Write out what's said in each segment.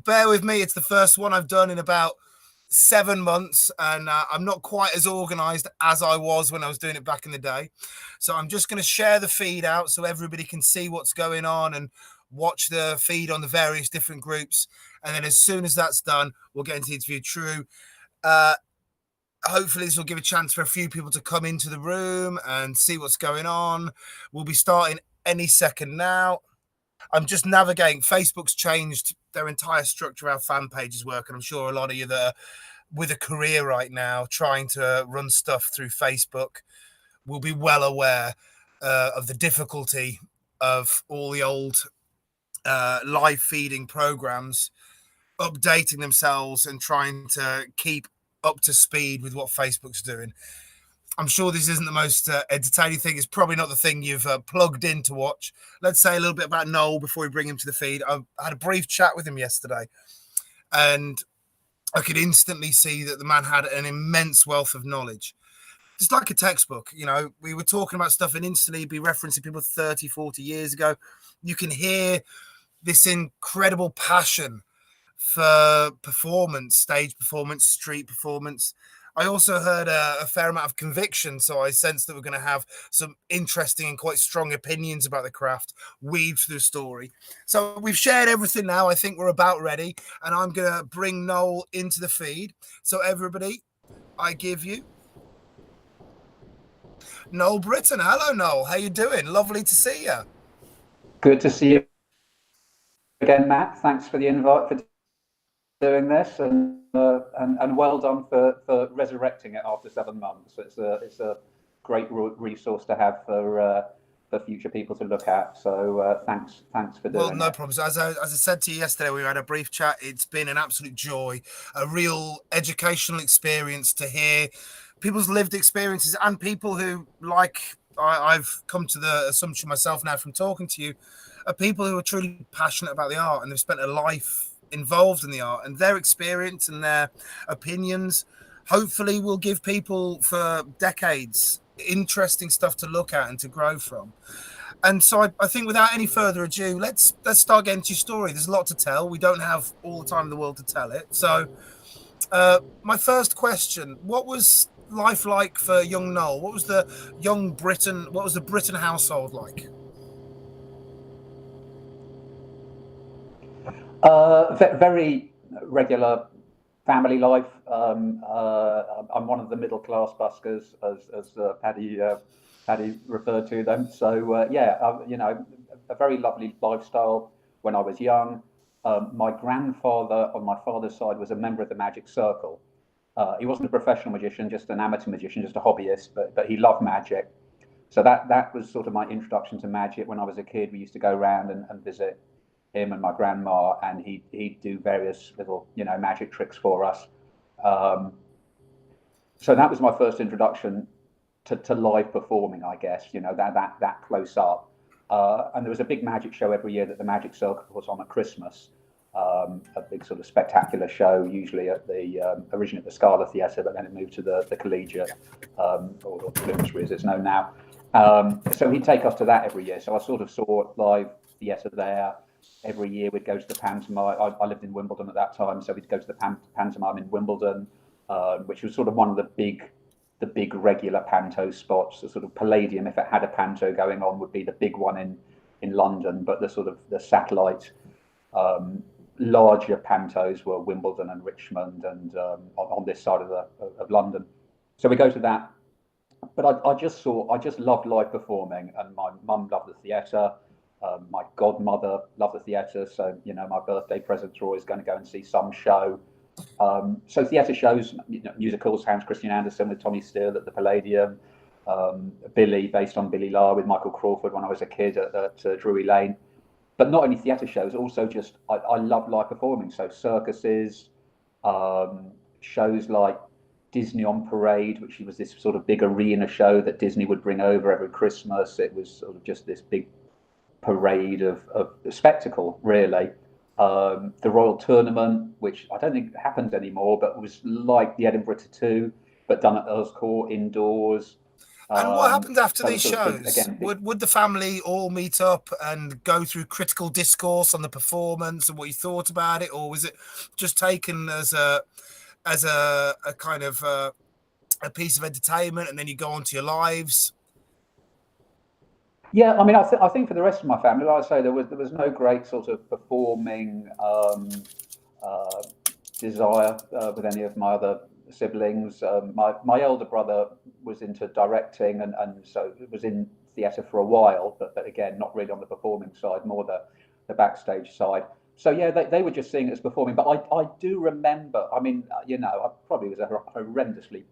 Bear with me, it's the first one I've done in about 7 months, and I'm not quite as organized as I was when I was doing it back in the day. So I'm just going to share the feed out so everybody can see what's going on and watch the feed on the various different groups. And then as soon as that's done, we'll get into the interview. True. Uh, Hopefully this will give a chance for a few people to come into the room and see what's going on. We'll be starting any second now. I'm just navigating. Facebook's changed their entire structure of how fan pages work, and I'm sure a lot of you that are with a career right now trying to run stuff through Facebook will be well aware of the difficulty of all the old live feeding programs updating themselves and trying to keep up to speed with what Facebook's doing. I'm sure this isn't the most entertaining thing. It's probably not the thing you've plugged in to watch. Let's say a little bit about Noel before we bring him to the feed. I had a brief chat with him yesterday, and I could instantly see that the man had an immense wealth of knowledge. Just like a textbook, we were talking about stuff and instantly be referencing people 30, 40 years ago. You can hear this incredible passion for performance, stage performance, street performance. I also heard a fair amount of conviction, so I sensed that we're going to have some interesting and quite strong opinions about the craft weaved through the story. So we've shared everything now. I think we're about ready, and I'm going to bring Noel into the feed. So everybody, I give you Noel Britten. Hello, Noel. How you doing? Lovely to see you. Good to see you again, Matt. Thanks for the invite for doing this, and well done for resurrecting it after 7 months. It's a great resource to have for future people to look at. So thanks for doing No it. problems. As I said to you yesterday, we had a brief chat. It's been an absolute joy, a real educational experience to hear people's lived experiences and people who, like I've come to the assumption myself now from talking to you, are people who are truly passionate about the art and they've spent a life involved in the art, and their experience and their opinions hopefully will give people for decades interesting stuff to look at and to grow from. And so I think without any further ado, let's start getting to your story. There's a lot to tell. We don't have all the time in the world to tell it. So my first question, what was life like for young Noel? What was the Britten household like? Very regular family life. I'm one of the middle class buskers, as Paddy referred to them. So a very lovely lifestyle when I was young. My grandfather on my father's side was a member of the Magic Circle. He wasn't a professional magician, just an amateur magician, just a hobbyist, but he loved magic. So that was sort of my introduction to magic. When I was a kid, we used to go around and visit him and my grandma, and he'd do various little magic tricks for us. Um, so that was my first introduction to live performing, I guess. That close up. And there was a big magic show every year that the Magic Circle was on at Christmas. A big sort of spectacular show, usually at the originally at the Scala Theatre, but then it moved to the Collegiate, or Bloomsbury as it's known now. So he'd take us to that every year. So I sort of saw live theatre there. Every year we'd go to the pantomime. I lived in Wimbledon at that time, so we'd go to the pantomime in Wimbledon, which was sort of one of the big regular panto spots. The sort of Palladium, if it had a panto going on, would be the big one in London. But the sort of the satellite larger pantos were Wimbledon and Richmond, and on this side of London. So we go to that. But I just loved live performing, and my mum loved the theatre. My godmother loved the theatre, so my birthday presents were always going to go and see some show. So theatre shows, musicals, Hans Christian Andersen with Tommy Steele at the Palladium, Billy, based on Billy La with Michael Crawford when I was a kid at Drury Lane. But not only theatre shows, also just I love live performing. So circuses, shows like Disney on Parade, which was this sort of big arena show that Disney would bring over every Christmas. It was sort of just this big parade of spectacle, really. The Royal Tournament, which I don't think happens anymore, but was like the Edinburgh Tattoo, but done at Earl's Court indoors. And what happened after So these sort of big, shows? again, big. Would the family all meet up and go through critical discourse on the performance and what you thought about it, or was it just taken as a kind of a piece of entertainment, and then you go on to your lives? Yeah, I mean, I think for the rest of my family, like I say, there was no great sort of performing uh, desire with any of my other siblings. My elder brother was into directing, and so was in theatre for a while, but again, not really on the performing side, more the backstage side. So yeah, they were just seeing it as performing. But I do remember. I mean, I probably was a horrendously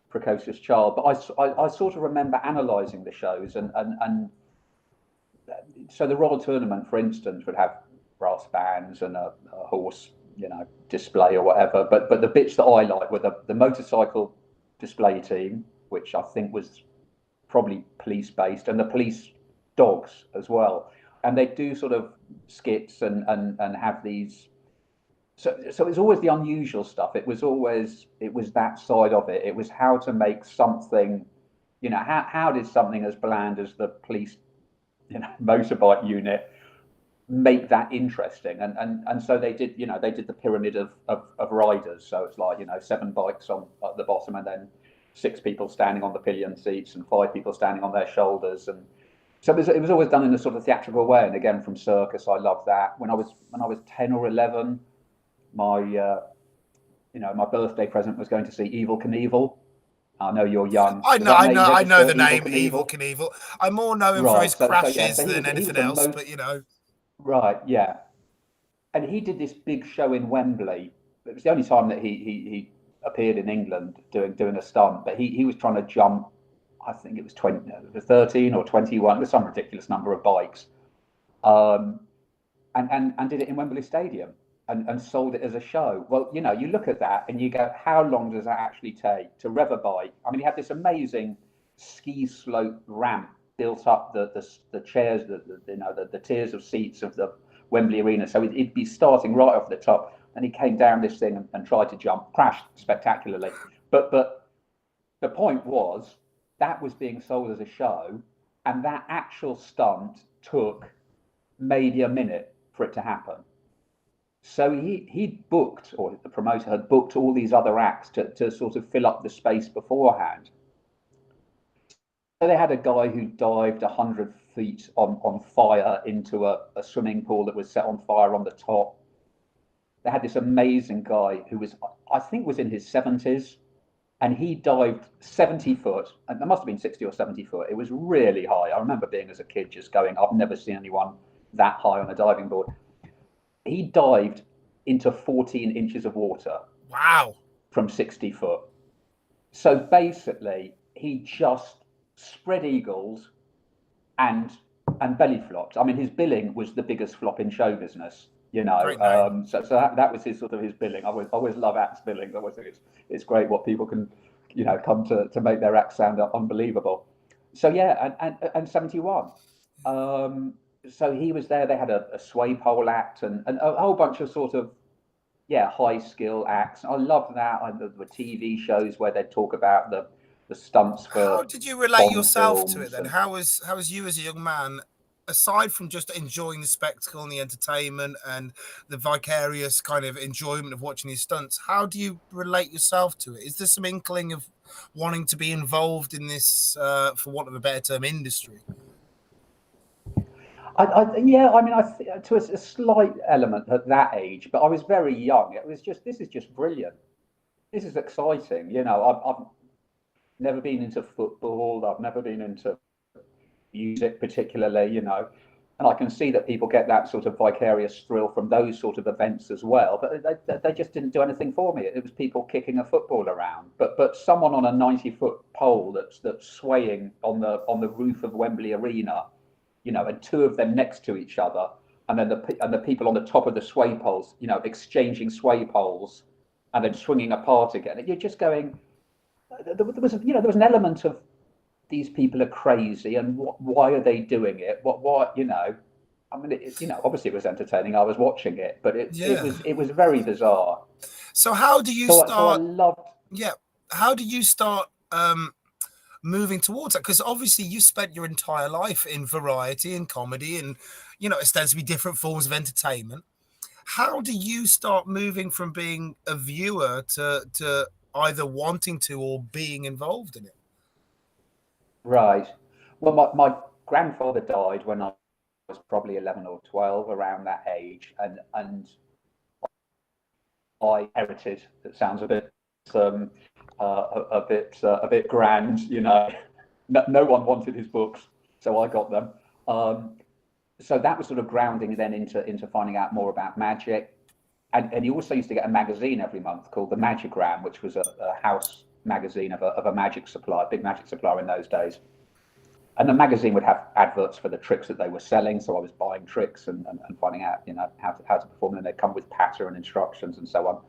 precocious child, but I sort of remember analysing the shows and so the Royal Tournament, for instance, would have brass bands and a horse, display or whatever. But the bits that I like were the motorcycle display team, which I think was probably police based, and the police dogs as well. And they do sort of skits and have these. So it's always the unusual stuff. It was that side of it. It was how to make something. How did something as bland as the police motorbike unit make that interesting, and so they did the pyramid of riders. So it's like 7 bikes on at the bottom, and then 6 people standing on the pillion seats and 5 people standing on their shoulders. And so it was always done in a sort of theatrical way. And again, from circus, I loved that. When I was 10 or 11, my my birthday present was going to see Evil Knievel. I know you're young. I Does know, that I name know, I know register? the Evil name Evil Knievel. Knievel. I more know him for Right. his So yeah. crashes So he was than he was anything the else, most. but Right. Yeah. And he did this big show in Wembley. It was the only time that he appeared in England doing a stunt. But he was trying to jump. I think it was 13 or 21. It was some ridiculous number of bikes. Um, and did it in Wembley Stadium and sold it as a show. Well, you look at that and you go, how long does that actually take to rev a bike? I mean, he had this amazing ski slope ramp built up the chairs, the tiers of seats of the Wembley Arena. So it'd be starting right off the top, and he came down this thing and tried to jump, crashed spectacularly. But the point was that was being sold as a show, and that actual stunt took maybe a minute for it to happen. So he booked, or the promoter had booked all these other acts to sort of fill up the space beforehand. So they had a guy who dived 100 feet on fire into a swimming pool that was set on fire on the top. They had this amazing guy who I think, was in his 70s, and he dived 70 foot, and there must have been 60 or 70 foot. It was really high. I remember being as a kid just going, I've never seen anyone that high on a diving board. He dived into 14 inches of water wow. from 60 foot. So basically, he just spread eagles and belly flopped. I mean, his billing was the biggest flop in show business. Great name. So that was his sort of his billing. I always love acts billing. I always think it's great what people can, come to make their acts sound unbelievable. So yeah, and 71. So he was there. They had a sway pole act and a whole bunch of sort of high skill acts. I love that. The TV shows where they talk about the stunts How for did you relate Bond yourself to it films. then? And How was you as a young man, aside from just enjoying the spectacle and the entertainment and the vicarious kind of enjoyment of watching these stunts, how do you relate yourself to it? Is there some inkling of wanting to be involved in this, for want of a better term, industry? yeah, I mean, to a slight element at that age, but I was very young. It was just, this is just brilliant. This is exciting. I've never been into football. I've never been into music particularly. And I can see that people get that sort of vicarious thrill from those sort of events as well. But they just didn't do anything for me. It was people kicking a football around. But someone on a 90-foot pole that's swaying on the roof of Wembley Arena, and 2 of them next to each other, and then the people on the top of the sway poles, exchanging sway poles, and then swinging apart again. And you're just going. There was an element of, these people are crazy, and why are they doing it? Why? I mean, obviously it was entertaining. I was watching it, but it it Yeah. was it was very bizarre. So how do you So I start? loved. Yeah. How do you start moving towards that? Because obviously you spent your entire life in variety and comedy and, you know, ostensibly different forms of entertainment. How do you start moving from being a viewer to either wanting to or being involved in it? Right. Well, my grandfather died when I was probably 11 or 12, around that age, and I inherited. It sounds a bit um, a bit grand, you know. No one wanted his books, so I got them. So that was sort of grounding then into finding out more about magic. And he also used to get a magazine every month called the Magigram, which was a house magazine of a magic supplier, big magic supplier in those days. And the magazine would have adverts for the tricks that they were selling. So I was buying tricks and finding out, you know, how to perform them. And they'd come with patter and instructions and so on.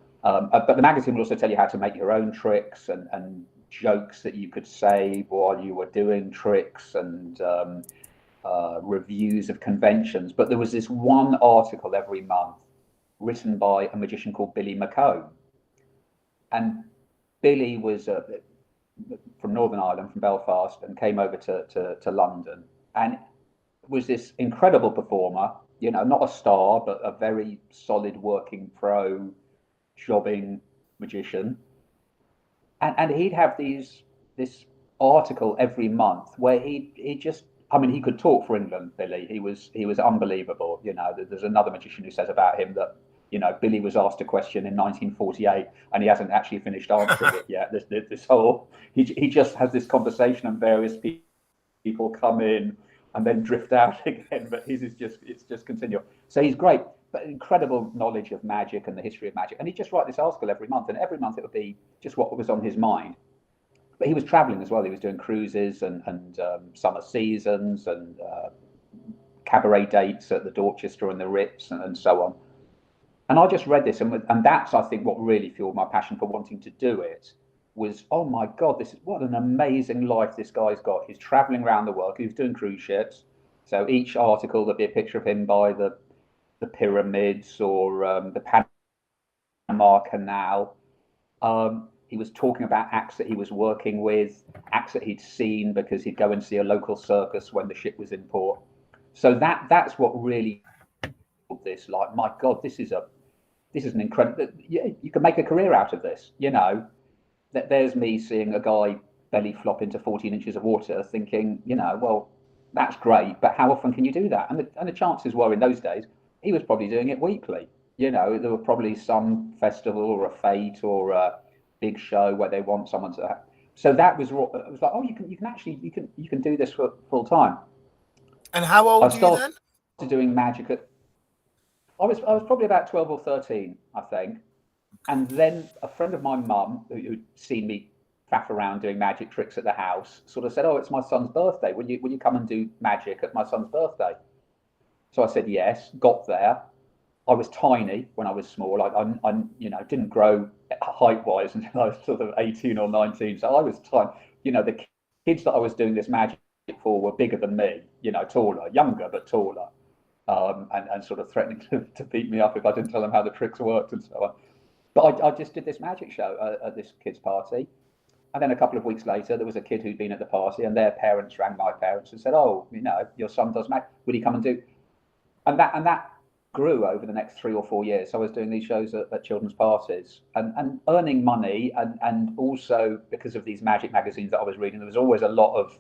But the magazine would also tell you how to make your own tricks and jokes that you could say while you were doing tricks, and reviews of conventions. But there was this one article every month written by a magician called Billy McComb. And Billy was from Northern Ireland, from Belfast, and came over to London, and was this incredible performer, you know, not a star, but a very solid working pro, jobbing magician. And he'd have this article every month where he just, I mean, he could talk for England, Billy. He was unbelievable. You know, there's another magician who says about him that, you know, Billy was asked a question in 1948 and he hasn't actually finished answering it yet. This whole, he just has this conversation and various people come in and then drift out again. But his is it's just continual. So he's great, but incredible knowledge of magic and the history of magic. And he'd just write this article every month, and every month it would be just what was on his mind. But he was traveling as well. He was doing cruises and summer seasons and cabaret dates at the Dorchester and the Ritz and so on. And I just read this, and that's, I think, what really fueled my passion for wanting to do it. Was, oh my God, this is what an amazing life this guy's got. He's traveling around the world. He was doing cruise ships. So each article there'd be a picture of him by the pyramids or the Panama Canal. He was talking about acts that he was working with, acts that he'd seen because he'd go and see a local circus when the ship was in port. So that's what really this, like, my God, this is an incredible. You can make a career out of this. You know, that there's me seeing a guy belly flop into 14 inches of water, thinking, you know, well, that's great, but how often can you do that? And the chances were in those days he was probably doing it weekly. You know, there were probably some festival or a fete or a big show where they want someone to. So that was what it was like. Oh, you can do this for full time. And how old were you then? Doing magic at. I was probably about 12 or 13, I think. And then a friend of my mum, who'd seen me faff around doing magic tricks at the house, sort of said, "Oh, it's my son's birthday. Will you come and do magic at my son's birthday?" So I said yes. Got there. I was tiny when I was small. I you know, didn't grow height wise until I was sort of 18 or 19. So I was tiny. You know, the kids that I was doing this magic for were bigger than me. You know, taller, younger but taller. And sort of threatening to beat me up if I didn't tell them how the tricks worked and so on. But I just did this magic show at this kid's party. And then a couple of weeks later, there was a kid who'd been at the party, and their parents rang my parents and said, "Oh, you know, your son does magic. Would he come and do?" And that grew over the next 3 or 4 years. So I was doing these shows at children's parties and earning money. And also because of these magic magazines that I was reading, there was always a lot of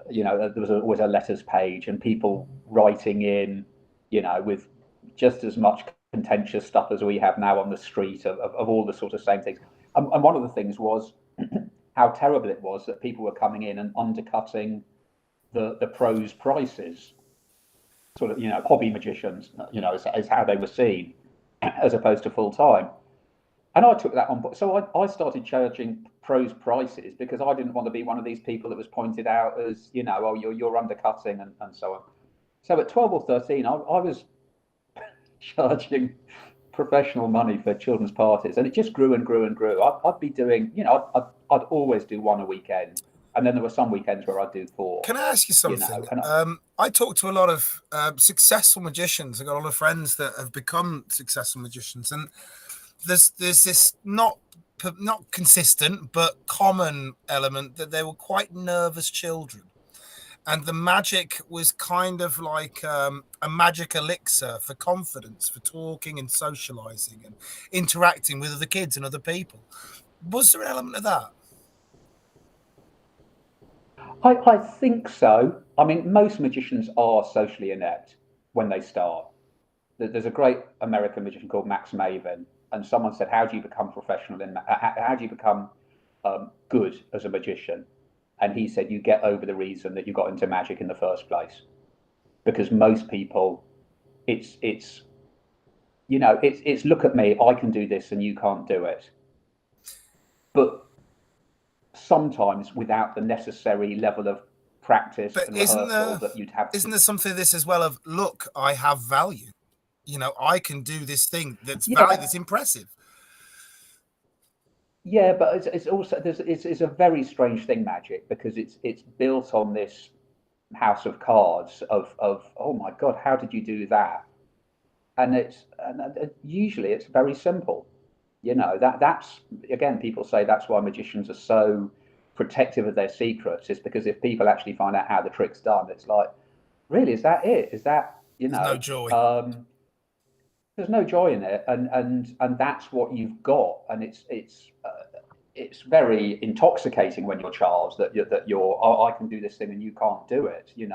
you know, there was always a letters page and people writing in, you know, with just as much contentious stuff as we have now on the street of all the sort of same things. And one of the things was how terrible it was that people were coming in and undercutting the pros' prices. Sort of, you know, hobby magicians, you know, is how they were seen, as opposed to full time. And I took that on board. So I started charging pros prices because I didn't want to be one of these people that was pointed out as, you know, oh, you're undercutting and so on. So at 12 or 13, I was charging professional money for children's parties, and it just grew and grew and grew. I'd be doing, you know, I'd always do one a weekend. And then there were some weekends where I'd do 4. Can I ask you something? You know, I talk to a lot of successful magicians. I've got a lot of friends that have become successful magicians. And there's this not not consistent, but common element that they were quite nervous children. And the magic was kind of like a magic elixir for confidence, for talking and socializing and interacting with other kids and other people. Was there an element of that? I think so. I mean, most magicians are socially inept when they start. There's a great American magician called Max Maven, and someone said, "How do you become professional in? How do you become good as a magician?" And he said, "You get over the reason that you got into magic in the first place, because most people, it's it's look at me, I can do this and you can't do it." But sometimes without the necessary level of practice But and rehearsal that you'd have to. isn't there something to this as well of, look, I have value. I can do this thing that's value, Yeah, that's impressive. yeah, but it's also it's a very strange thing, magic, because it's built on this house of cards of oh my god, how did you do that? And usually it's very simple. That's again, people say that's why magicians are so protective of their secrets, is because if people actually find out how the trick's done, it's like, really, is that it? Is that, There's no joy. there's no joy in it, and that's what you've got, and it's very intoxicating when you're Charles, that you're, oh, I can do this thing and you can't do it. There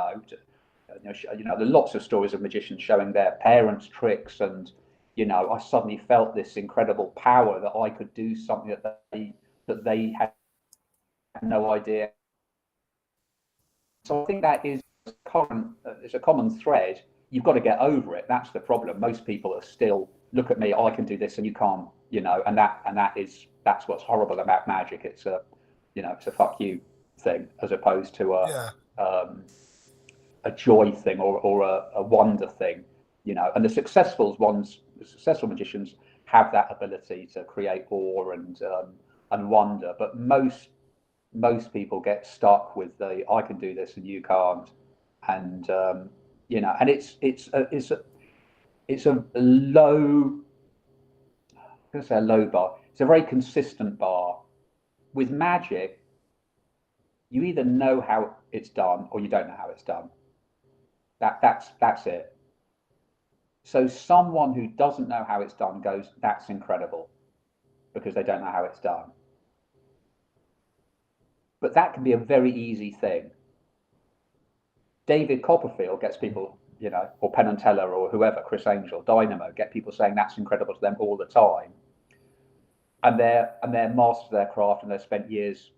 are lots of stories of magicians showing their parents tricks, and I suddenly felt this incredible power that I could do something that they had no idea. So I think that is common. It's a common thread. You've got to get over it. That's the problem. Most people are still, look at me, I can do this and you can't. That's what's horrible about magic. It's a fuck you thing, as opposed to Yeah. a joy thing, or a wonder thing. And the successful magicians have that ability to create awe and wonder. But most people get stuck with the, I can do this and you can't. And and it's a low, I'm going to say a low bar. It's a very consistent bar. With magic, you either know how it's done or you don't know how it's done. That's it. So someone who doesn't know how it's done goes, that's incredible, because they don't know how it's done. But that can be a very easy thing. David Copperfield gets people, or Penn and Teller or whoever, Chris Angel, Dynamo, get people saying that's incredible to them all the time. And they're masters of their craft, and they've spent years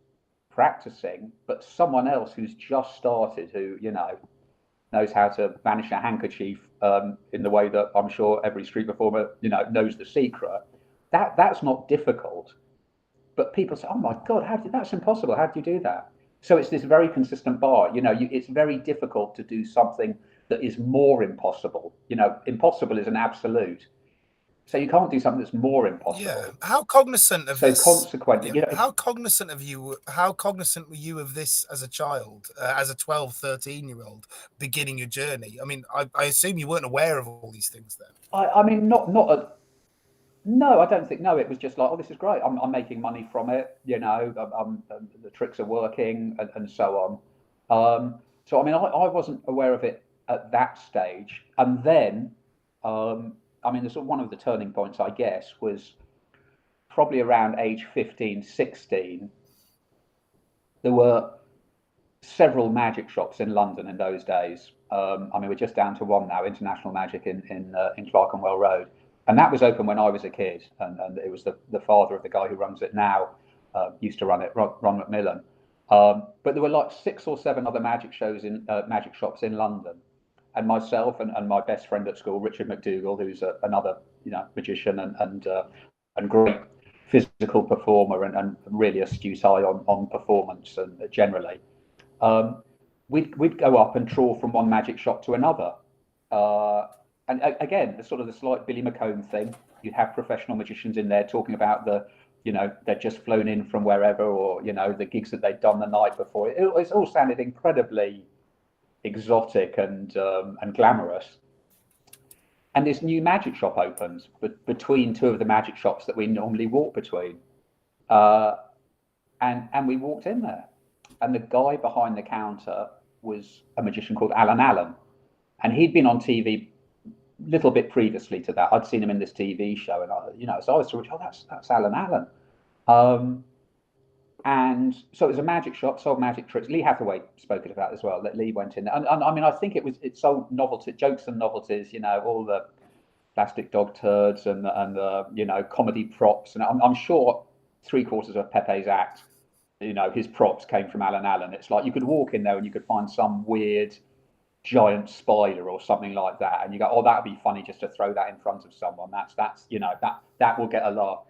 practicing. But someone else who's just started, who, knows how to vanish a handkerchief in the way that I'm sure every street performer, knows the secret. That's not difficult. But people say, "Oh my God, that's impossible. How do you do that?" So it's this very consistent bar. It's very difficult to do something that is more impossible. Impossible is an absolute. So you can't do something that's more Yeah. impossible. How cognizant of So this? consequently, Yeah. How cognizant of you? How cognizant were you of this as a child, as a 12, 13-year-old beginning your journey? I mean, I assume you weren't aware of all these things then. I mean, not a, no, I don't think. No, it was just like, oh, this is great. I'm making money from it. The tricks are working, and so on. So I mean, I wasn't aware of it at that stage. And then, I mean, one of the turning points, I guess, was probably around age 15, 16. There were several magic shops in London in those days. I mean, we're just down to one now, International Magic in Clerkenwell Road, and that was open when I was a kid, and it was the father of the guy who runs it now, used to run it, Ron Macmillan. But there were like 6 or 7 other magic shows in magic shops in London, and myself and my best friend at school, Richard McDougall, who's another magician and great physical performer, and really astute eye on performance and generally. We'd go up and trawl from one magic shop to another. Uh, and again, the sort of the slight Billy McComb thing. You'd have professional magicians in there talking about they'd just flown in from wherever, or, the gigs that they'd done the night before. It all sounded incredibly exotic and glamorous. And this new magic shop opens between two of the magic shops that we normally walk between. Uh, and we walked in there, and the guy behind the counter was a magician called Alan Allen, and he'd been on TV a little bit previously to that. I'd seen him in this TV show, and so I was sort of, oh, that's Alan Allen. And so it was a magic shop, sold magic tricks. Lee Hathaway spoke about it as well. That Lee went in, and I mean, I think it sold novelty jokes and novelties. All the plastic dog turds and comedy props, and I'm sure 3/4 of Pepe's act, his props came from Alan Allen. It's like you could walk in there and you could find some weird giant spider or something like that, and you go, oh, that'd be funny just to throw that in front of someone. That will get a laugh.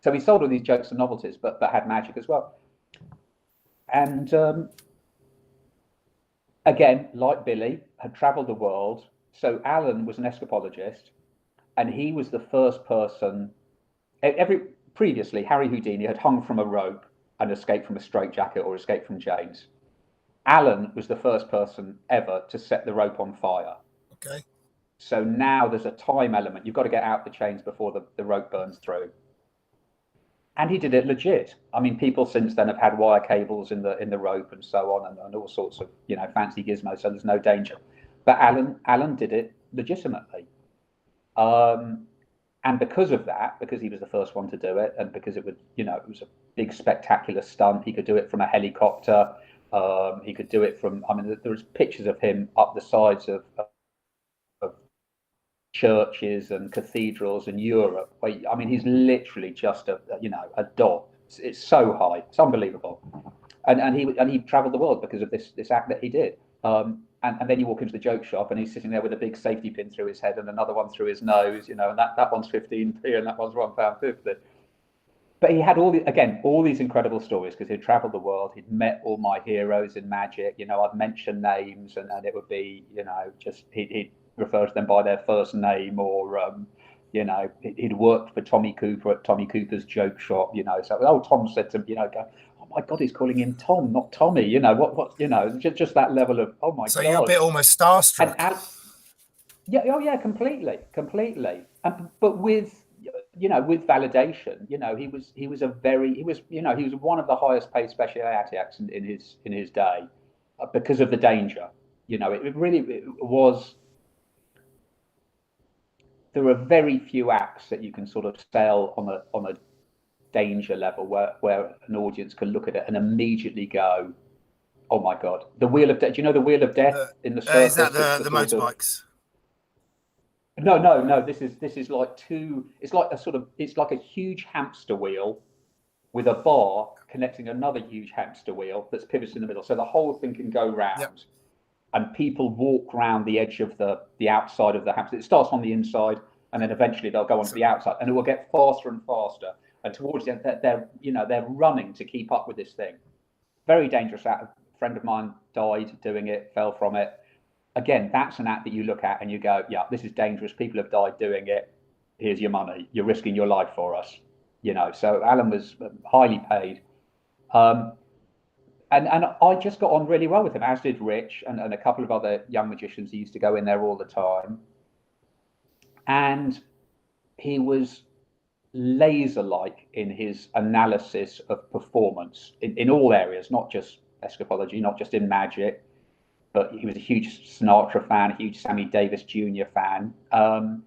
So he sold all these jokes and novelties, but had magic as well. And again, like Billy, had travelled the world. So Alan was an escapologist, and he was the first person. Previously, Harry Houdini had hung from a rope and escaped from a straitjacket or escaped from chains. Alan was the first person ever to set the rope on fire. Okay. So now there's a time element. You've got to get out the chains before the rope burns through. And he did it legit. I mean, people since then have had wire cables in the rope and so on, and all sorts of fancy gizmos. So there's no danger. But Alan did it legitimately, and because of that, because he was the first one to do it, and because it was a big spectacular stunt. He could do it from a helicopter. He could do it from. I mean, there's pictures of him up the sides of churches and cathedrals in Europe. I mean, he's literally just a dot. It's so high, it's unbelievable. And he travelled the world because of this act that he did. And then you walk into the joke shop and he's sitting there with a big safety pin through his head and another one through his nose, and that one's 15p and that one's £1.50. But he had all these incredible stories because he'd travelled the world. He'd met all my heroes in magic. I'd mention names and it would be, just he'd refer to them by their first name, or he'd worked for Tommy Cooper at Tommy Cooper's joke shop. So Tom said to him, oh my God, he's calling him Tom, not Tommy. Just that level of, oh my God. So you're a bit almost starstruck. Yeah, completely. But with validation, he was one of the highest paid speciality acts in his day, because of the danger. It was. There are very few acts that you can sort of sell on a danger level where an audience can look at it and immediately go, oh my God. The Wheel of Death. Do you know the Wheel of Death in the circus? Is that the motorbikes? No. This is like it's like a huge hamster wheel with a bar connecting another huge hamster wheel that's pivoted in the middle. So the whole thing can go round. Yep. And people walk around the edge of the outside of the hamster. It starts on the inside, and then eventually they'll go onto the outside, and it will get faster and faster. And towards the end, they're running to keep up with this thing. Very dangerous act. A friend of mine died doing it, fell from it. Again, that's an act that you look at and you go, yeah, this is dangerous. People have died doing it. Here's your money. You're risking your life for us. So Alan was highly paid. And I just got on really well with him, as did Rich and a couple of other young magicians who used to go in there all the time. And he was laser-like in his analysis of performance in all areas, not just escapology, not just in magic, but he was a huge Sinatra fan, a huge Sammy Davis Jr. fan. And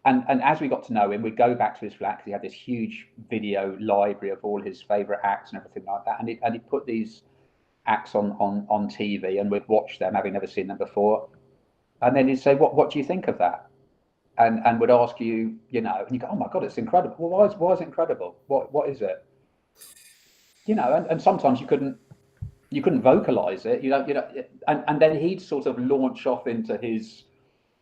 as we got to know him, we'd go back to his flat because he had this huge video library of all his favourite acts and everything like that. And he put these acts on TV, and we'd watch them, having never seen them before. And then he'd say, what do you think of that? And would ask you, and you go, oh my God, it's incredible. Well, why is it incredible? What is it? And sometimes you couldn't vocalize it, and then he'd sort of launch off into his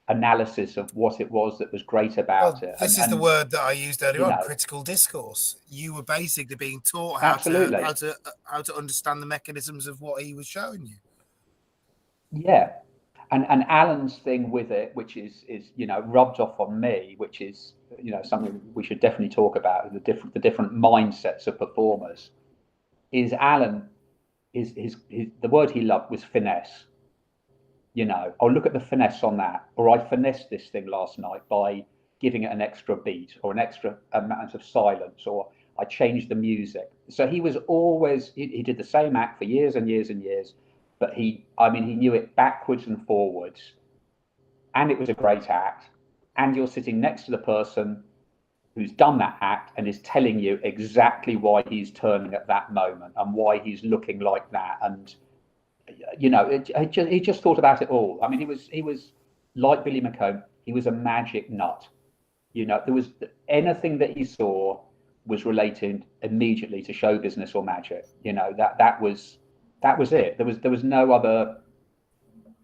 analysis of what it was that was great about it. This is the word that I used earlier on, critical discourse. You were basically being taught how to understand the mechanisms of what he was showing you. Yeah. And Alan's thing with it, which is rubbed off on me, which is something we should definitely talk about, the different mindsets of performers, is Alan. The word he loved was finesse. I'll look at the finesse on that, or I finessed this thing last night by giving it an extra beat or an extra amount of silence, or I changed the music. So he was always, he did the same act for years and years and years, but he knew it backwards and forwards. And it was a great act. And you're sitting next to the person who's done that act and is telling you exactly why he's turning at that moment and why he's looking like that. And, he just thought about it all. I mean, he was like Billy McComb. He was a magic nut. There was anything that he saw was related immediately to show business or magic. That was it. There was no other.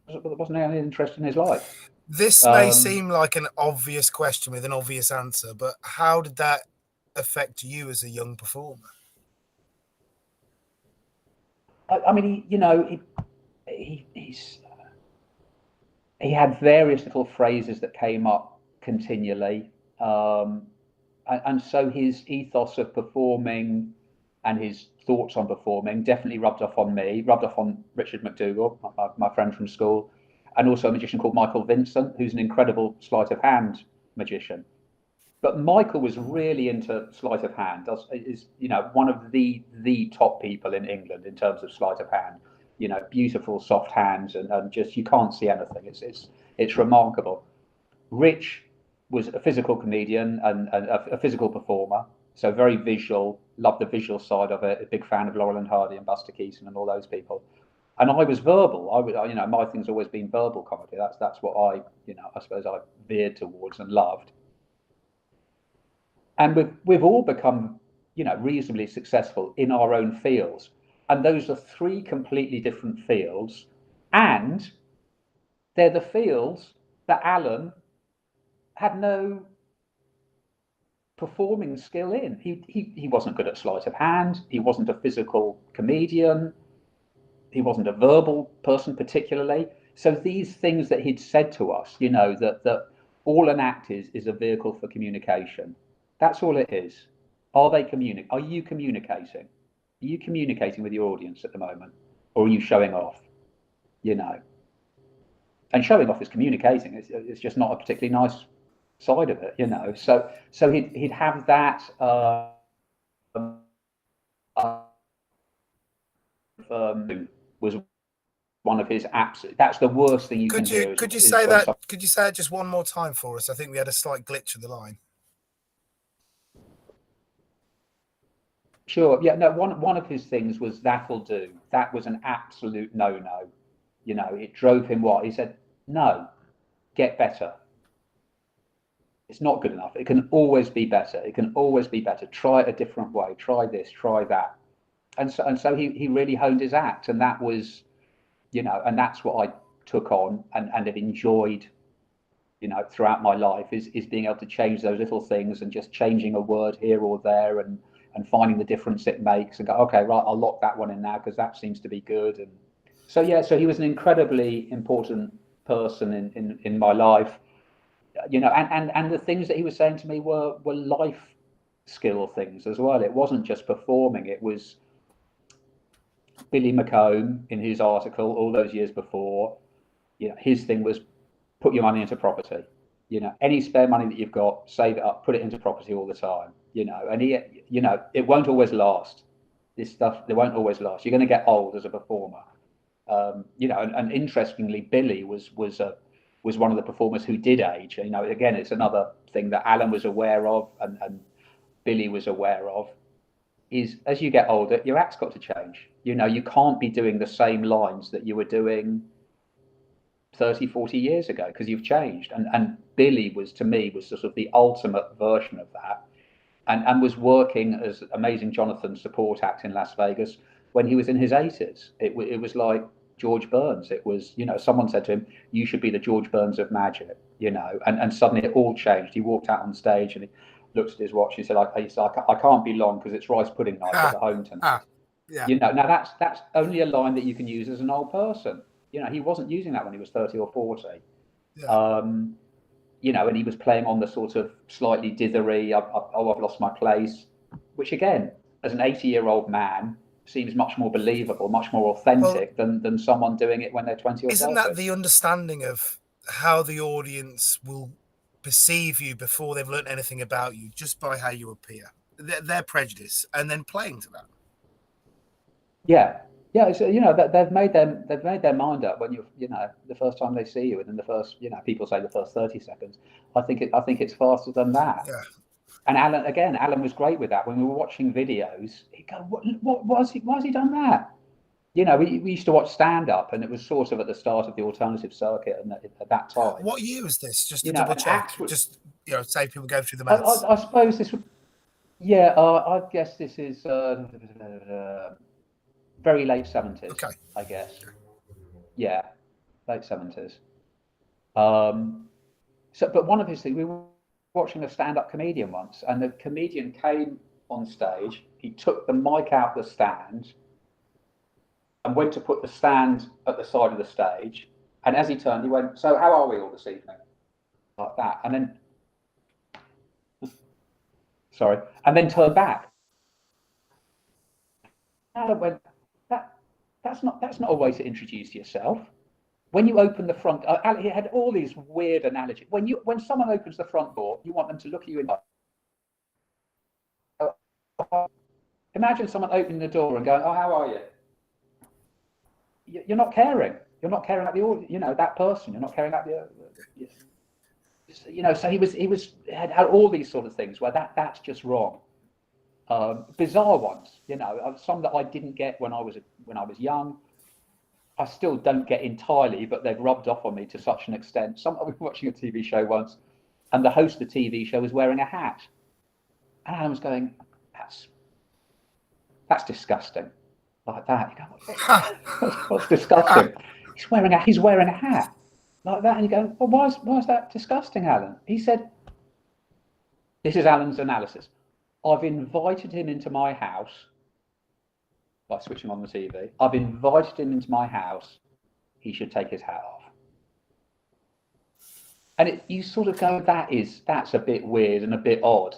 There wasn't any interest in his life. This may seem like an obvious question with an obvious answer, but how did that affect you as a young performer? I mean, he had various little phrases that came up continually. And so his ethos of performing and his thoughts on performing definitely rubbed off on me, rubbed off on Richard McDougall, my friend from school, and also a magician called Michael Vincent, who's an incredible sleight of hand magician. But Michael was really into sleight of hand. Is one of the top people in England in terms of sleight of hand. Beautiful soft hands and just you can't see anything. It's remarkable. Rich was a physical comedian and a physical performer, so very visual. Loved the visual side of it. A big fan of Laurel and Hardy and Buster Keaton and all those people. And I was verbal. My thing's always been verbal comedy. That's what I suppose I veered towards and loved. And we've all become, reasonably successful in our own fields. And those are three completely different fields, and they're the fields that Alan had no performing skill in. He wasn't good at sleight of hand. He wasn't a physical comedian. He wasn't a verbal person particularly. So these things that he'd said to us, that all an act is a vehicle for communication. That's all it is. Are you communicating? Are you communicating with your audience at the moment, or are you showing off? And showing off is communicating. It's just not a particularly nice side of it, So he'd have that. Was one of his absolute. That's the worst thing you can do. Could you say that? Could you say it just one more time for us? I think we had a slight glitch of the line. Sure. Yeah. No. One of his things was that'll do. That was an absolute no-no. It drove him what? He said, no, get better. It's not good enough. It can always be better. It can always be better. Try it a different way. Try this, try that. And so he really honed his act. And that was, and that's what I took on and have enjoyed, throughout my life is being able to change those little things and just changing a word here or there and finding the difference it makes and go, okay, right, I'll lock that one in now because that seems to be good. And so he was an incredibly important person in my life, and the things that he was saying to me were life skill things as well. It wasn't just performing. It was Billy McComb in his article all those years before. His thing was put your money into property. Any spare money that you've got, save it up, put it into property all the time. And it won't always last. This stuff, they won't always last. You're going to get old as a performer. And interestingly, Billy was one of the performers who did age. Again, it's another thing that Alan was aware of and Billy was aware of. Is as you get older, your act's got to change. You can't be doing the same lines that you were doing 30, 40 years ago because you've changed. And Billy was, to me, was sort of the ultimate version of that. And was working as Amazing Jonathan's support act in Las Vegas when he was in his 80s. It was like George Burns. It was, someone said to him, you should be the George Burns of magic, and suddenly it all changed. He walked out on stage and he looked at his watch. He said, I can't be long because it's rice pudding night at the home tonight. Yeah. Now that's only a line that you can use as an old person. He wasn't using that when he was 30 or 40. Yeah. And he was playing on the sort of slightly dithery, I've lost my place, which again, as an 80-year-old man, seems much more believable, much more authentic than someone doing it when they're 20 or 30. Isn't that the understanding of how the audience will perceive you before they've learned anything about you, just by how you appear? their prejudice and then playing to that. Yeah, yeah. It's, that they've made their mind up when the first time they see you, and in the first, people say the first 30 seconds. I think it's faster than that. Yeah. And Alan was great with that. When we were watching videos, he'd go, why has he done that? We used to watch stand up, and it was sort of at the start of the alternative circuit, and at that time. What year was this? Just to double check. Just save people going through the maths. I suppose this would. Yeah, I guess this is very late 70s. Okay. I guess. Yeah, late 70s. But one of his things, we were watching a stand-up comedian once, and the comedian came on stage. He took the mic out the stand and went to put the stand at the side of the stage. And as he turned, he went, "So how are we all this evening?" Like that, and then, sorry, and then turned back. Alan went, that's not a way to introduce yourself. When you open the front, he had all these weird analogies. When someone opens the front door, you want them to look at you in the eye. Imagine someone opening the door and going, "Oh, how are you?" You're not caring. You're not caring about that person. You're not caring about So he had all these sort of things where that's just wrong. Bizarre ones, some that I didn't get when I was young. I still don't get entirely, but they've rubbed off on me to such an extent. I was watching a TV show once, and the host of the TV show was wearing a hat, and I was going, "That's disgusting," like that. You go, what's disgusting? He's wearing a hat like that, and you go, "Well, why is that disgusting, Alan?" He said, "This is Alan's analysis. I've invited him into my house by switching on the TV. I've invited him into my house. He should take his hat off." And you sort of go, that's a bit weird and a bit odd.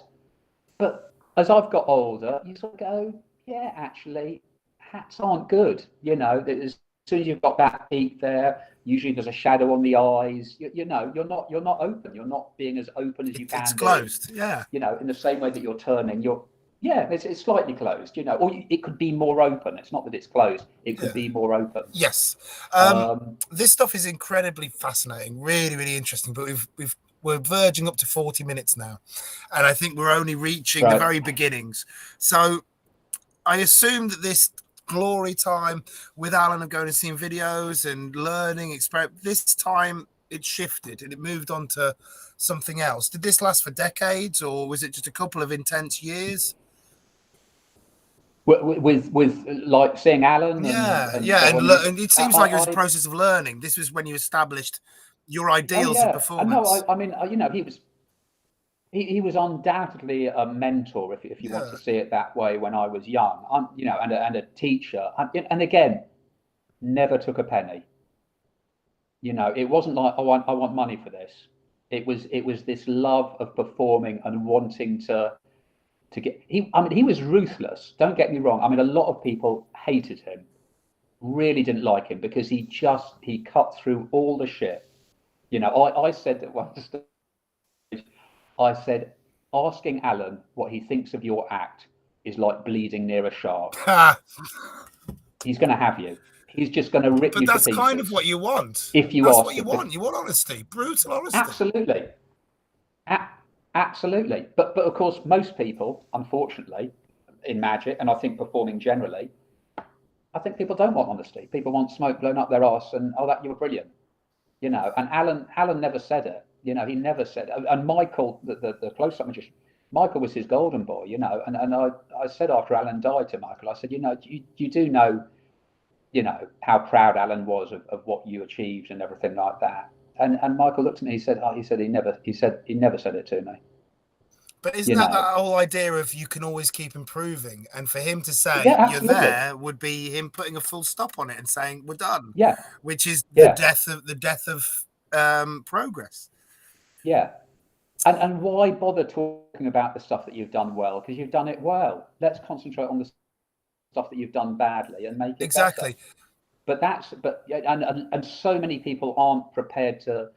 But as I've got older, you sort of go, yeah, actually, hats aren't good. As soon as you've got that peak there, usually there's a shadow on the eyes. You're not open. You're not being as open as you can. It's closed. Yeah. In the same way that you're turning, it's slightly closed, or it could be more open. It's not that it's closed. It could be more open. Yes. This stuff is incredibly fascinating, really, really interesting. But we're verging up to 40 minutes now, and I think we're only reaching the very beginnings. So I assume that this glory time with Alan of going and seeing videos and learning, this time it shifted and it moved on to something else. Did this last for decades, or was it just a couple of intense years? With like seeing Alan, and it seems like it was a process of learning. This was when you established your ideals of performance. He was undoubtedly a mentor, if you want to see it that way. When I was young, and a teacher, and again, never took a penny. It wasn't like I want money for this. It was this love of performing and wanting to get. He was ruthless. Don't get me wrong. A lot of people hated him, really didn't like him because he cut through all the shit. I said at one stage, asking Alan what he thinks of your act is like bleeding near a shark. He's going to have you. He's just going to rip you to pieces. But that's kind of what you want. If you that's ask what you want. You want honesty, brutal honesty. Absolutely. Absolutely. But of course, most people, unfortunately, in magic, and I think performing generally, I think people don't want honesty. People want smoke blown up their arse and, "Oh, that you were brilliant." And Alan never said it. He never said it. And Michael, the close-up magician, Michael was his golden boy, and I said after Alan died to Michael, I said, you do know, how proud Alan was of what you achieved and everything like that. And Michael looked at me. He said, he never said it to me. But isn't that whole idea of you can always keep improving? And for him to say you're there would be him putting a full stop on it and saying we're done. Yeah. Which is the death of progress. Yeah. And why bother talking about the stuff that you've done well? Because you've done it well. Let's concentrate on the stuff that you've done badly and make it better. But so many people aren't prepared to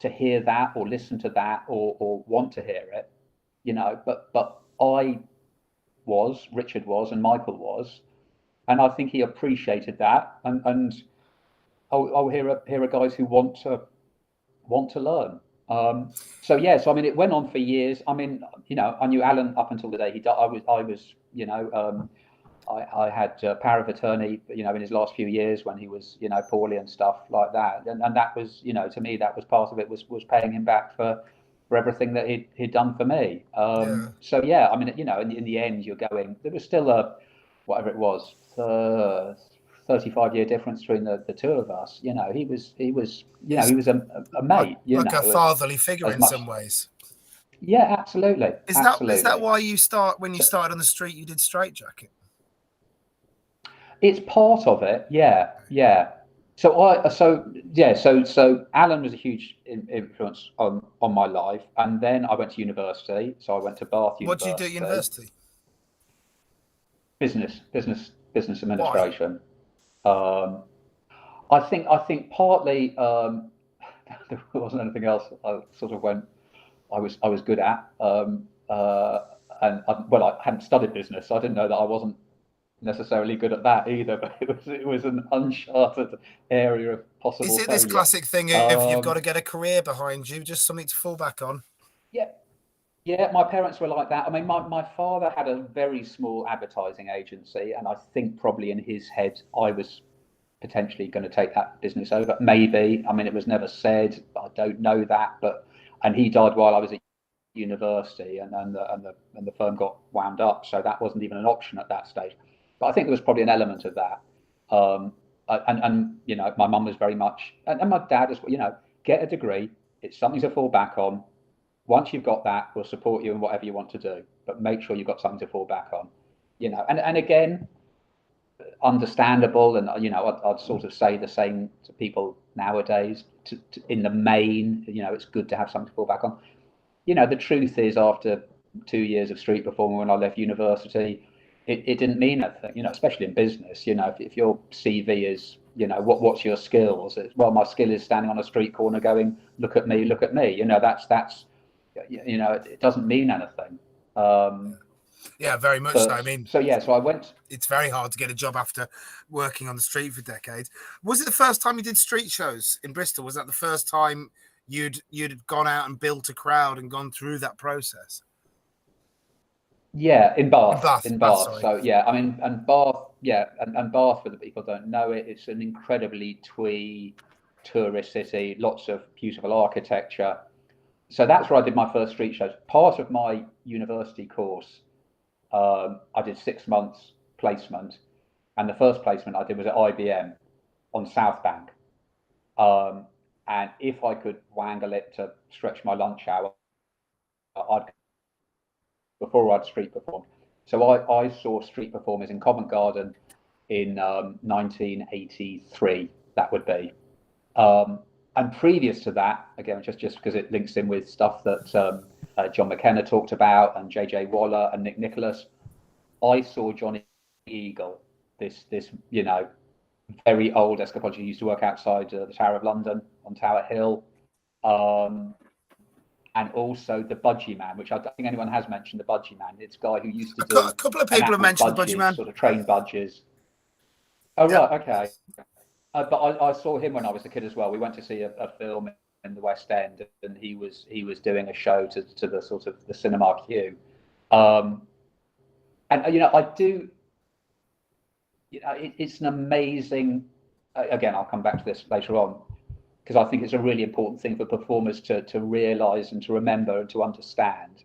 hear that or listen to that or want to hear it, But was, Richard was, and Michael was, and I think he appreciated that. And here are guys who want to learn. So yeah, so I mean, it went on for years. I mean, I knew Alan up until the day he died. I was, I had power of attorney, in his last few years when he was, poorly and stuff like that. And that was, to me, that was part of it, was paying him back for everything that he'd done for me. Yeah. So yeah, I mean, in the end, you're going. There was still whatever it was, 35-year difference between the two of us. He was a like mate. like a fatherly figure As in much. some ways. Yeah, absolutely, Is that absolutely. why when you started on the street you did straitjacket? It's part of it, yeah, yeah. So Alan was a huge influence on my life, and then I went to university. So I went to Bath What do you do at University, university? business Why? administration. Um, I think partly there wasn't anything else I sort of went I was good at, well, I hadn't studied business, so I didn't know that I wasn't necessarily good at that either, but it was an uncharted area of Is possible it this failure. classic thing of you've got Um, to get a career behind you, just something to fall back on? yeah, yeah, my parents were like that. I mean, my father had a very small advertising agency, and I think probably in his head I was potentially going to take that business over. Maybe. I mean, it was never said. I don't know that, and he died while I was at university, and the firm got wound up, so that wasn't even an option at that stage. But I think there was probably an element of that. And my mum was very much, and my dad as well. Get a degree. It's something to fall back on. Once you've got that, we'll support you in whatever you want to do, but make sure you've got something to fall back on. And again, understandable, and I'd sort of say the same to people nowadays. In the main, it's good to have something to fall back on. The truth is, after 2 years of street performing when I left university, it didn't mean anything, especially in business. If your CV is, what's your skills? Well, my skill is standing on a street corner going, look at me, look at me. It doesn't mean anything. Um, Yeah, very much so. I but mean, so yeah, so I went. it's very hard to get a job after working on the street for decades. Was it the first time you did street shows in Bristol? Was that the first time you'd gone out and built a crowd and gone through that process? Yeah, in In Bath, Bath, in Bath, Bath. sorry. So yeah, I mean, and Bath, yeah, and Bath, for the people who don't know it, it's an incredibly twee tourist city, lots of beautiful architecture. So that's where I did my first street shows. Part of my university course, I did 6 months placement, and the first placement I did was at IBM on South Bank. Um, and if I could wangle it to stretch my lunch hour, I'd before I'd street performed. So I saw street performers in Covent Garden in 1983, that would be. Um, and previous to that, again, just because it links in with stuff that John McKenna talked about, and JJ Waller and Nick Nicholas, I saw Johnny Eagle, this very old escapologist who used to work outside the Tower of London on Tower Hill. Um, and also the Budgie Man, which I don't think anyone has mentioned. The Budgie Man, it's a guy who used to A do couple of and people act have with mentioned the Budgie budgies, Man. sort of train budgies. Oh Yep. right, okay. But I saw him when I was a kid as well. We went to see a film in the West End, and he was doing a show to the sort of the cinema queue. Um, and I do. It's an amazing. Again, I'll come back to this later on, because I think it's a really important thing for performers to realise and to remember and to understand.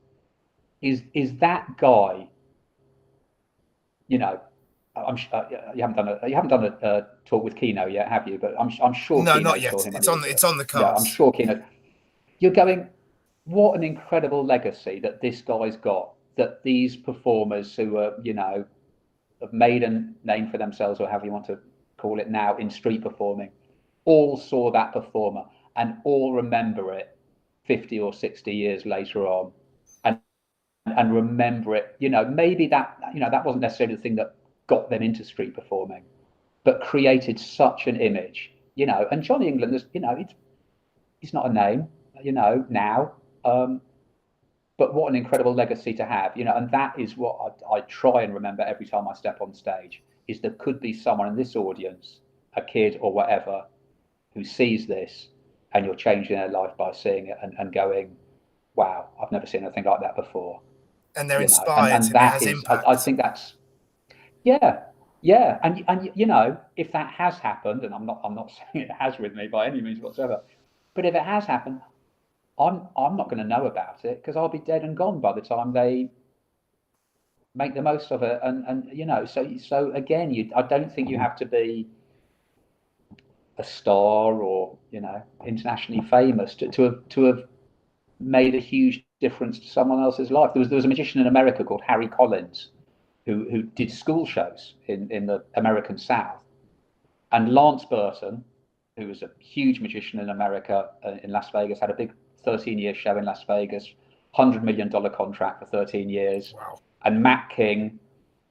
Is that guy? You know, you haven't done a talk with Keno yet, have you? But I'm sure No, not Keno saw yet. him when It's he on. was. It's on the Yeah, I'm cards. sure Keno. You're going. What an incredible legacy that this guy's got. That these performers who are, have made a name for themselves, or however you want to call it now, in street performing, all saw that performer and all remember it 50 or 60 years later on, and remember it. Maybe that wasn't necessarily the thing that got them into street performing, but created such an image. And Johnny England is, he's not a name, now. Um, but what an incredible legacy to have, you know. And that is what I try and remember every time I step on stage, is there could be someone in this audience, a kid or whatever, who sees this, and you're changing their life by seeing it and going, wow, I've never seen anything like that before, And they're you know. inspired And and it that has is, I impact. think that's, yeah, yeah. And you know, if that has happened, and I'm not saying it has with me by any means whatsoever, but if it has happened, I'm not going to know about it, because I'll be dead and gone by the time they make the most of it. And you know, so again, I don't think you have to be a star or, you know, internationally famous to have made a huge difference to someone else's life. There was a magician in America called Harry Collins, who did school shows in the American South, and Lance Burton, who was a huge magician in America, in Las Vegas, had a big 13-year show in Las Vegas, $100 million contract for 13 years. Wow. And Matt King,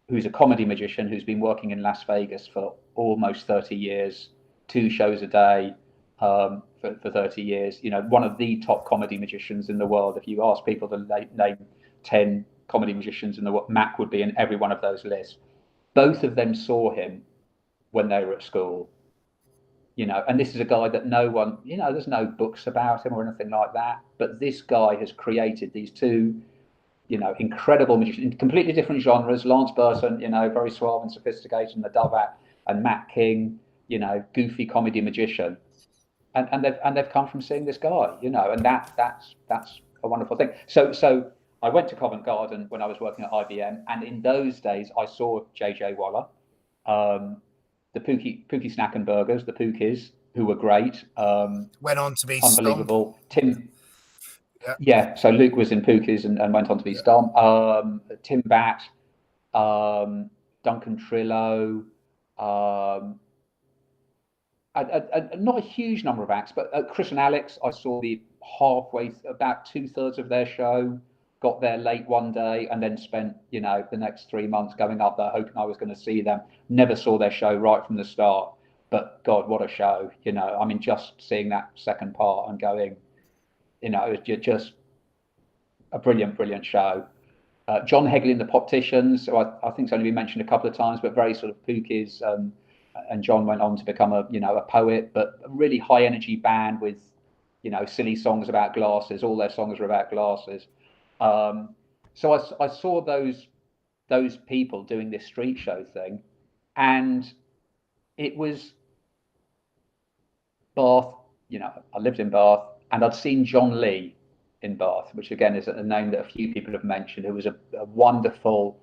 who's a comedy magician who's been working in Las Vegas for almost 30 years, 2 shows a day, for 30 years. You know, one of the top comedy magicians in the world. If you ask people to name 10 comedy magicians in the world, Mac would be in every one of those lists. Both of them saw him when they were at school, you know. And this is a guy that no one, you know, there's no books about him or anything like that, but this guy has created these two, you know, incredible magicians in completely different genres. Lance Burton, you know, very suave and sophisticated in the dove act, and Matt King, you know, goofy comedy magician. And they've come from seeing this guy, you know, and that's a wonderful thing. So I went to Covent Garden when I was working at IBM, and in those days I saw JJ Waller, um, the Pookie Snack and Burgers, the Pookies, who were great, Went on to be Stomp. unbelievable. Tim, Yeah. yeah, so Luke was in Pookies and went on to be Yeah. Stomp. Tim Batt, um, Duncan Trillo, um, not a huge number of acts, but Chris and Alex, I saw about 2/3 of their show. Got there late one day and then spent, you know, the next 3 months going up there hoping I was going to see them. Never saw their show right from the start, but God, what a show! You know, I mean, just seeing that second part and going, you know, it was just a brilliant, brilliant show. John Hegley and the Popticians, who I think has only been mentioned a couple of times, but very sort of Pookies. And John went on to become a poet, but a really high energy band with, you know, silly songs about glasses. All their songs are about glasses. So I saw those people doing this street show thing, and it was Bath. You know, I lived in Bath, and I'd seen John Lee in Bath, which again is a name that a few people have mentioned, who was a wonderful,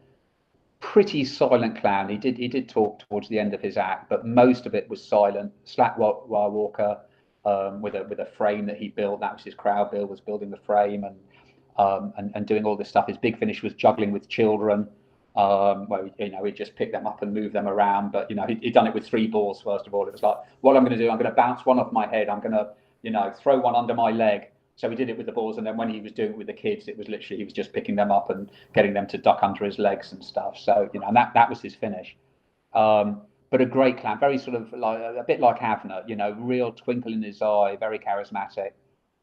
pretty silent clown. He did talk towards the end of his act, but most of it was silent. Slack wire walker, with a frame that he built. That was his crowd build, was building the frame and doing all this stuff. His big finish was juggling with children, where, you know, he'd just pick them up and move them around. But, you know, he'd done it with 3 balls. First of all, it was like, what I'm going to do, I'm going to bounce one off my head. I'm going to, you know, throw one under my leg. So he did it with the balls, and then when he was doing it with the kids, it was literally, he was just picking them up and getting them to duck under his legs and stuff. So, you know, and that was his finish. But a great clown, very sort of like a bit like Havner, you know, real twinkle in his eye, very charismatic,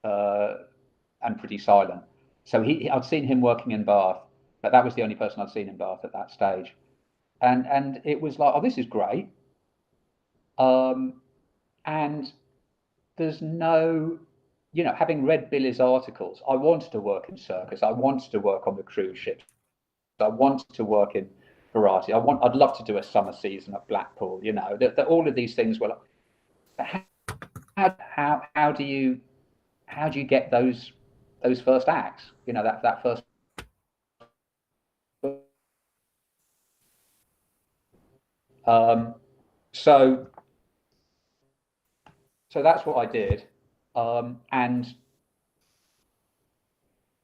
and pretty silent. So I'd seen him working in Bath, but that was the only person I'd seen in Bath at that stage. And it was like, oh, this is great. And there's no, you know, having read Billy's articles, I wanted to work in circus. I wanted to work on the cruise ships. I wanted to work in variety. I'd love to do a summer season at Blackpool. You know, that all of these things were like, how do you get those first acts? You know, that first. Um, so that's what I did, and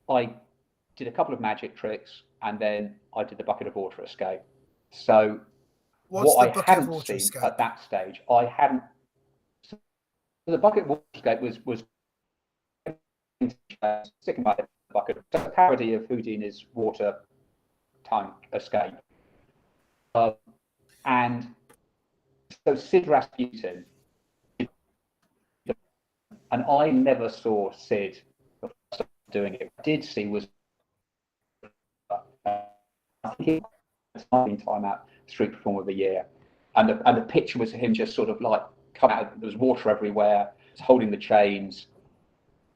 I did a couple of magic tricks, and then I did the bucket of water escape. So What's what the I bucket of hadn't water seen escape? at that stage, I hadn't. So the bucket of water escape was sticking my bucket. It's a parody of Houdini's water tank escape, and so Sid Rasputin, and I never saw Sid doing it. What I did see was time out street performer of the year, and the picture was him just sort of like come out. There was water everywhere, holding the chains,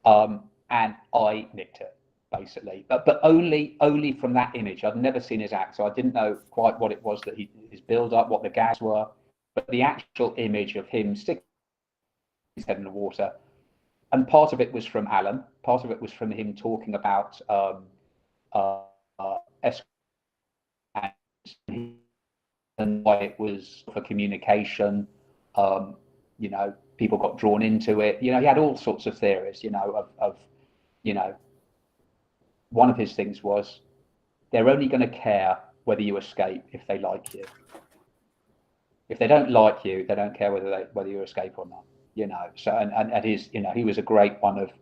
and I nicked it basically, but only from that image. I'd never seen his act, so I didn't know quite what it was that his build up, what the gags were, but the actual image of him sticking his head in the water. And part of it was from Alan, part of it was from him talking about and why it was for communication. You know, people got drawn into it. You know, he had all sorts of theories. You know, you know, one of his things was they're only going to care whether you escape if they like you. If they don't like you, they don't care whether you escape or not. You know, so and his, you know, he was a great one of,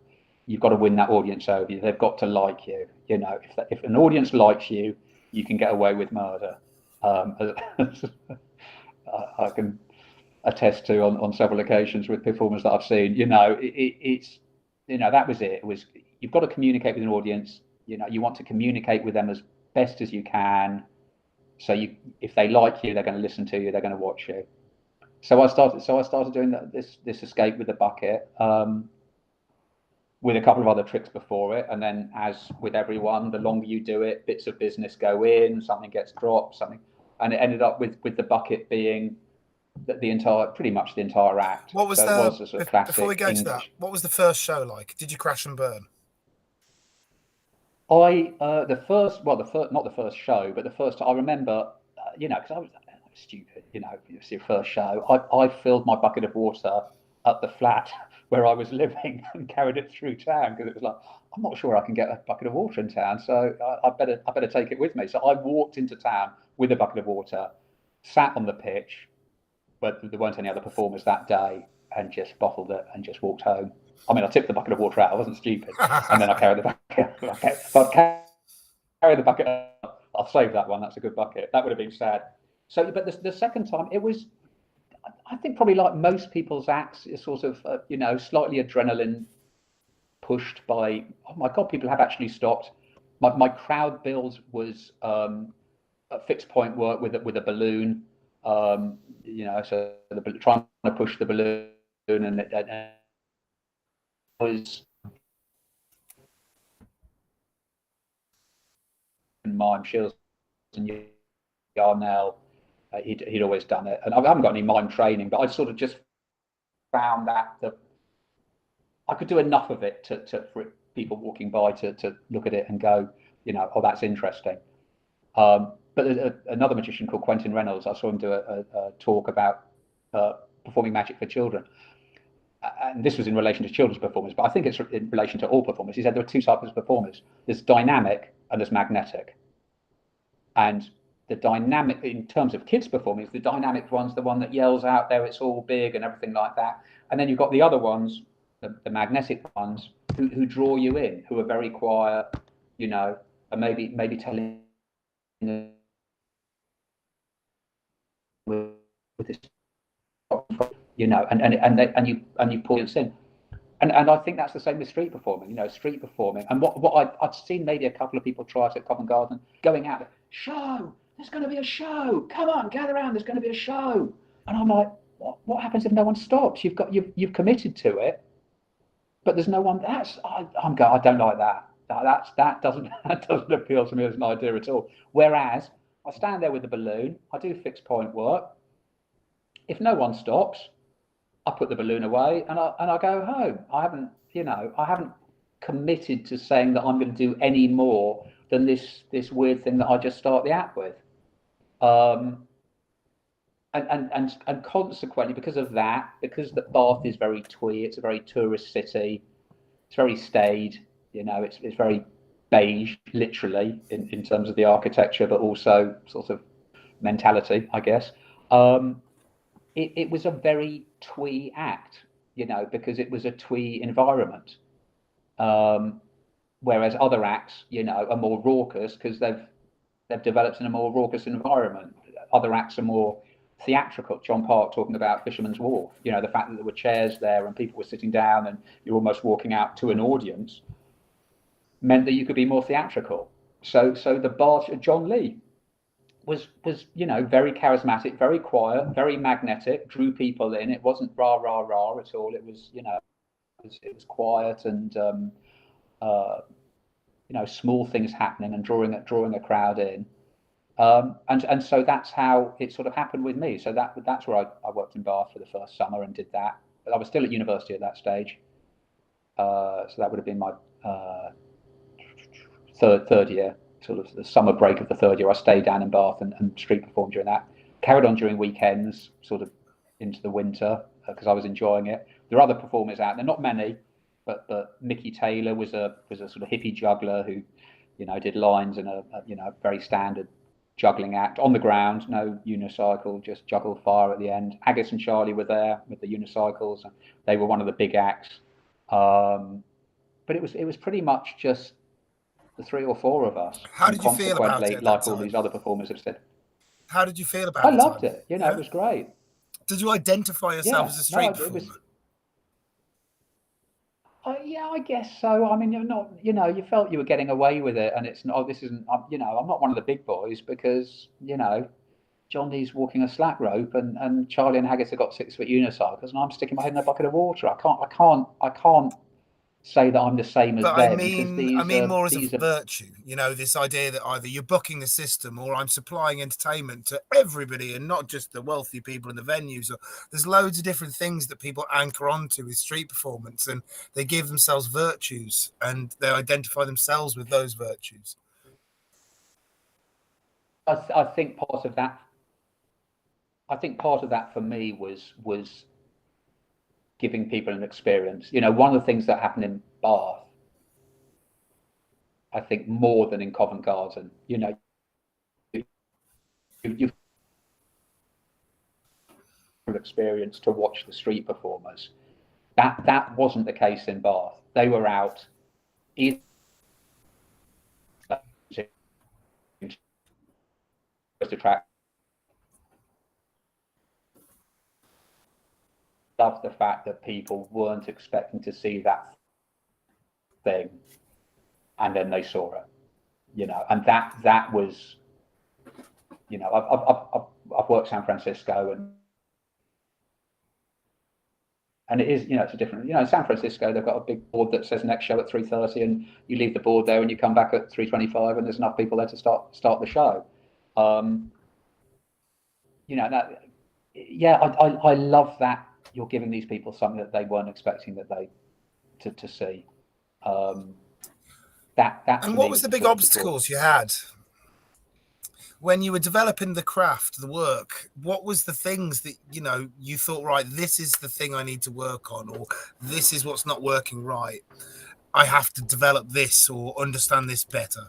you've got to win that audience over. They've got to like you. You know, if an audience likes you, you can get away with murder. I can attest to on several occasions with performers that I've seen. You know, it's, you know, that was it. It was, you've got to communicate with an audience. You know, you want to communicate with them as best as you can. So if they like you, they're going to listen to you. They're going to watch you. So I started doing this escape with the bucket, with a couple of other tricks before it, and then, as with everyone, the longer you do it, bits of business go in, something gets dropped, and it ended up with the bucket being pretty much the entire act. What was so the, it was a sort of classic before we go English. to that, what was the first show like? Did you crash and burn? Not the first show, but the first, I remember, you know, because I was stupid, you know, it's your first show. I filled my bucket of water at the flat where I was living and carried it through town, because it was like, I'm not sure I can get a bucket of water in town, so I better take it with me. So I walked into town with a bucket of water, sat on the pitch, but there weren't any other performers that day, and just bottled it and just walked home. I mean, I tipped the bucket of water out. I wasn't stupid, and then I carried the bucket. But carry the bucket up. I'll save that one. That's a good bucket. That would have been sad. So, but the second time, it was, I think, probably like most people's acts, is sort of, you know, slightly adrenaline pushed by, oh my God, people have actually stopped. My crowd build was a fixed point work with a balloon, you know, so trying to push the balloon, and it was mime Shields and Yarnell. He'd always done it, and I haven't got any mime training, but I sort of just found that I could do enough of it for people walking by to look at it and go, you know, oh, that's interesting. But another magician called Quentin Reynolds, I saw him do a talk about performing magic for children. And this was in relation to children's performers, but I think it's in relation to all performers. He said there are two types of performers. There's dynamic and there's magnetic. And the dynamic, in terms of kids performing, the dynamic one's the one that yells out there, it's all big and everything like that. And then you've got the other ones, the magnetic ones, who draw you in, who are very quiet, you know, and maybe telling with this, you know, and you pull it in. And I think that's the same with street performing, you know, street performing. And what I'd seen maybe a couple of people try it at Covent Garden, going out, show, there's going to be a show, come on, gather around, there's going to be a show. And I'm like, what happens if no one stops? You've committed to it, but there's no one. I don't like that. That doesn't appeal to me as an idea at all. Whereas I stand there with the balloon, I do fixed point work. If no one stops, I put the balloon away and I go home. I haven't committed to saying that I'm going to do any more than this weird thing that I just start the act with. And consequently, because of that, because the Bath is very twee, it's a very tourist city, it's very staid, you know, it's very beige, literally, in terms of the architecture, but also sort of mentality, I guess. It was a very twee act, you know, because it was a twee environment. Whereas other acts, you know, are more raucous because they've developed in a more raucous environment. Other acts are more theatrical. John Park talking about Fisherman's Wharf, you know, the fact that there were chairs there and people were sitting down and you're almost walking out to an audience meant that you could be more theatrical. So the Bath, John Lee, was very charismatic, very quiet, very magnetic, drew people in. It wasn't rah rah rah at all. It was it was quiet and uh, small things happening and drawing a crowd in. And so that's how it sort of happened with me. So that's where I worked in Bath for the first summer and did that. But I was still at university at that stage, so that would have been my third year, sort of the summer break of the third year. I stayed down in Bath and street performed during that. Carried on during weekends, sort of into the winter because I was enjoying it. There are other performers out there, not many, but Mickey Taylor was a sort of hippie juggler who, did lines in a very standard juggling act on the ground, no unicycle, just juggle fire at the end. Agus and Charlie were there with the unicycles. They were one of the big acts. But it was pretty much just the three or four of us. How and did you feel about it consequently, at like that all time? these other performers have said, How did you feel about I the loved time? it. It was great. Did you identify yourself as a street performer? Yeah, I guess so. I mean, you're not, you felt you were getting away with it, and it's not. Oh, this isn't. I'm not one of the big boys because Johnny's walking a slack rope, and Charlie and Haggis have got 6-foot unicycles, and I'm sticking my head in a bucket of water. I can't say that I'm the same as But them because I mean more as a these are. virtue, this idea that either you're booking the system or I'm supplying entertainment to everybody and not just the wealthy people in the venues. Or there's loads of different things that people anchor onto with street performance, and they give themselves virtues and they identify themselves with those virtues. I think part of that. I think part of that for me was giving people an experience. One of the things that happened in Bath, I think more than in Covent Garden, you experience to watch the street performers. That wasn't the case in Bath. They were out either to track. Love the fact that people weren't expecting to see that thing, and then they saw it, and that was, I've worked San Francisco, and it is, it's a different, in San Francisco they've got a big board that says next show at 3:30, and you leave the board there and you come back at 3:25, and there's enough people there to start the show. I love that you're giving these people something that they weren't expecting that they to see. That and what was the big obstacles you had when you were developing the craft, the work? What was the things that you thought, right, this is the thing I need to work on, or this is what's not working right, I have to develop this or understand this better?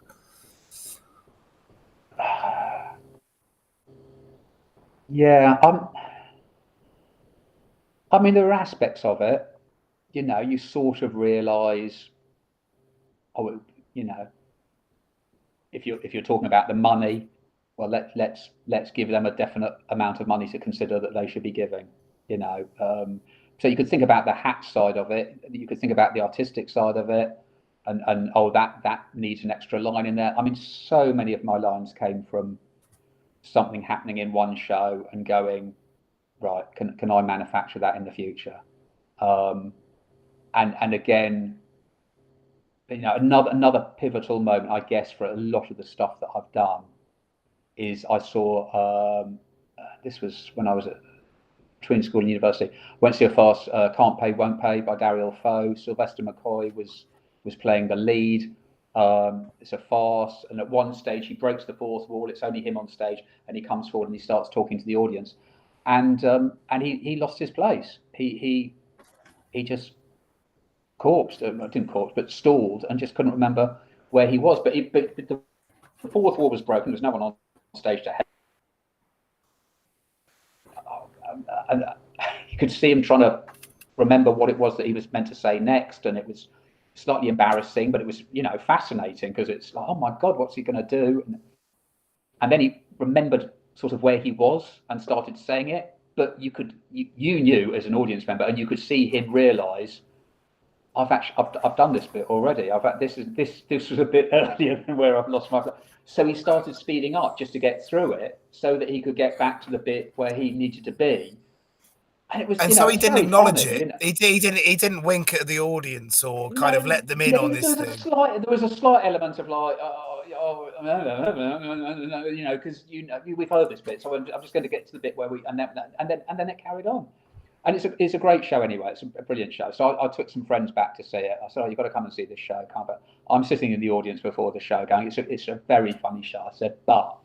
Yeah, I mean, there are aspects of it, you sort of realize, if you're talking about the money, well, let's give them a definite amount of money to consider that they should be giving, so you could think about the hat side of it, you could think about the artistic side of it, and that needs an extra line in there. I mean, so many of my lines came from something happening in one show and going, right, can I manufacture that in the future? And again, another pivotal moment, I guess, for a lot of the stuff that I've done is I saw, this was when I was at between school and university, went to see a farce, Can't Pay, Won't Pay by Daryl Foe. Sylvester McCoy was playing the lead. It's a farce, and at one stage he breaks the fourth wall. It's only him on stage, and he comes forward and he starts talking to the audience, and he lost his place. He just corpsed, didn't corpse, but stalled, and just couldn't remember where he was. But the fourth wall was broken. There was no one on stage to help. And you could see him trying to remember what it was that he was meant to say next, and it was slightly embarrassing, but it was fascinating, because it's like, oh my god, what's he going to do? And then he remembered sort of where he was and started saying it, but you knew as an audience member, and you could see him realize, I've done this bit already. This was a bit earlier than where I've lost my. So he started speeding up just to get through it, so that he could get back to the bit where he needed to be. And it was, And you so know, he it's didn't very acknowledge funny. You it. know? He didn't wink at the audience or kind of No, let them in yeah, on this there thing. was a slight element of like, you know, because we've heard this bit, so I'm just going to get to the bit where and then it carried on. And it's a great show anyway. It's a brilliant show. So I took some friends back to see it. I said, "Oh, you've got to come and see this show." But I'm sitting in the audience before the show, going, "It's a very funny show." I said, "But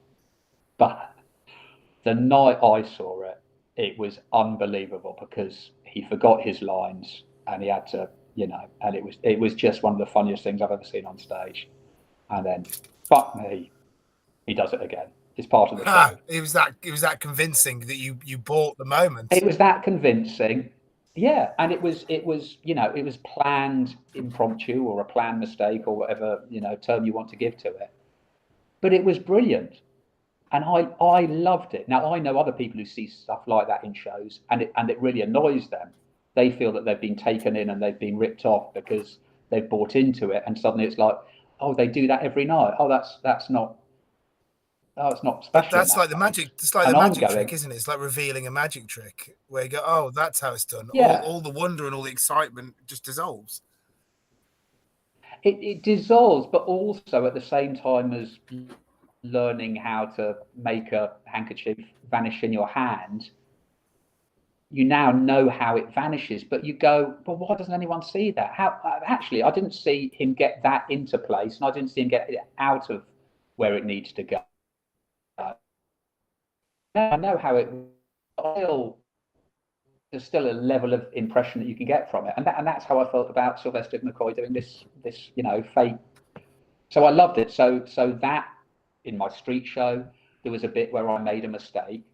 the night I saw it, it was unbelievable because he forgot his lines and he had to, you know, and it was just one of the funniest things I've ever seen on stage. And then, fuck me, he does it again. It's part of the show. It was that convincing that you bought the moment. It was that convincing. Yeah, and it was you know, it was planned impromptu or a planned mistake or whatever, you know, term you want to give to it. But it was brilliant. And I loved it. Now I know other people who see stuff like that in shows, and it really annoys them. They feel that they've been taken in and they've been ripped off because they've bought into it, and suddenly it's like, oh, they do that every night. Oh, that's not. Oh, it's not But special in that's that like the case. magic. It's like the And I'm magic trick, going, isn't it? It's like revealing a magic trick where you go, "Oh, that's how it's done." yeah, All the wonder and all the excitement just dissolves. it dissolves, but also at the same time as learning how to make a handkerchief vanish in your hand, you now know how it vanishes, but you go, but why doesn't anyone see that? How actually, I didn't see him get that into place, and I didn't see him get it out of where it needs to go. I know how it. Still, there's still a level of impression that you can get from it, and that's how I felt about Sylvester McCoy doing this you know fake. So I loved it. So that in my street show, there was a bit where I made a mistake.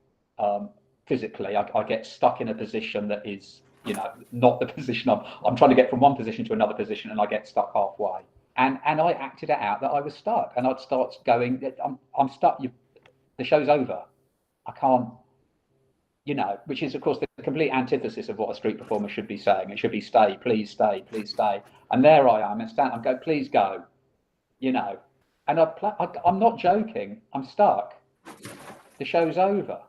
Physically, I get stuck in a position that is, you know, not the position I'm trying to get from one position to another position, and I get stuck halfway. And I acted it out that I was stuck, and I'd start going, I'm stuck. The show's over. I can't, you know, which is of course the complete antithesis of what a street performer should be saying. It should be stay, please stay, please stay. And there I am, and I'm going, please go, you know. And I'm not joking. I'm stuck. The show's over.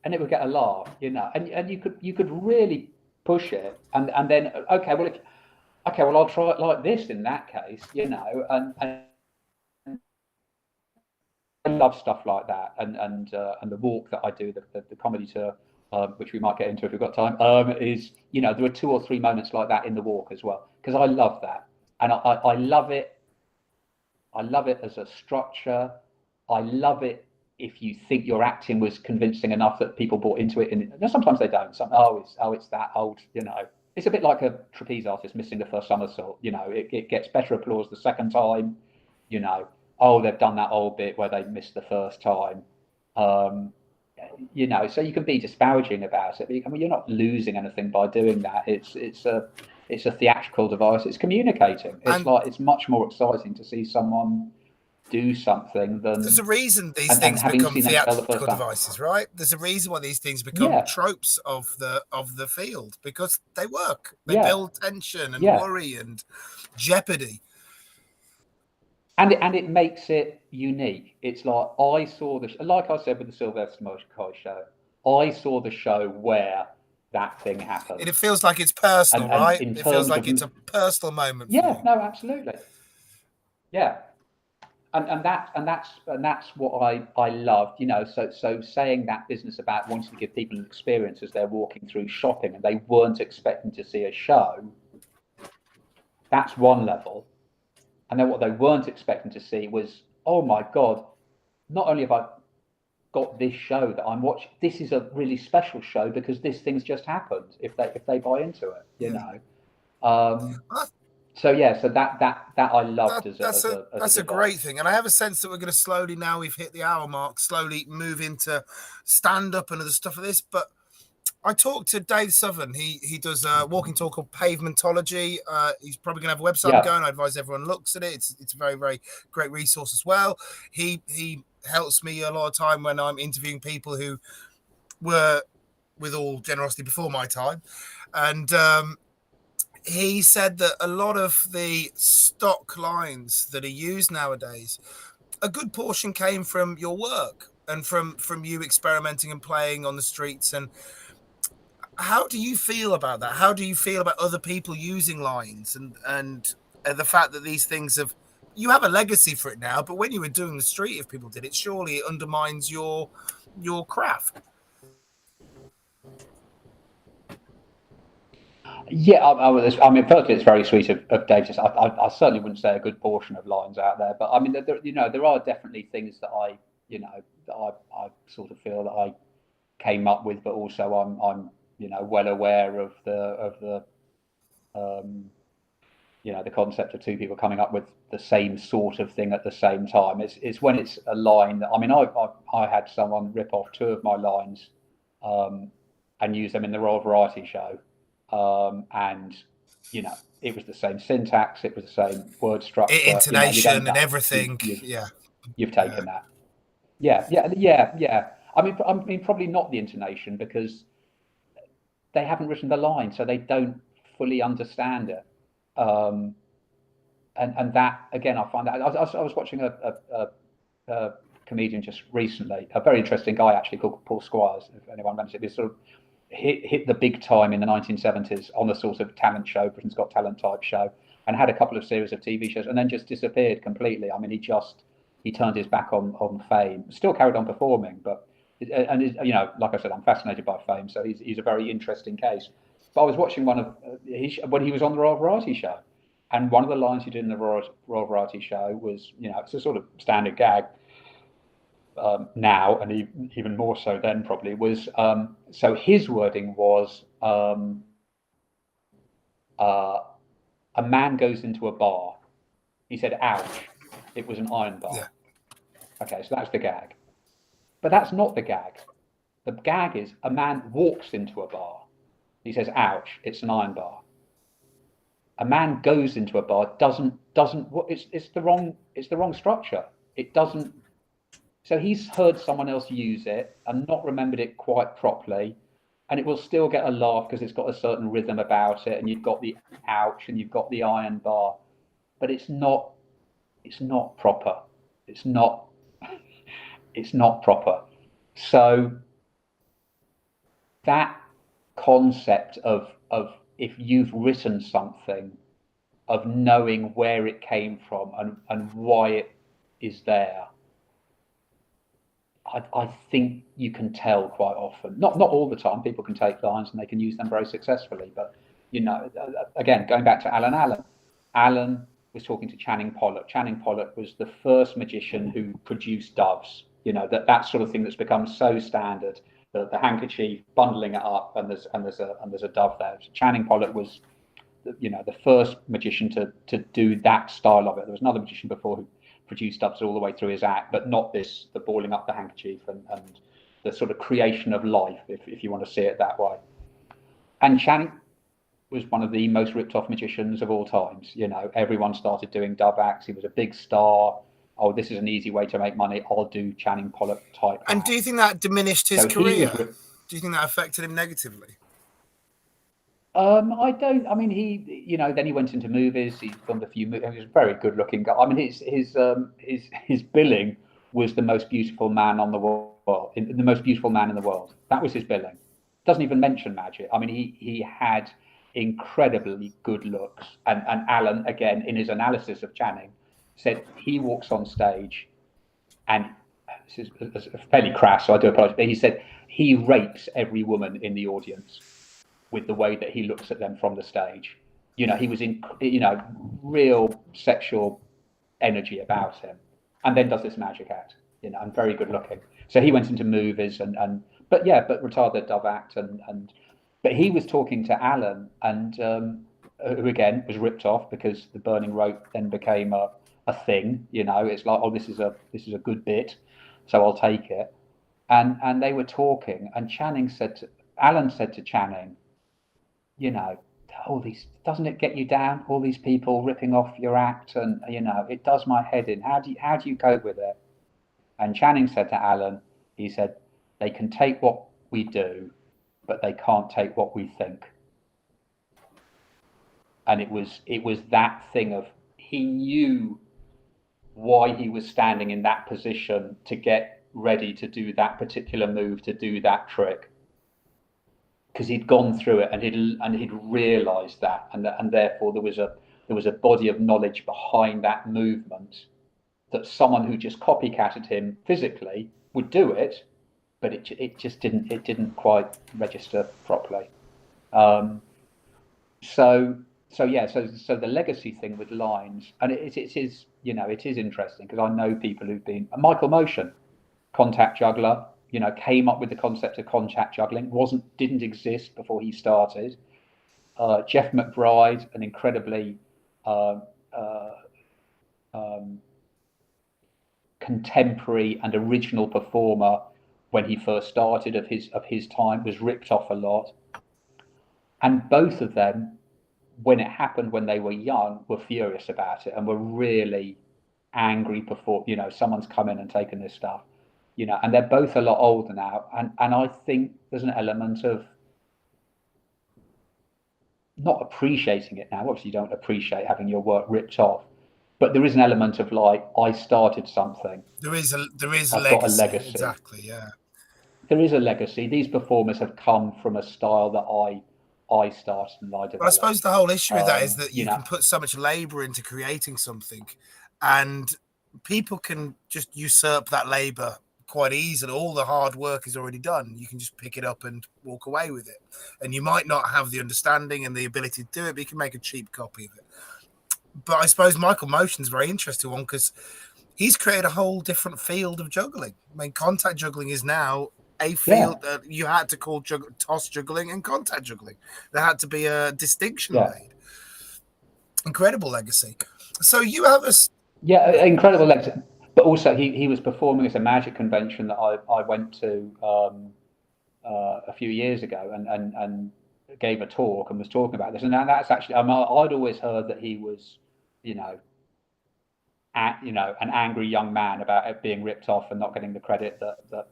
And it would get a laugh, you know, and you could really push it, and then okay, well, I'll try it like this in that case, you know, and I love stuff like that, and the walk that I do, the comedy tour, which we might get into if we've got time, is, you know, there are 2 or 3 moments like that in the walk as well, because I love that, and I love it. I love it as a structure. I love it if you think your acting was convincing enough that people bought into it. And sometimes they don't. It's that old, you know. It's a bit like a trapeze artist missing the first somersault. You know, it gets better applause the second time. You know, oh, they've done that old bit where they missed the first time. You know, so you can be disparaging about it. I mean, you're not losing anything by doing that. It's a theatrical device. It's communicating. It's much more exciting to see someone do something than. There's a reason these And things having become seen that show the first theatrical time. devices, right? There's a reason why these things become Yeah, tropes of the field, because they work. They yeah, build tension and yeah. worry and jeopardy. And it makes it unique. It's like I saw like I said with the Sylvester McCoy show, I saw the show where that thing happened. It feels like it's personal, And right? in It feels terms like of, it's a personal moment for yeah, you. no, absolutely, yeah. And that's what I loved, you know. So saying that business about wanting to give people an experience as they're walking through shopping and they weren't expecting to see a show, that's one level. And then what they weren't expecting to see was, oh my God, not only have I got this show that I'm watching, this is a really special show because this thing's just happened. If they buy into it, you Yeah. know. So yeah, so that I loved as a That's a great device. thing, and I have a sense that we're going to slowly, now we've hit the hour mark, slowly move into stand up and other stuff of this. But I talked to Dave Southern. He does a walking talk called Pavementology. He's probably going to have a website Yeah, going. I advise everyone looks at it. It's a very, very great resource as well. He helps me a lot of time when I'm interviewing people who were, with all generosity, before my time, and he said that a lot of the stock lines that are used nowadays, a good portion came from your work and from you experimenting and playing on the streets. And how do you feel about that? How do you feel about other people using lines and the fact that these things have, you have a legacy for it now, but when you were doing the street, if people did it, surely it undermines your craft. Yeah, I mean, firstly, it's very sweet of Dave. I certainly wouldn't say a good portion of lines out there, but I mean, there are definitely things that I sort of feel that I came up with, but also I'm well aware of um, the concept of two people coming up with the same sort of thing at the same time. It's when it's a line that, I mean, I had someone rip off two of my lines, and use them in the Royal Variety Show, and it was the same syntax, it was the same word structure. You're going, Intonation and no, everything. Yeah. you've Yeah. taken that. Yeah. I mean, probably not the intonation because they haven't written the line, so they don't fully understand it. Um, and that again, I find that I was watching a comedian just recently, a very interesting guy actually called Paul Squires. If anyone remembers it, he sort of hit the big time in the 1970s on the sort of talent show, Britain's Got Talent type show, and had a couple of series of TV shows, and then just disappeared completely. I mean, he turned his back on fame, still carried on performing, but and like I said, I'm fascinated by fame, so he's a very interesting case. But I was watching one of when he was on the Royal Variety Show, and one of the lines he did in the Royal Variety Show was, it's a sort of standard gag now, and even more so then probably, was so his wording was uh, a man goes into a bar. He said, ouch, it was an iron bar. Yeah. Okay, so that's the gag. But that's not the gag. The gag is a man walks into a bar. He says, ouch, it's an iron bar. A man goes into a bar doesn't it's the wrong structure. It doesn't. So he's heard someone else use it and not remembered it quite properly, and it will still get a laugh because it's got a certain rhythm about it, and you've got the ouch and you've got the iron bar, but it's not proper. It's not it's not proper. So that concept of if you've written something, of knowing where it came from and why it is there, I think you can tell quite often. Not all the time. People can take lines and they can use them very successfully. But again, going back to Alan, Alan was talking to Channing Pollock. Channing Pollock was the first magician who produced doves. That sort of thing that's become so standard. The handkerchief, bundling it up, and there's a dove there. So Channing Pollock was the first magician to do that style of it. There was another magician before who produced doves all the way through his act, but not the balling up the handkerchief and the sort of creation of life, if you want to see it that way. And Channing was one of the most ripped off magicians of all times. Everyone started doing dove acts. He was a big star. Oh, this is an easy way to make money. I'll do Channing Pollock type And act. do you think that diminished his So he career? was. Do you think that affected him negatively? I don't. I mean, then he went into movies. He filmed a few movies. He was a very good-looking guy. I mean, his billing was the most beautiful man on the world, the most beautiful man in the world. That was his billing. Doesn't even mention magic. I mean, he had incredibly good looks. And Alan, again, in his analysis of Channing, said he walks on stage, and this is fairly crass, so I do apologize. But he said he rapes every woman in the audience with the way that he looks at them from the stage. He was in, real sexual energy about him, and then does this magic act, and very good looking. So he went into movies but retired the dove act but he was talking to Alan, and who again was ripped off because the burning rope then became a thing. It's like, oh, this is a good bit, so I'll take it. And they were talking, and Alan said to Channing, all these, doesn't it get you down? All these people ripping off your act, and it does my head in. How do you cope with it? And Channing said to Alan, he said, they can take what we do, but they can't take what we think. And it was that thing of, he knew why he was standing in that position to get ready to do that particular move, to do that trick, because he'd gone through it, and he'd realized that, and therefore there was a body of knowledge behind that movement, that someone who just copycatted him physically would do it, but it just didn't quite register properly. So the legacy thing with lines, and it is, it is interesting, because I know people who've been, Michael Motion, contact juggler, came up with the concept of contact juggling. Didn't exist before he started. Jeff McBride, an incredibly contemporary and original performer when he first started, of his time, was ripped off a lot. And both of them, when it happened when they were young, were furious about it and were really angry before, someone's come in and taken this stuff, and they're both a lot older now. And I think there's an element of not appreciating it now. Obviously, you don't appreciate having your work ripped off, but there is an element of, like, I started something. There is a I've got a legacy. Exactly, yeah. There is a legacy. These performers have come from a style that I started and I developed. I suppose the whole issue with that is that you can put so much labor into creating something, and people can just usurp that labor quite easily. All the hard work is already done. You can just pick it up and walk away with it. And you might not have the understanding and the ability to do it, but you can make a cheap copy of it. But I suppose Michael Motion's a very interesting one, because he's created a whole different field of juggling. I mean, contact juggling is now a field that you had to call toss juggling and contact juggling. There had to be a distinction made. Incredible legacy. So you have a incredible legacy. But also, he was performing at a magic convention that I went to a few years ago, and gave a talk and was talking about this. And that's actually, I'd always heard that he was, an angry young man about it being ripped off and not getting the credit that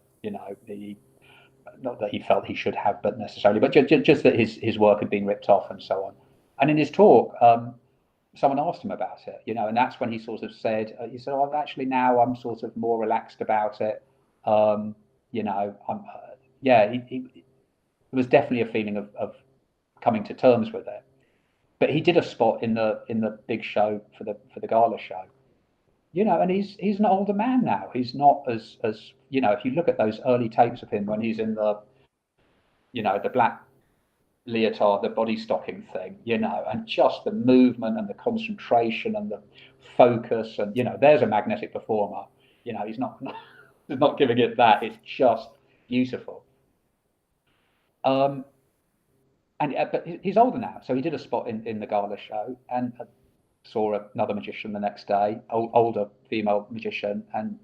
not that he felt he should have, but necessarily, but just that his work had been ripped off and so on. And in his talk, someone asked him about it, and that's when he sort of said, oh, actually now I'm sort of more relaxed about it. There was definitely a feeling of coming to terms with it. But he did a spot in the big show for the gala show, and he's an older man now. He's not as if you look at those early tapes of him when he's in the black leotard, the body stocking thing, and just the movement and the concentration and the focus, and there's a magnetic performer. He's not giving it that. It's just beautiful. But he's older now, so he did a spot in the gala show, and saw another magician the next day, older female magician, and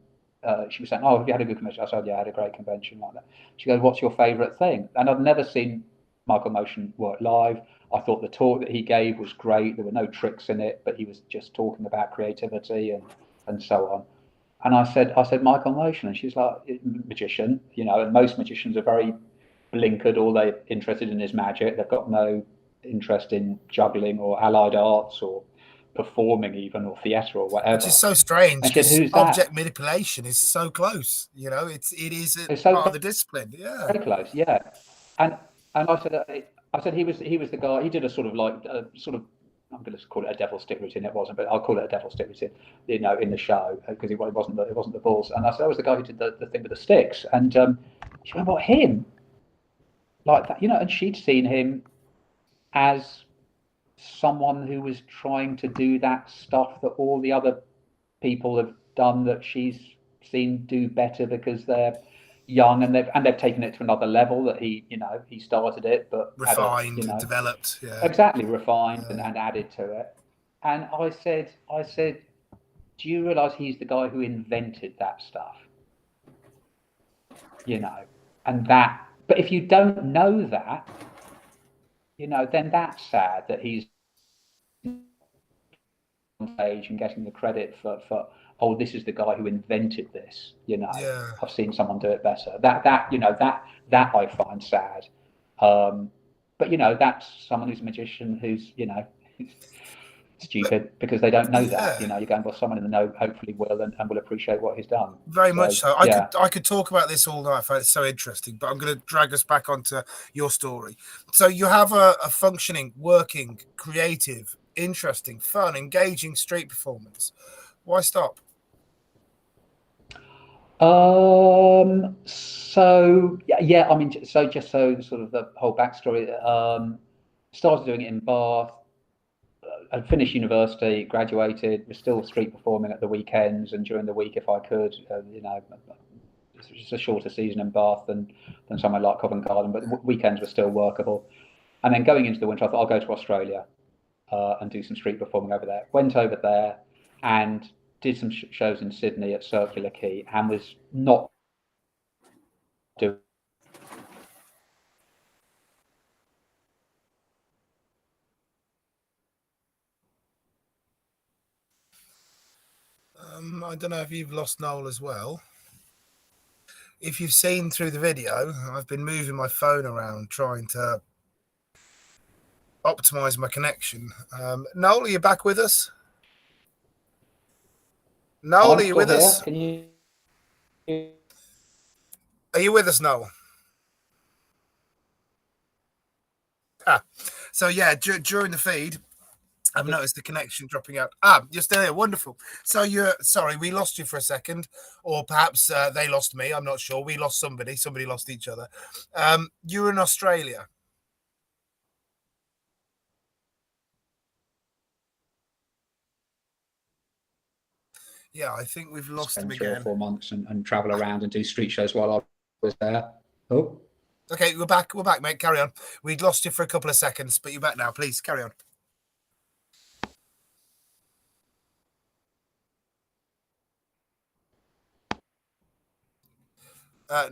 she was saying, "Oh, have you had a good convention?" I said, "Yeah, I had a great convention like that." She goes, "What's your favourite thing?" And I'd never seen Michael Motion work live. I thought the talk that he gave was great. There were no tricks in it, but he was just talking about creativity and so on. And I said, "Michael Motion," and she's like, "Magician, and most magicians are very blinkered. All they're interested in is magic. They've got no interest in juggling or allied arts or performing even, or theatre or whatever." Which is so strange, because object manipulation is so close. It is part of the discipline. Yeah, very close. Yeah, and I said he was the guy. He did a sort of like I'm going to call it a devil stick routine. It wasn't, but I'll call it a devil stick routine. In the show, because it wasn't the balls. And I said, I was the guy who did the thing with the sticks. And she went, "What, him?" Like that, and she'd seen him as someone who was trying to do that stuff that all the other people have done, that she's seen do better because they're young and they've taken it to another level, that he started it, but refined, developed, exactly, refined and added to it. And I said, "Do you realize he's the guy who invented that stuff?" And that, but if you don't know that, then that's sad that he's on stage and getting the credit for oh, this is the guy who invented this. I've seen someone do it better. That I find sad. But that's someone who's a magician, who's stupid because they don't know that. Yeah. You're going, well, someone in the know hopefully will and will appreciate what he's done. Very much so. Yeah. I could talk about this all night. It's so interesting, but I'm going to drag us back onto your story. So you have a functioning, working, creative, interesting, fun, engaging street performance. Why stop? So yeah, I mean, so just so sort of the whole backstory. Started doing it in Bath. I finished university, graduated, was still street performing at the weekends and during the week if I could. It's just a shorter season in Bath than somewhere like Covent Garden, but weekends were still workable. And then going into the winter, I thought I'll go to Australia and do some street performing over there. Went over there and did some shows in Sydney at Circular Quay and was not doing. I don't know if you've lost Noel as well. If you've seen through the video, I've been moving my phone around trying to optimize my connection. Noel, are you back with us? Noel, are you with us? Can you? Are you with us, Noel? So yeah, during the feed, I've noticed the connection dropping out. You're still here. Wonderful. So sorry, we lost you for a second, or perhaps they lost me. I'm not sure. We lost somebody. Somebody lost each other. You were in Australia. Yeah, I think we've lost him again. 3 or 4 months and travel around and do street shows while I was there. Oh. Okay, we're back. We're back, mate. Carry on. We'd lost you for a couple of seconds, but you're back now. Please carry on.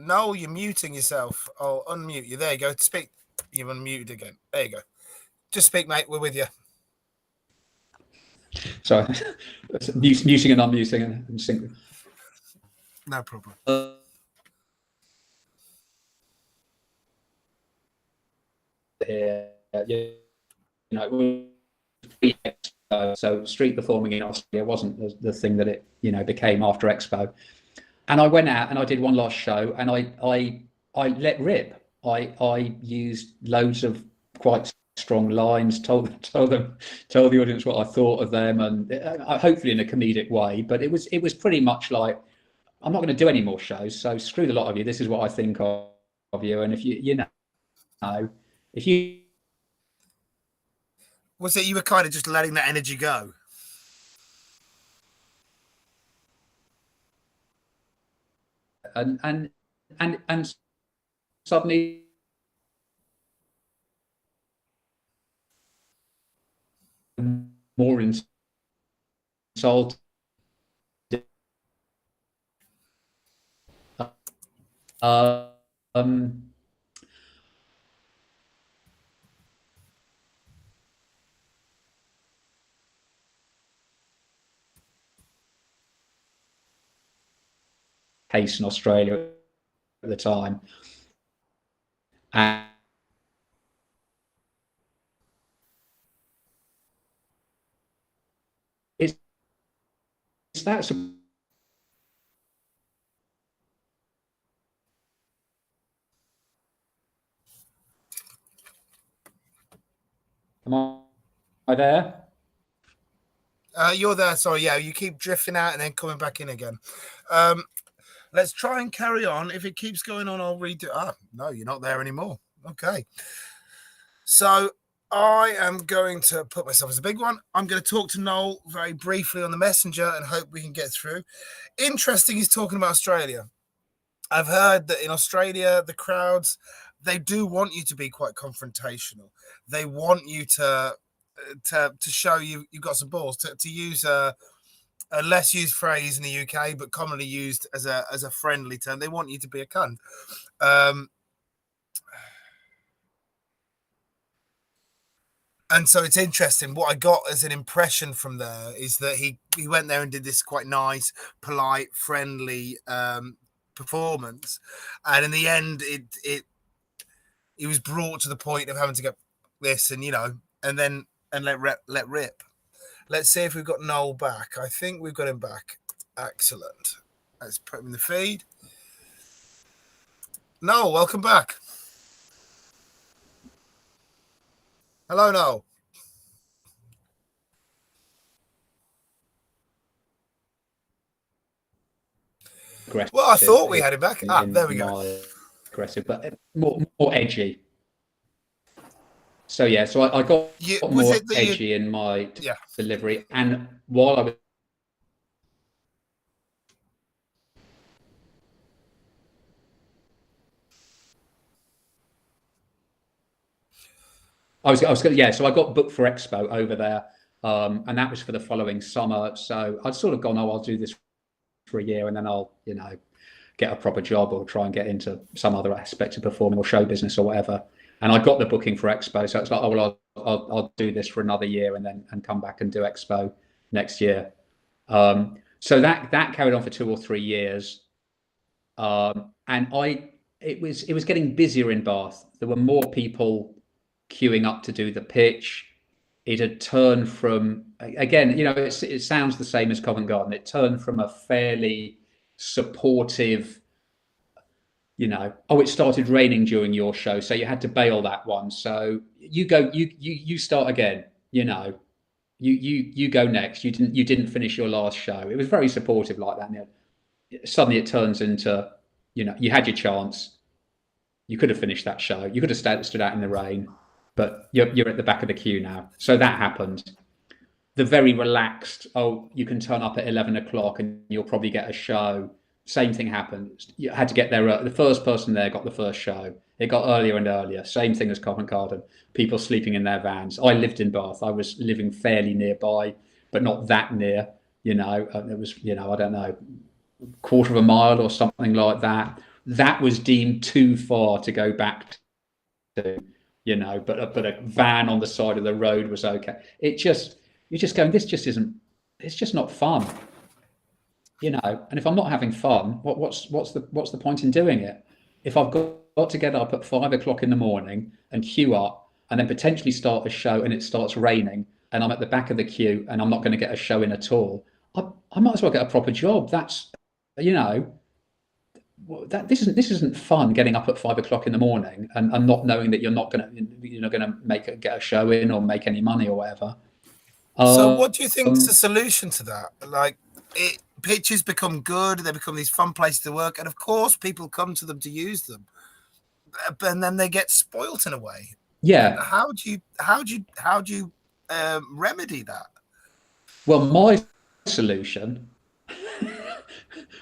Noel, you're muting yourself. I'll unmute you. There you go. Speak. You've unmuted again. There you go. Just speak, mate. We're with you. Sorry, muting and unmuting and sync. No problem. Here, so street performing in Australia wasn't the thing that it became after Expo. And I went out and I did one last show and I let rip. I used loads of quite strong lines, told the audience what I thought of them, and hopefully in a comedic way. But it was pretty much like, I'm not going to do any more shows, so screw the lot of you. This is what I think of you, and if if you was it you were kind of just letting that energy go? And suddenly more insulted. Case in Australia at the time, and it's that. Am I there? You're there. Sorry, yeah. You keep drifting out and then coming back in again. Let's try and carry on. If it keeps going on, I'll redo. No, you're not there anymore. Okay. So I am going to put myself as a big one. I'm going to talk to Noel very briefly on the messenger and hope we can get through. Interesting, he's talking about Australia. I've heard that in Australia, the crowds, they do want you to be quite confrontational. They want you to show you've got some balls, to use a less used phrase in the UK, but commonly used as a friendly term. They want you to be a cunt. And so it's interesting. What I got as an impression from there is that he went there and did this quite nice, polite, friendly performance, and in the end, it was brought to the point of having to go this, and and then and let rip. Let's see if we've got Noel back. I think we've got him back. Excellent. Let's put him in the feed. Noel, welcome back. Hello, Noel. Well, I thought we had him back. There we go. Aggressive, but more edgy. So yeah, so I got more edgy in my delivery, and while I was going, yeah. So I got booked for Expo over there, and that was for the following summer. So I'd sort of gone, oh, I'll do this for a year, and then I'll, get a proper job or try and get into some other aspect of performing or show business or whatever. And I got the booking for Expo, so it's like, oh well, I'll do this for another year and come back and do Expo next year. So that carried on for 2 or 3 years, and it was getting busier in Bath. There were more people queuing up to do the pitch. It had turned from, again, it sounds the same as Covent Garden. It turned from a fairly supportive, it started raining during your show, so you had to bail that one. So you start again. You go next. You didn't finish your last show. It was very supportive like that. And suddenly it turns into, you had your chance. You could have finished that show. You could have stood out in the rain, but you're at the back of the queue now. So that happened. The very relaxed, you can turn up at 11 o'clock and you'll probably get a show. Same thing happened. You had to get there. The first person there got the first show. It got earlier and earlier. Same thing as Covent Garden. People sleeping in their vans. I lived in Bath. I was living fairly nearby, but not that near. It was, I don't know, quarter of a mile or something like that. That was deemed too far to go back to, but a van on the side of the road was okay. You're just going, this just isn't, it's just not fun. And if I'm not having fun, what's the point in doing it? If I've got to get up at 5 o'clock in the morning and queue up and then potentially start a show and it starts raining and I'm at the back of the queue and I'm not going to get a show in at all, I might as well get a proper job. That's, this isn't fun, getting up at 5 o'clock in the morning and not knowing that you're not going to get a show in or make any money or whatever. So what do you think is the solution to that? Like, pitches become good, they become these fun places to work, and of course people come to them to use them, and then they get spoilt in a way. Yeah. And how do you remedy that? Well, my solution,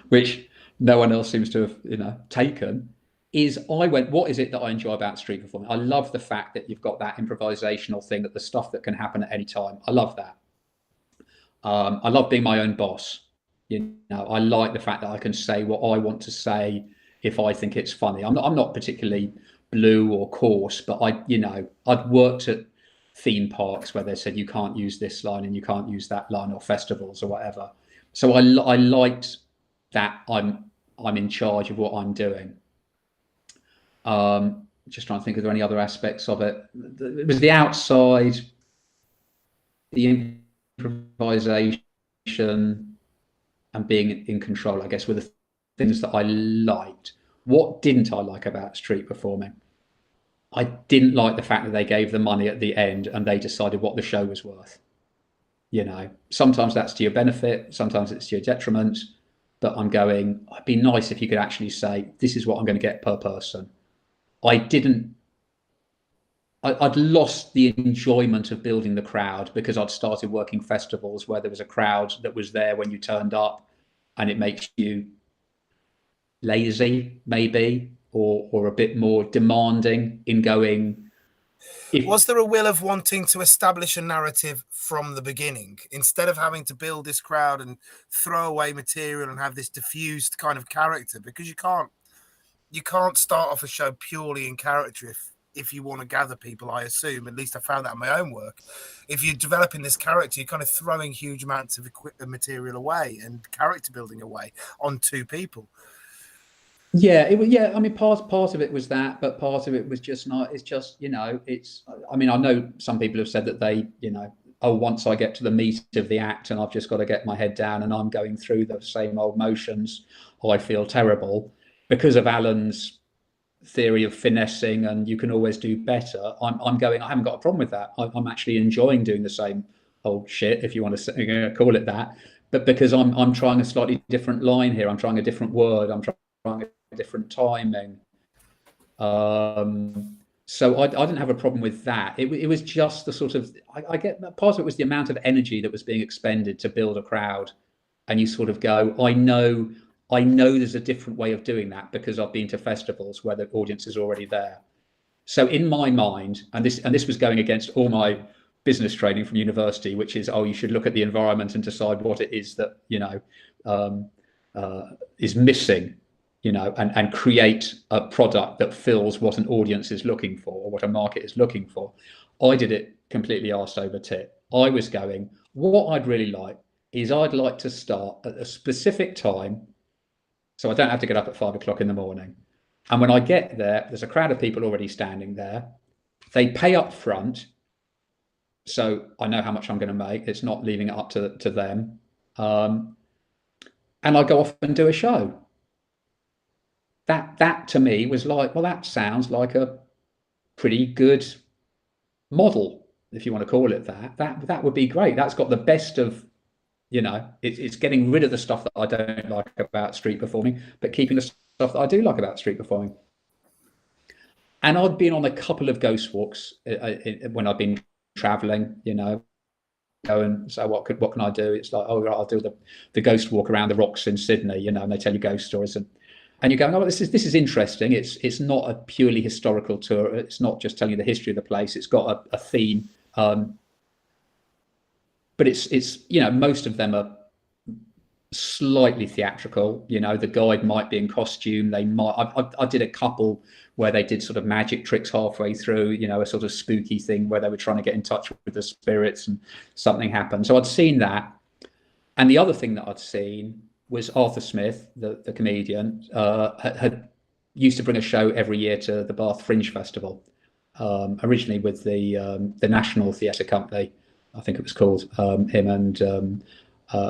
which no one else seems to have taken, is I went, what is it that I enjoy about street performing? I love the fact that you've got that improvisational thing, that the stuff that can happen at any time. I love that. I love being my own boss. I like the fact that I can say what I want to say if I think it's funny. I'm not particularly blue or coarse, but I'd worked at theme parks where they said you can't use this line and you can't use that line, or festivals or whatever. So I liked that I'm in charge of what I'm doing. Just trying to think, are there any other aspects of it? It was the outside, the improvisation, and being in control, I guess, were the things that I liked. What didn't I like about street performing? I didn't like the fact that they gave the money at the end and they decided what the show was worth. Sometimes that's to your benefit, sometimes it's to your detriment. But I'm going, it'd be nice if you could actually say, this is what I'm going to get per person. I'd lost the enjoyment of building the crowd because I'd started working festivals where there was a crowd that was there when you turned up, and it makes you lazy, maybe, or a bit more demanding in going. Was there a will of wanting to establish a narrative from the beginning, instead of having to build this crowd and throw away material and have this diffused kind of character? Because you can't start off a show purely in character if you want to gather people, I assume. At least I found that in my own work. If you're developing this character, you're kind of throwing huge amounts of material away and character building away on two people. Yeah, it was. Yeah, I mean, part of it was that, but part of it was just not. It's just, it's. I mean, I know some people have said that they, oh, once I get to the meat of the act and I've just got to get my head down and I'm going through the same old motions, I feel terrible because of Alan's theory of finessing and you can always do better. I'm going. I haven't got a problem with that. I'm actually enjoying doing the same old shit, if you want to say, call it that. But because I'm trying a slightly different line here. I'm trying a different word. I'm trying a different timing. So I didn't have a problem with that. It was just the sort of, I get part of it was the amount of energy that was being expended to build a crowd, and you sort of go, I know there's a different way of doing that because I've been to festivals where the audience is already there. So in my mind, and this was going against all my business training from university, which is, oh, you should look at the environment and decide what it is that um, is missing, and create a product that fills what an audience is looking for or what a market is looking for. I did it completely arse over tit. I was going, what I'd really like is I'd like to start at a specific time, so I don't have to get up at 5 o'clock in the morning. And when I get there, there's a crowd of people already standing there. They pay up front, so I know how much I'm going to make. It's not leaving it up to them. And I go off and do a show. That to me was like, well, that sounds like a pretty good model, if you want to call it that. That would be great. That's got the best of, it's getting rid of the stuff that I don't like about street performing, but keeping the stuff that I do like about street performing. And I'd been on a couple of ghost walks when I've been traveling, go and say, what can I do? It's like, oh, right, I'll do the ghost walk around the rocks in Sydney, and they tell you ghost stories, and you're going, oh, this is interesting. It's not a purely historical tour. It's not just telling you the history of the place. It's got a theme, but it's most of them are slightly theatrical. The guide might be in costume. They might. I did a couple where they did sort of magic tricks halfway through. A sort of spooky thing where they were trying to get in touch with the spirits, and something happened. So I'd seen that, and the other thing that I'd seen was Arthur Smith, the comedian, had used to bring a show every year to the Bath Fringe Festival, originally with the National Theatre Company, I think it was called, him and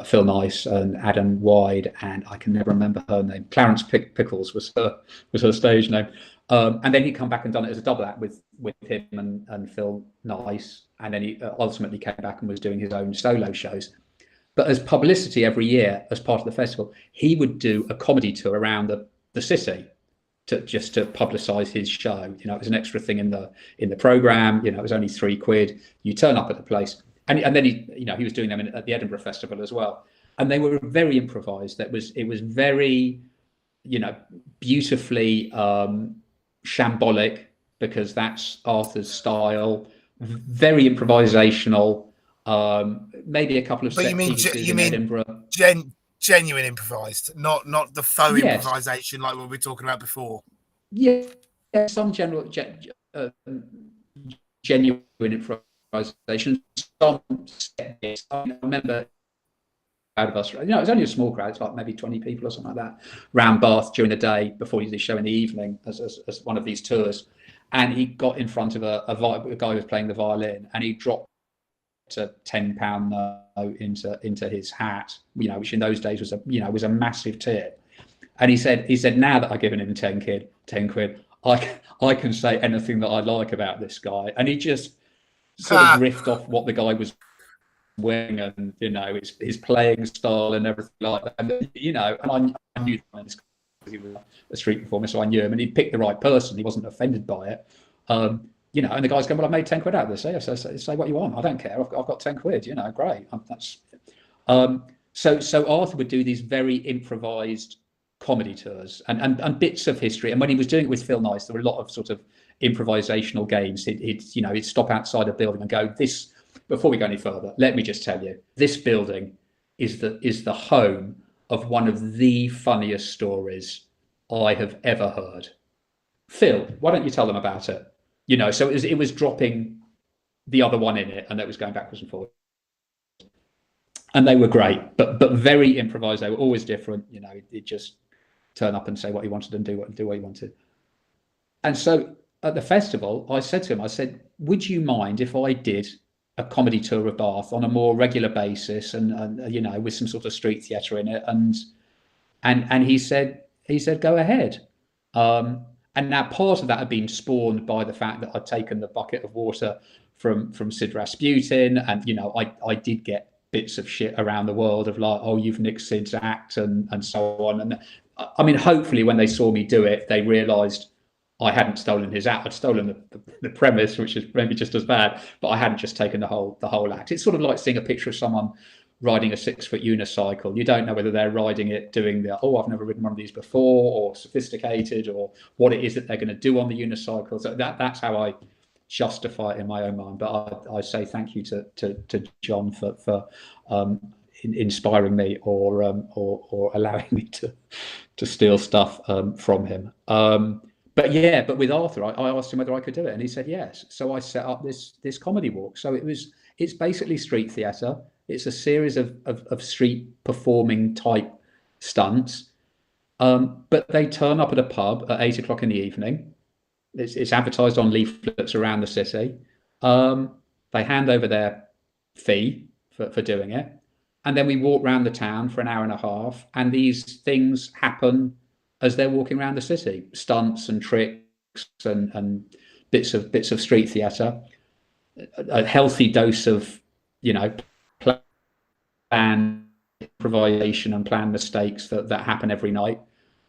Phil Nice and Adam Wyde, and I can never remember her name. Clarence Pickles was her stage name. And then he'd come back and done it as a double act with him and Phil Nice, and then he ultimately came back and was doing his own solo shows. But as publicity every year, as part of the festival, he would do a comedy tour around the city to publicise his show. It was an extra thing in the programme. It was only £3. You turn up at the place, and then he was doing them at the Edinburgh Festival as well. And they were very improvised. It was very, beautifully shambolic, because that's Arthur's style. Very improvisational. Maybe a couple of But set pieces in Edinburgh. Genuine improvised, not the faux Yes. improvisation like what we were talking about before. Yeah, some genuine improvisation. Some set bits. I remember out of us, it was only a small crowd. It's like maybe 20 people or something like that, round Bath during the day before you did the show in the evening as one of these tours. And he got in front of a guy who was playing the violin, and he dropped a £10 note into his hat, which in those days was a massive tip. And he said, now that I've given him 10 quid, I can say anything that I like about this guy. And he just sort of riffed off what the guy was wearing, and his playing style and everything like that. And and I knew this because he was a street performer, so I knew him, and he picked the right person. He wasn't offended by it. And the guy's going, well, I made 10 quid out of this. Say what you want. I don't care. I've got 10 quid. Great. So Arthur would do these very improvised comedy tours and bits of history. And when he was doing it with Phil Nice, there were a lot of sort of improvisational games. He'd stop outside a building and go, this. Before we go any further, let me just tell you, this building is the home of one of the funniest stories I have ever heard. Phil, why don't you tell them about it? So it was dropping the other one in it, and it was going backwards and forwards. And they were great, but very improvised. They were always different. It just turn up and say what he wanted and do what he wanted. And so at the festival, I said to him, I said, would you mind if I did a comedy tour of Bath on a more regular basis and you know, with some sort of street theatre in it? And he said, go ahead. And now part of that had been spawned by the fact that I'd taken the bucket of water from Sid Rasputin, and you know, I did get bits of shit around the world of like, oh, you've nicked Sid's act and so on. And I mean, hopefully when they saw me do it, they realised I hadn't stolen his act. I'd stolen the premise, which is maybe just as bad, but I hadn't just taken the whole act. It's sort of like seeing a picture of someone riding a 6-foot unicycle. You don't know whether they're riding it doing the, oh, I've never ridden one of these before, or sophisticated, or what it is that they're going to do on the unicycle. So that's how I justify it in my own mind. But I say thank you to John for inspiring me or allowing me to steal stuff from him. But with Arthur, I asked him whether I could do it, and he said yes. So I set up this comedy walk. So it's basically street theatre. It's a series of street performing type stunts, but they turn up at a pub at 8 o'clock in the evening. It's advertised on leaflets around the city. They hand over their fee for doing it, and then we walk around the town for an hour and a half, and these things happen as they're walking around the city, stunts and tricks and bits of street theatre, a healthy dose of, you know, plan improvisation and plan mistakes that happen every night.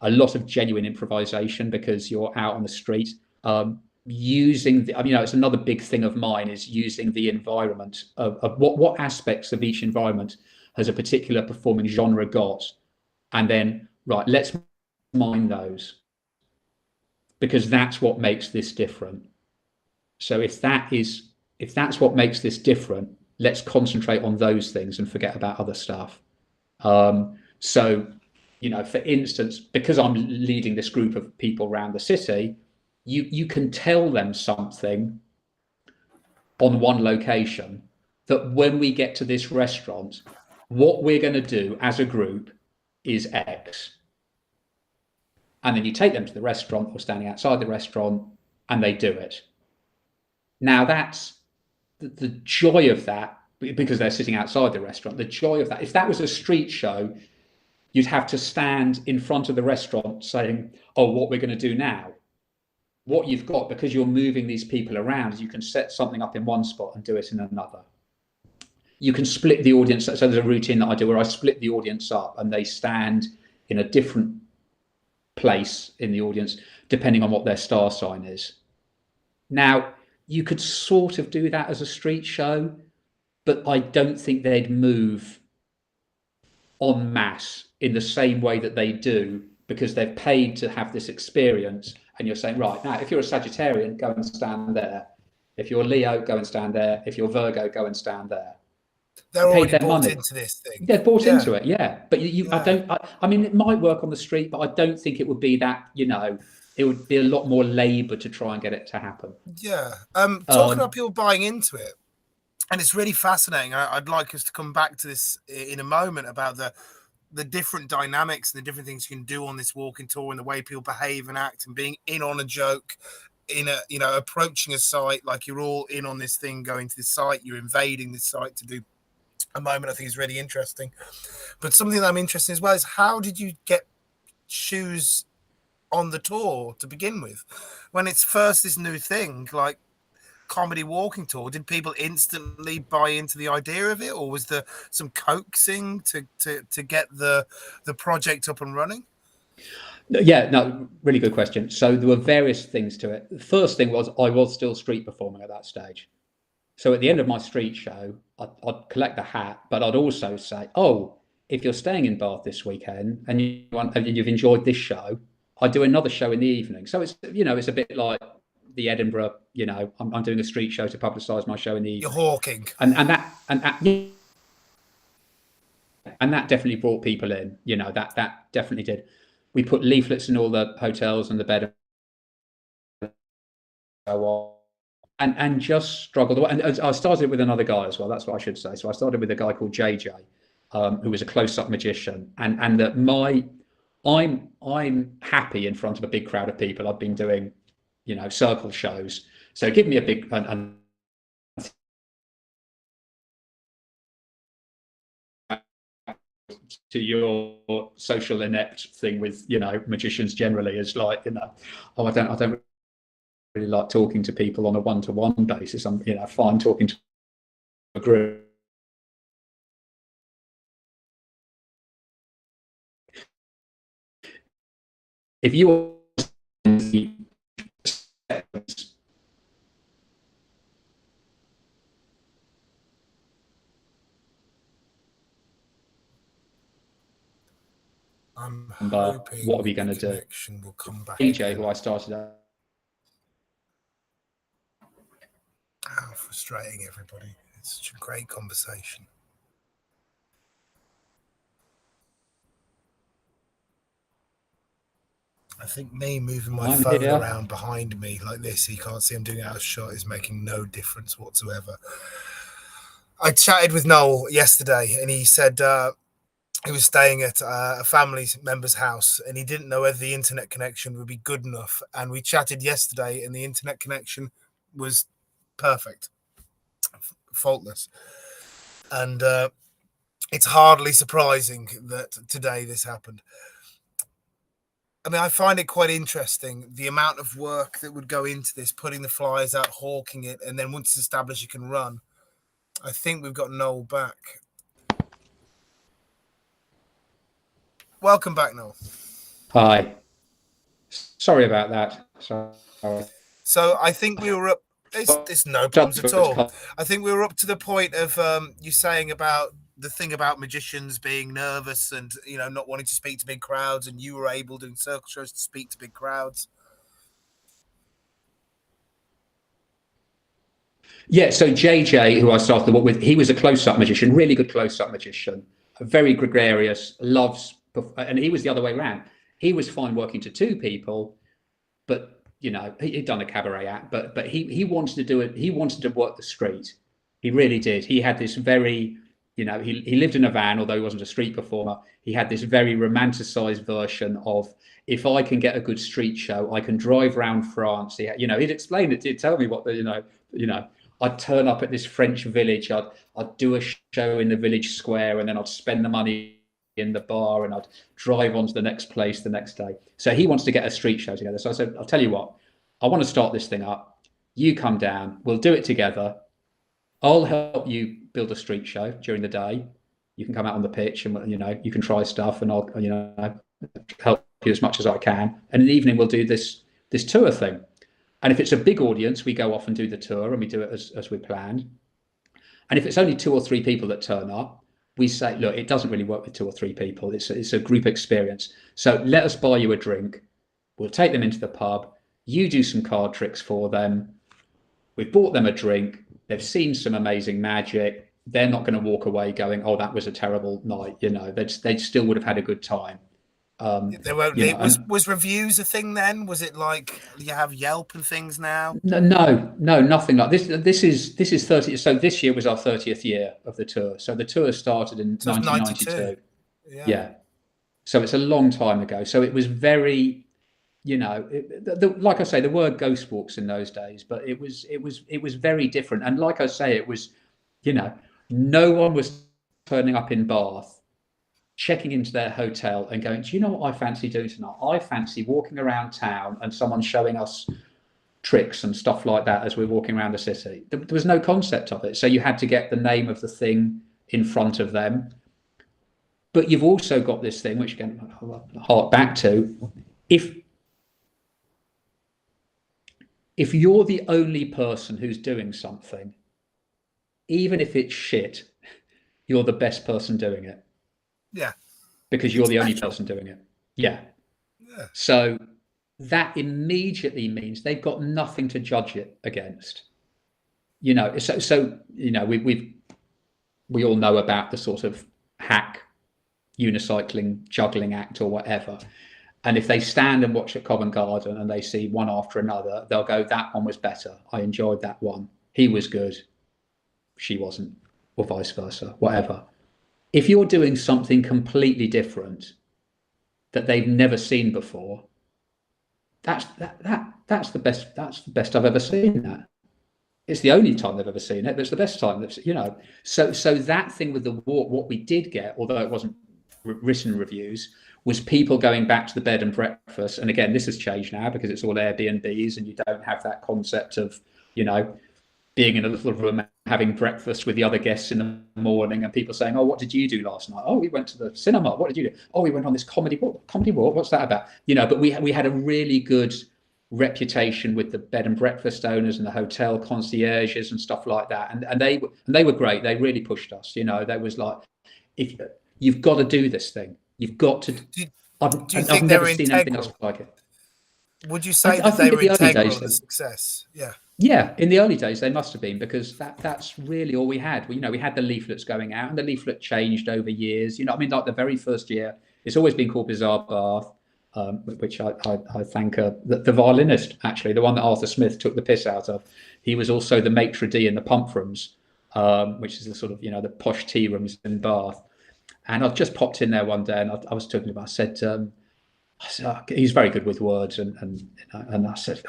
A lot of genuine improvisation because you're out on the street, using the, you know, it's another big thing of mine is using the environment of what aspects of each environment has a particular performing genre got, and then right, let's mine those, because that's what makes this different. So if that's what makes this different, let's concentrate on those things and forget about other stuff. So, you know, for instance, because I'm leading this group of people around the city, you can tell them something on one location that when we get to this restaurant, what we're going to do as a group is X. And then you take them to the restaurant or standing outside the restaurant and they do it. Now that's the joy of that, because they're sitting outside the restaurant, the joy of that. If that was a street show, you'd have to stand in front of the restaurant saying, oh, what we're going to do now. What you've got, because you're moving these people around, is you can set something up in one spot and do it in another. You can split the audience. So there's a routine that I do where I split the audience up and they stand in a different place in the audience, depending on what their star sign is. Now, you could sort of do that as a street show, but I don't think they'd move en masse in the same way that they do, because they've paid to have this experience. And you're saying, right, now, if you're a Sagittarian, go and stand there. If you're Leo, go and stand there. If you're Virgo, go and stand there. They're already bought into this thing. They're bought into it, yeah. But I mean, it might work on the street, but I don't think it would be that, you know, it would be a lot more labour to try and get it to happen. Yeah. Talking about people buying into it, and it's really fascinating. I'd like us to come back to this in a moment about the different dynamics and the different things you can do on this walking tour and the way people behave and act and being in on a joke, in a, you know, approaching a site like you're all in on this thing, going to this site, you're invading this site to do a moment. I think is really interesting. But something that I'm interested in as well is, how did you get shoes on the tour to begin with? When it's first this new thing like comedy walking tour, did people instantly buy into the idea of it, or was there some coaxing to get the project up and running? Yeah, no, really good question. So there were various things to it. The first thing was I was still street performing at that stage. So at the end of my street show, I'd collect the hat, but I'd also say, oh, if you're staying in Bath this weekend and you've enjoyed this show, I do another show in the evening. So it's, you know, it's a bit like the Edinburgh, you know, I'm doing a street show to publicise my show in the evening. You're hawking. And that definitely brought people in, you know, that definitely did. We put leaflets in all the hotels and the bed and so on. And just struggled. And I started with another guy as well. That's what I should say. So I started with a guy called JJ, who was a close-up magician. And that my I'm happy in front of a big crowd of people. I've been doing, circle shows. So give me a big and to your social inept thing with magicians generally is like, oh, I don't really like talking to people on a one-to-one basis. I'm fine talking to a group. If you I'm what are hoping we the going to do? connection will come back DJ, again. who I started out. How frustrating, everybody. It's such a great conversation. I think me moving my phone around behind me like this, so you can't see I'm doing it out of shot, is making no difference whatsoever. I chatted with Noel yesterday, and he said he was staying at a family member's house, and he didn't know whether the internet connection would be good enough. And we chatted yesterday, and the internet connection was perfect, faultless. And it's hardly surprising that today this happened. I mean, I find it quite interesting, the amount of work that would go into this, putting the flyers out, hawking it, and then once it's established, you can run. I think we've got Noel back. Welcome back, Noel. Hi. Sorry about that. Sorry. So I think we were up. There's no problems at all. I think we were up to the point of you saying about the thing about magicians being nervous and not wanting to speak to big crowds, and you were able doing circle shows to speak to big crowds. Yeah, so JJ, who I started the work with, he was a close-up magician, really good close-up magician, very gregarious, and he was the other way around. He was fine working to two people, but he'd done a cabaret act, but he wanted to do it. He wanted to work the street. He really did. He had this very, he lived in a van, although he wasn't a street performer. He had this very romanticized version of, if I can get a good street show, I can drive around France. He'd explain it. He'd tell me what I'd turn up at this French village. I'd do a show in the village square, and then I'd spend the money in the bar, and I'd drive on to the next place the next day. So he wants to get a street show together. So I said, I'll tell you what, I want to start this thing up. You come down, we'll do it together. I'll help you build a street show during the day. You can come out on the pitch, and you can try stuff, and I'll help you as much as I can. And in the evening, we'll do this tour thing. And if it's a big audience, we go off and do the tour, and we do it as we planned. And if it's only 2 or 3 people that turn up, we say, look, it doesn't really work with 2 or 3 people. It's a group experience. So let us buy you a drink. We'll take them into the pub. You do some card tricks for them. We've bought them a drink. They've seen some amazing magic. They're not going to walk away going, oh, that was a terrible night. They still would have had a good time. Was reviews a thing then? Was it like you have Yelp and things now? No, nothing like this. This is 30. So this year was our 30th year of the tour. So the tour started in 1992. Yeah. So it's a long time ago. So it was very, like I say, there were ghost walks in those days, but it was very different. And like I say, it was, no one was turning up in Bath, checking into their hotel and going, do you know what I fancy doing tonight? I fancy walking around town and someone showing us tricks and stuff like that as we're walking around the city. There was no concept of it. So you had to get the name of the thing in front of them. But you've also got this thing, which again, I'll hark back to, if you're the only person who's doing something, even if it's shit, you're the best person doing it. Yeah. Because you're the only person doing it. Yeah. So that immediately means they've got nothing to judge it against. We all know about the sort of hack unicycling juggling act or whatever. And if they stand and watch at Covent Garden and they see one after another, they'll go, that one was better. I enjoyed that one. He was good. She wasn't, or vice versa, whatever. If you're doing something completely different, that they've never seen before, that's the best. That's the best I've ever seen that. It's the only time they've ever seen it, but it's the best time they've, So that thing with the walk, what we did get, although it wasn't written reviews, was people going back to the bed and breakfast. And again, this has changed now because it's all Airbnbs, and you don't have that concept of, being in a little room having breakfast with the other guests in the morning, and people saying, "Oh, what did you do last night? Oh, we went to the cinema. What did you do? Oh, we went on this comedy walk. Comedy walk. What's that about?" But we had a really good reputation with the bed and breakfast owners and the hotel concierges and stuff like that, and they were great. They really pushed us. They was like, if you've got to do this thing, you've got to. Do you I've think they never were seen anything integral? else like it. Would you I say that they think were in the early integral days, in the success? Yeah. Yeah, in the early days they must have been, because that's really all we had. We had the leaflets going out, and the leaflet changed over years. Like the very first year, it's always been called Bizarre Bath, which I thank the violinist, actually, the one that Arthur Smith took the piss out of. He was also the maitre d' in the pump rooms, which is the sort of the posh tea rooms in Bath. And I've just popped in there one day, and I was talking about. I said, he's very good with words, and I said,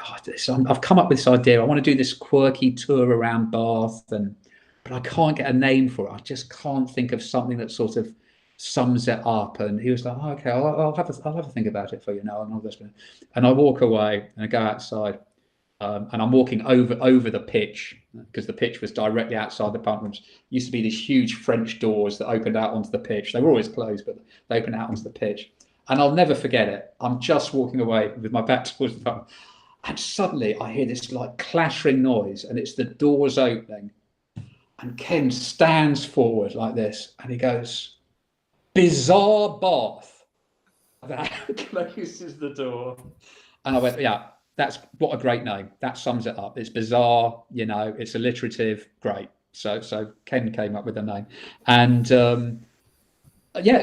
I've come up with this idea. I want to do this quirky tour around Bath, but I can't get a name for it. I just can't think of something that sort of sums it up. And he was like, "Oh, okay, I'll have a think about it for you now." And all this, and I walk away and I go outside, and I'm walking over the pitch, because the pitch was directly outside the pump rooms. Used to be these huge French doors that opened out onto the pitch. They were always closed, but they opened out onto the pitch. And I'll never forget it. I'm just walking away with my back towards the pump, and suddenly I hear this like clattering noise, and it's the doors opening. And Ken stands forward like this, and he goes, "Bizarre Bath." That closes the door. And I went, "Yeah, that's what a great name. That sums it up. It's bizarre, it's alliterative, great." So Ken came up with the name. And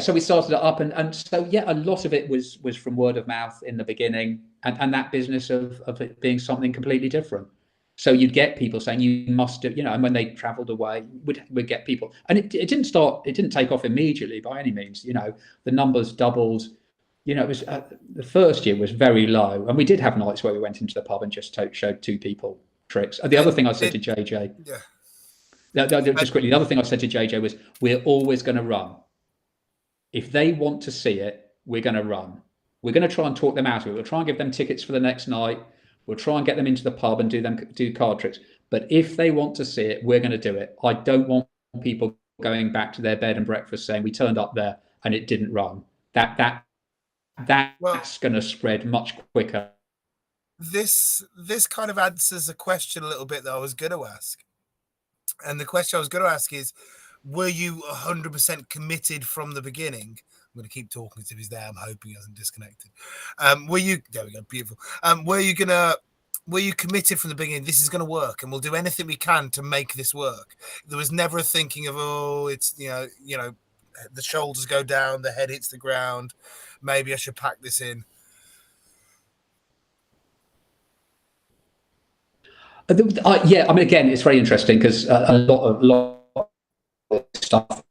so we started it up, and so a lot of it was from word of mouth in the beginning, and that business of it being something completely different. So you'd get people saying, "You must do," and when they travelled away, we'd get people, and it didn't take off immediately by any means. The numbers doubled. It was the first year was very low, and we did have nights where we went into the pub and just showed two people tricks. And the other thing I said to JJ, just quickly, the other thing I said to JJ was, "We're always going to run. If they want to see it, we're going to run. We're going to try and talk them out of it. We'll try and give them tickets for the next night. We'll try and get them into the pub and do card tricks. But if they want to see it, we're going to do it. I don't want people going back to their bed and breakfast saying we turned up there and it didn't run. That's going to spread much quicker." This kind of answers a question a little bit that I was going to ask. And the question I was going to ask is, were you 100% committed from the beginning? I'm going to keep talking as if he's there. I'm hoping he hasn't disconnected. Were you? There we go. Beautiful. Were you committed from the beginning? This is going to work, and we'll do anything we can to make this work. There was never a thinking of, it's the shoulders go down, the head hits the ground. Maybe I should pack this in. Again, it's very interesting because a lot of stuff.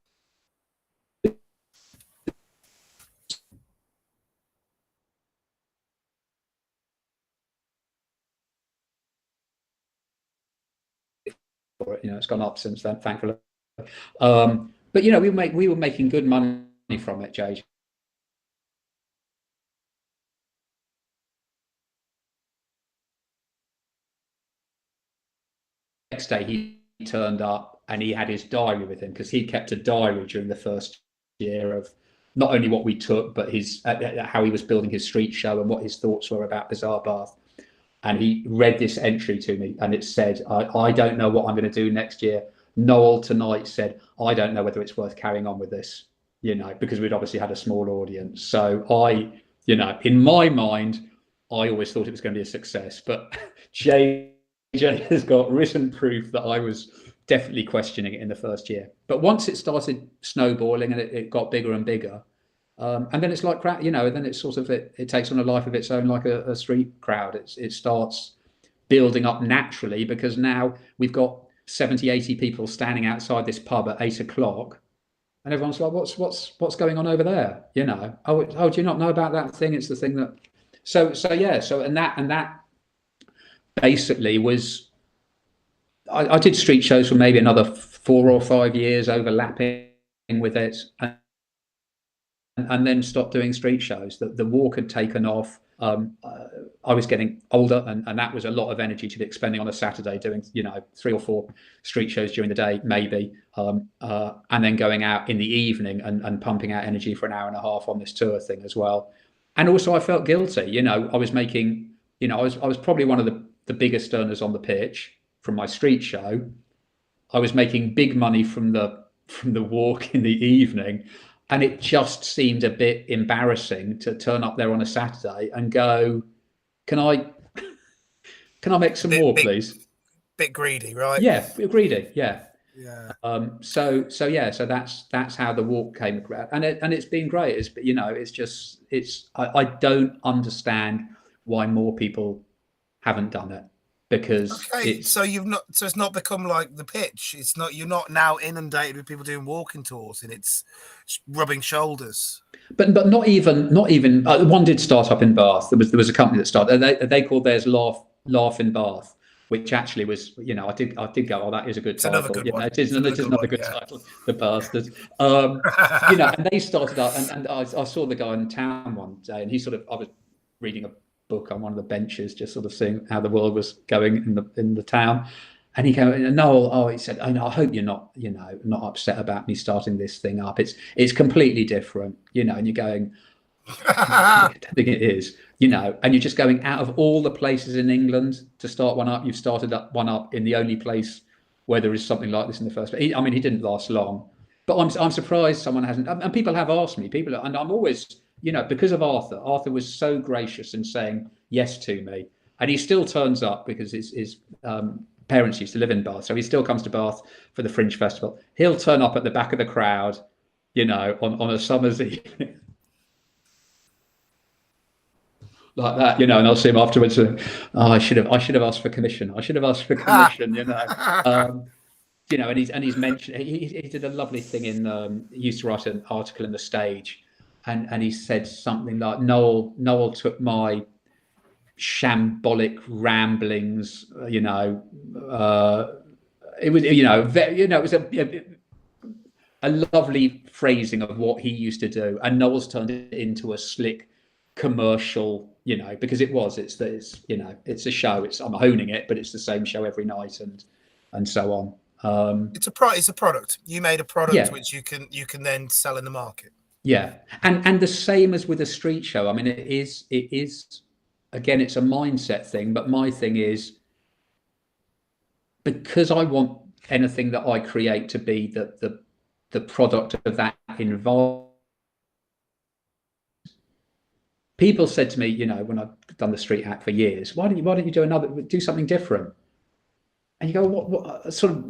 It's gone up since then, thankfully. But we were making good money from it, JJ. Next day he turned up and he had his diary with him, because he kept a diary during the first year of not only what we took, but his how he was building his street show and what his thoughts were about Bizarre Bath. And he read this entry to me, and it said, I don't know what I'm going to do next year. Noel tonight said, I don't know whether it's worth carrying on with this, because we'd obviously had a small audience. So in my mind, I always thought it was going to be a success. But JJ has got written proof that I was definitely questioning it in the first year. But once it started snowballing and it got bigger and bigger, and then it's like crowd, then it's sort of it takes on a life of its own, like a street crowd. It starts building up naturally, because now we've got 70, 80 people standing outside this pub at 8 o'clock, And everyone's like, what's going on over there? You know, oh, do you not know about that thing? It's the thing that, so yeah, and that basically was, I did street shows for maybe another 4 or 5 years, overlapping with it, and then stopped doing street shows. The walk had taken off. I was getting older, and that was a lot of energy to be expending on a Saturday, doing 3 or 4 street shows during the day, maybe, and then going out in the evening and pumping out energy for an hour and a half on this tour thing as well. And also, I felt guilty. I was making, I was probably one of the biggest earners on the pitch from my street show. I was making big money from the walk in the evening. And it just seemed a bit embarrassing to turn up there on a Saturday and go, "Can I make some more, please?" Bit greedy, right? Yeah, greedy. Yeah. Yeah. So that's how the walk came about, and it's been great. I don't understand why more people haven't done it, because so it's not become like the pitch. You're not now inundated with people doing walking tours and it's rubbing shoulders. But not even one did start up in Bath. There was a company that started. They called theirs Laugh in Bath, which actually was, I did go, oh, that is a good title. Another good one. It is another good title. The Bastards. And they started up, and I saw the guy in town one day, and I was reading a book on one of the benches, just sort of seeing how the world was going in the town. And he came, Noel, he said, I hope you're not, not upset about me starting this thing up. It's completely different, and you're going, I don't think it is, and you're just going, out of all the places in England to start one up, you've started one up in the only place where there is something like this in the first place. He didn't last long, but I'm surprised someone hasn't, and people have asked me, and I'm always, because of Arthur was so gracious in saying yes to me, and he still turns up because his parents used to live in Bath, so he still comes to Bath for the Fringe Festival. He'll turn up at the back of the crowd, on a summer's evening, like that, and I'll see him afterwards. I should have asked for commission. And he's mentioned, he did a lovely thing he used to write an article in The Stage. And he said something like, Noel took my shambolic ramblings, it was, it was a lovely phrasing of what he used to do. And Noel's turned it into a slick commercial, because it's a show. I'm honing it, but it's the same show every night and so on. It's a product. You made a product which you can then sell in the market. Yeah, and the same as with a street show. It is again, it's a mindset thing. But my thing is, because I want anything that I create to be the product of that environment. People said to me, when I've done the street act for years, why don't you do something different? And you go, what sort of,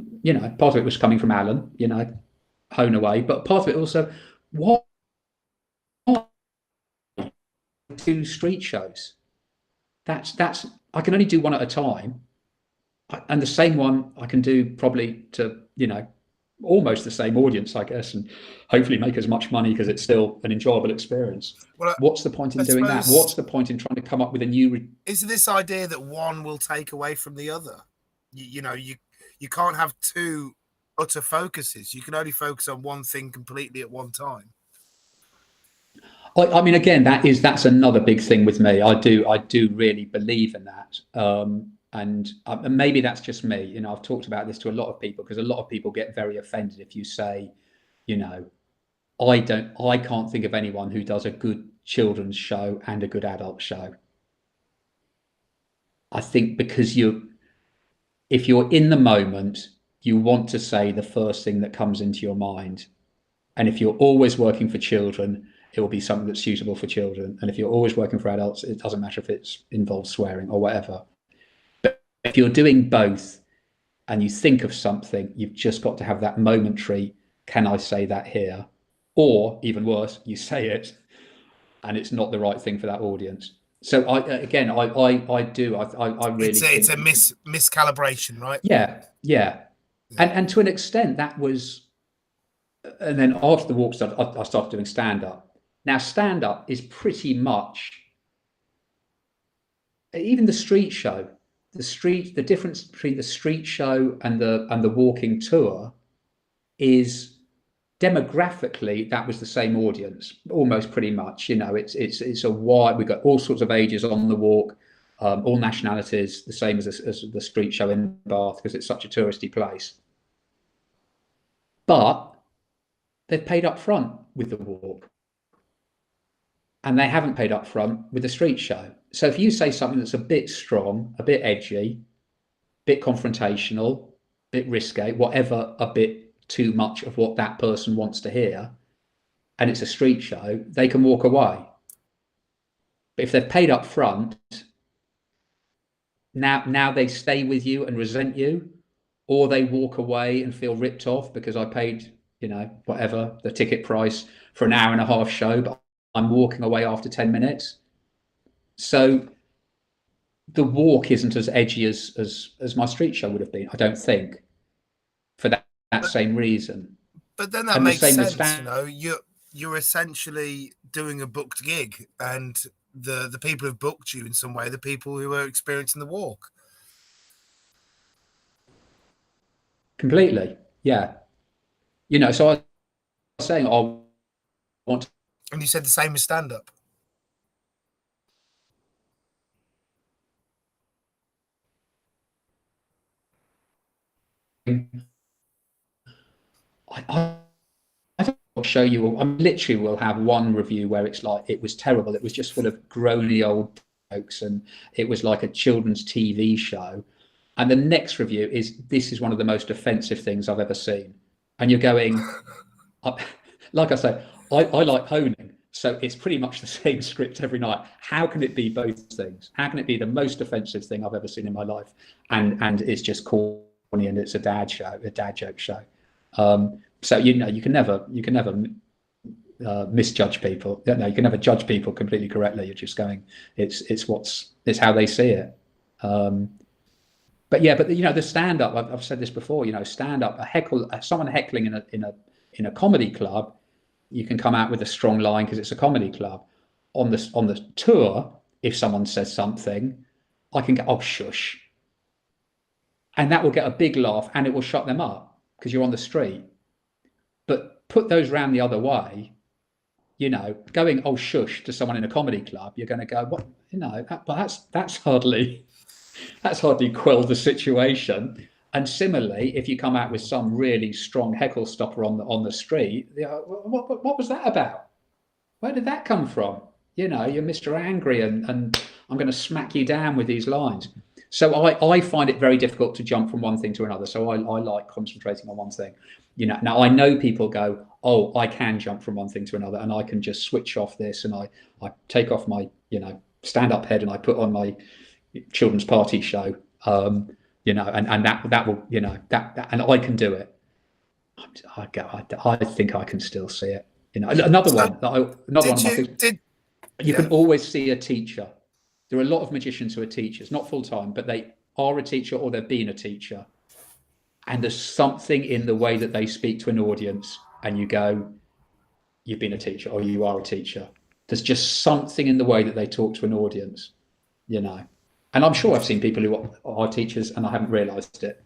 part of it was coming from Alan, hone away, but part of it also, what do street shows? That's I can only do one at a time, and the same one I can do probably to almost the same audience, I guess, and hopefully make as much money because it's still an enjoyable experience. Well, what's the point in doing that? What's the point in trying to come up with a new? Is this idea that one will take away from the other? You can't have two utter focuses. You can only focus on one thing completely at one time. Again, that's another big thing with me. I do really believe in that. And maybe that's just me. I've talked about this to a lot of people, because a lot of people get very offended if you say, I can't think of anyone who does a good children's show and a good adult show. I think because if you're in the moment, you want to say the first thing that comes into your mind. And if you're always working for children, it will be something that's suitable for children. And if you're always working for adults, it doesn't matter if it involves swearing or whatever. But if you're doing both and you think of something, you've just got to have that momentary, can I say that here? Or even worse, you say it and it's not the right thing for that audience. So I really it's a miscalibration, right? Yeah. And to an extent, that was and then after the walk started, I started doing stand-up. Now, stand-up is pretty much, even the street show, the difference between the street show and the walking tour is demographically that was the same audience, almost pretty much. It's a wide. We've got all sorts of ages on the walk, all nationalities, the same as the street show in Bath because it's such a touristy place. But they've paid up front with the walk, and they haven't paid up front with the street show. So if you say something that's a bit strong, a bit edgy, a bit confrontational, a bit risque, whatever, a bit too much of what that person wants to hear, and it's a street show, they can walk away. But if they've paid up front, now they stay with you and resent you, or they walk away and feel ripped off because I paid, whatever the ticket price for an hour and a half show, but I'm walking away after 10 minutes. So the walk isn't as edgy as my street show would have been, I don't think, for that same reason. But then that makes sense. You're essentially doing a booked gig, and the people who've booked you in some way, the people who are experiencing the walk. Completely, yeah. So I was saying I want to. And you said the same as stand-up. I don't show you. I literally will have one review where it's like it was terrible. It was just full of groany old jokes, and it was like a children's TV show. And the next review is, this is one of the most offensive things I've ever seen. And you're going, like I say, I like honing. So it's pretty much the same script every night. How can it be both things? How can it be the most offensive thing I've ever seen in my life, and it's just corny and it's a dad joke show? So you can never misjudge people. No, you can never judge people completely correctly. You're just going, it's how they see it. But the stand up. I've said this before. Stand up, someone heckling in a comedy club, you can come out with a strong line because it's a comedy club. On the tour, if someone says something, I can go, oh shush, and that will get a big laugh and it will shut them up because you're on the street. But put those round the other way, going oh shush to someone in a comedy club, you're going to go, what, but that's hardly quelled the situation. And similarly, if you come out with some really strong heckle stopper on the street, what was that about? Where did that come from? You're Mr. Angry, and I'm going to smack you down with these lines. So I find it very difficult to jump from one thing to another. So I like concentrating on one thing. Now I know people go, oh, I can jump from one thing to another, and I can just switch off this, and I take off my stand-up head and I put on my children's party show. And that will, and I can do it. I think I can still see it. Another one of my things. You can always see a teacher. There are a lot of magicians who are teachers, not full time, but they are a teacher or they've been a teacher. And there's something in the way that they speak to an audience, and you go, you've been a teacher or you are a teacher. There's just something in the way that they talk to an audience, And I'm sure I've seen people who are teachers and I haven't realised it,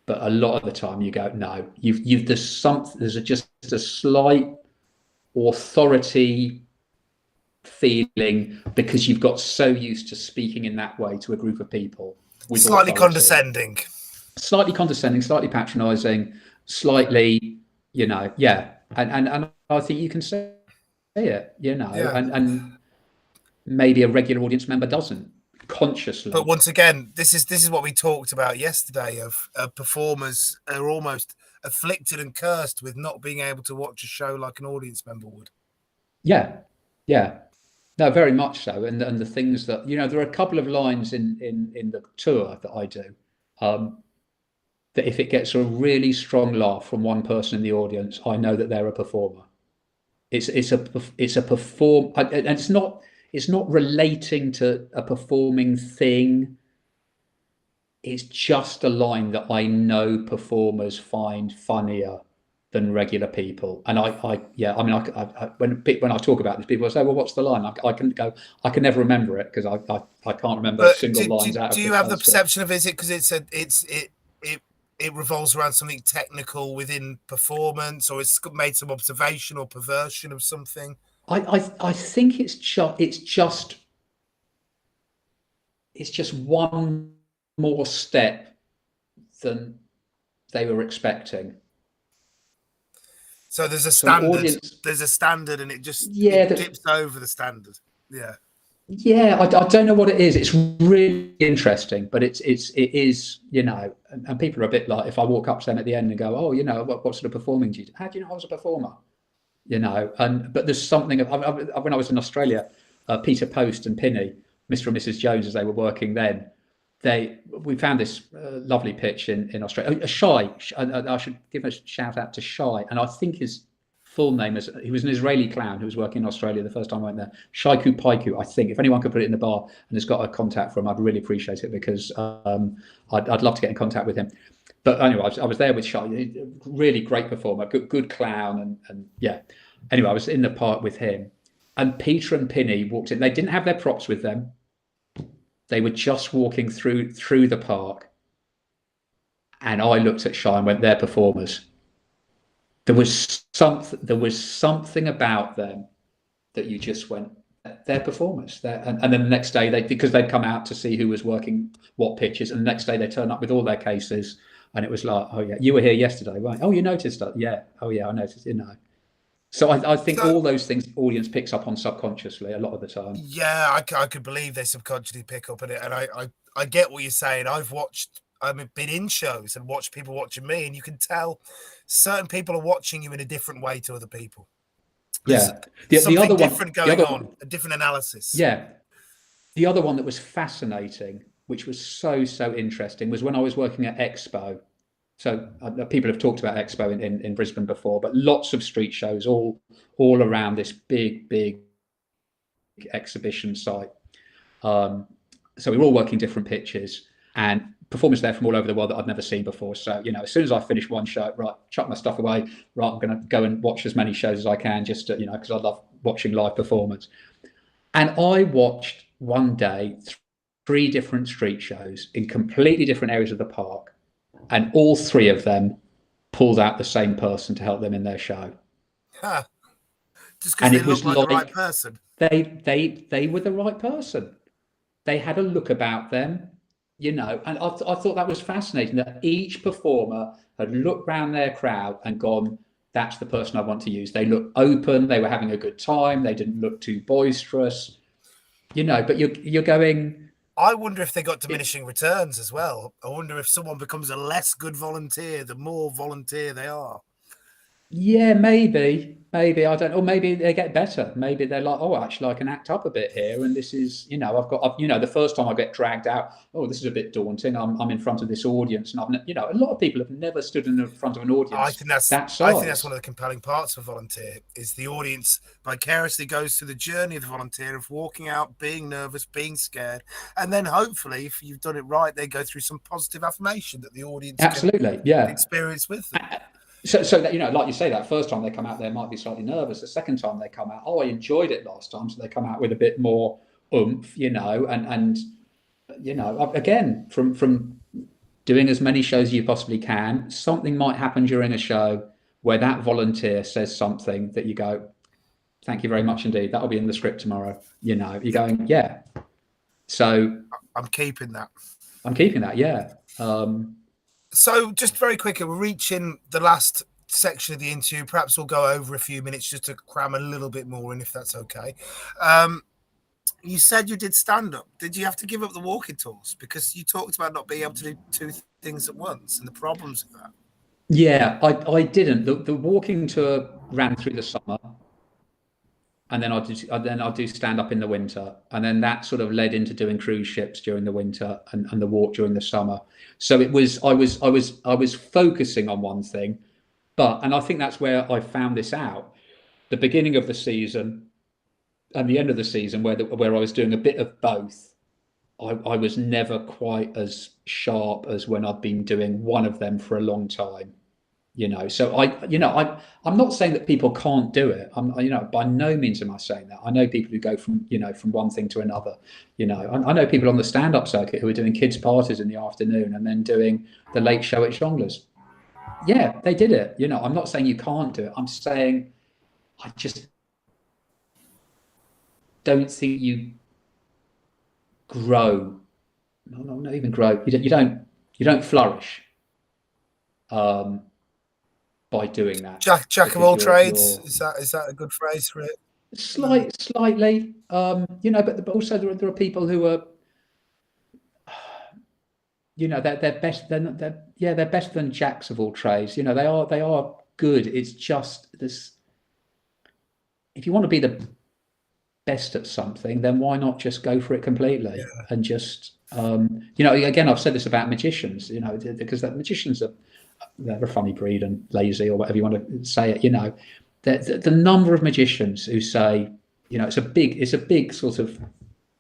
but a lot of the time you go, no, there's just a slight authority feeling because you've got so used to speaking in that way to a group of people. Slightly condescending, slightly patronising, slightly, And I think you can say it, and maybe a regular audience member doesn't. Consciously. But once again, this is what we talked about yesterday, of performers are almost afflicted and cursed with not being able to watch a show like an audience member would. Yeah no, very much so. And the things that there are a couple of lines in the tour that I do that if it gets a really strong laugh from one person in the audience, I know that they're a performer. It's a perform, and it's not relating to a performing thing. It's just a line that I know performers find funnier than regular people. And yeah, I mean, when I talk about this, people say, well, what's the line? I can never remember it because I can't remember But single lines out of do the you have the transcript. perception of, is it because it revolves around something technical within performance, or it's made some observation or perversion of something? I think it's just one more step than they were expecting. So there's a So an standard. audience, There's a standard, and it yeah, dips over the standard. Yeah. Yeah, I don't know what it is. It's really interesting, but it is, you know, and people are a bit like, if I walk up to them at the end and go, oh, you know, what sort of performing do you do? How do you know I was a performer? You know, but there's something when I was in Australia, Peter Post and Pinney, Mr. and Mrs. Jones, as they were working then, we found this lovely pitch in Australia. I should give a shout out to Shy, and I think his full name is, he was an Israeli clown who was working in Australia the first time I went there. Shaiku Paiku, I think. If anyone could put it in the bar and has got a contact for him, I'd really appreciate it, because I'd love to get in contact with him. But anyway, I was there with Shai, really great performer, good clown, and yeah. Anyway, I was in the park with him, and Peter and Pinney walked in. They didn't have their props with them. They were just walking through the park, and I looked at Shai and went, "They're performers." There was something about them that you just went, "They're performers." And then the next day, because they'd come out to see who was working what pitches, and the next day they turn up with all their cases, and it was like, "Oh yeah, you were here yesterday, right? Oh, you noticed that? Yeah. Oh yeah, I noticed. You know." So I think all those things the audience picks up on subconsciously a lot of the time. Yeah, I could believe they subconsciously pick up on it, and I get what you're saying. I've been in shows and watched people watching me, and you can tell certain people are watching you in a different way to other people. There's the other different one, going on, a different analysis. Yeah, the other one that was fascinating, which was so interesting, was when I was working at Expo. So people have talked about Expo in Brisbane before, but lots of street shows all around this big exhibition site. So we were all working different pitches, and performers there from all over the world that I'd never seen before. So, you know, as soon as I finished one show, right, chuck my stuff away, right, I'm going to go and watch as many shows as I can, just to, you know, because I love watching live performance. And I watched one day 3 different street shows in completely different areas of the park, and all 3 of them pulled out the same person to help them in their show. Huh. Just because they look like the right person. They were the right person. They had a look about them, you know, and I thought that was fascinating, that each performer had looked round their crowd and gone, "That's the person I want to use." They looked open, they were having a good time, they didn't look too boisterous, you know. But you're going, I wonder if they got diminishing returns as well. I wonder if someone becomes a less good volunteer the more volunteer they are. yeah, maybe I don't know. Or maybe they get better. Maybe they're like, "Oh, actually, I can act up a bit here." And this is, you know, you know, the first time I get dragged out, "Oh, this is a bit daunting. I'm in front of this audience," and you know, a lot of people have never stood in front of an audience. I think that's one of the compelling parts of volunteer, is the audience vicariously goes through the journey of the volunteer, of walking out, being nervous, being scared, and then hopefully, if you've done it right, they go through some positive affirmation that the audience absolutely can experience with them. So that, you know, like you say, that first time they come out, they might be slightly nervous. The second time they come out, "Oh, I enjoyed it last time," so they come out with a bit more oomph, you know, and you know, again, from doing as many shows as you possibly can, something might happen during a show where that volunteer says something that you go, "Thank you very much indeed. That'll be in the script tomorrow." You know, you're going, yeah. So I'm keeping that. Yeah. So just very quickly, we're reaching the last section of the interview. Perhaps we'll go over a few minutes just to cram a little bit more in, if that's okay. You said you did stand-up. Did you have to give up the walking tours? Because you talked about not being able to do 2 things at once and the problems of that. Yeah, I didn't. The walking tour ran through the summer, and then I'll do stand up in the winter, and then that sort of led into doing cruise ships during the winter and the walk during the summer. So I was focusing on one thing, and I think that's where I found this out. The beginning of the season and the end of the season, where I was doing a bit of both, I was never quite as sharp as when I'd been doing one of them for a long time. So I'm not saying that people can't do it. By no means am I saying that. I know people who go from one thing to another. I know people on the stand-up circuit who are doing kids' parties in the afternoon and then doing the late show at Jongleurs. Yeah, they did it. I'm not saying you can't do it. I'm saying I just don't think you grow. No, not even grow. You don't flourish by doing that. Jack of all trades. Is that a good phrase for it? Slightly, but also there are people who are, they're best. They're better than jacks of all trades. They are good. It's just this. If you want to be the best at something, then why not just go for it completely and just, again, I've said this about magicians, because magicians they're a funny breed and lazy, or whatever you want to say it. The number of magicians who say, it's a big sort of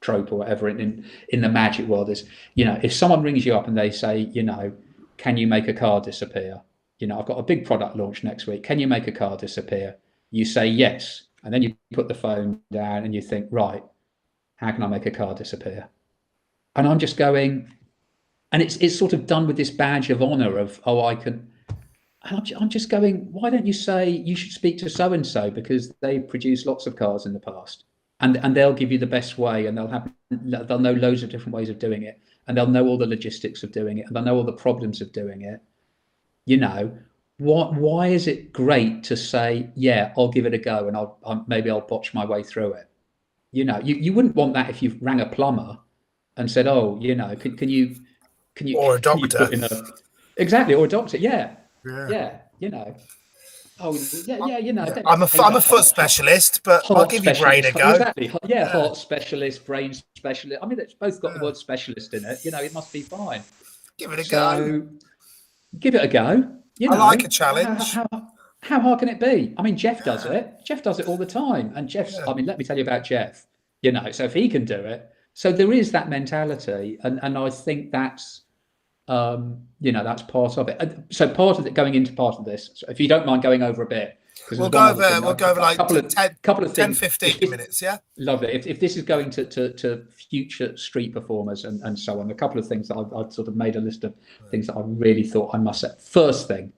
trope or whatever in the magic world is, if someone rings you up and they say, can you make a card disappear? I've got a big product launch next week. Can you make a card disappear? You say yes. And then you put the phone down and you think, right, how can I make a card disappear? And I'm just going, and it's sort of done with this badge of honor of, I can. And I'm just going, why don't you say you should speak to so-and-so because they produced lots of cards in the past, and they'll give you the best way, and they'll know loads of different ways of doing it, and they'll know all the logistics of doing it, and they'll know all the problems of doing it. Why is it great to say, yeah, I'll give it a go, and maybe I'll botch my way through it? You wouldn't want that if you rang a plumber and said, can you or a doctor put in exactly, or a doctor, yeah. I'm a foot specialist, but I'll give your brain a go. Exactly, heart specialist, brain specialist. I mean, it's both got the word specialist in it. It must be fine. Give it a go. Give it a go. I like a challenge. How hard can it be? I mean, Jeff does it. Jeff does it all the time, and Jeff's. I mean, let me tell you about Jeff. So if he can do it, so there is that mentality, and I think that's. That's part of it. So part of it, going into part of this, so if you don't mind going over a bit, because we'll go over like couple of 10, 15 minutes. Yeah, lovely. If this is going to future street performers and so on, a couple of things that I've sort of made a list of things that I really thought I must say. First thing,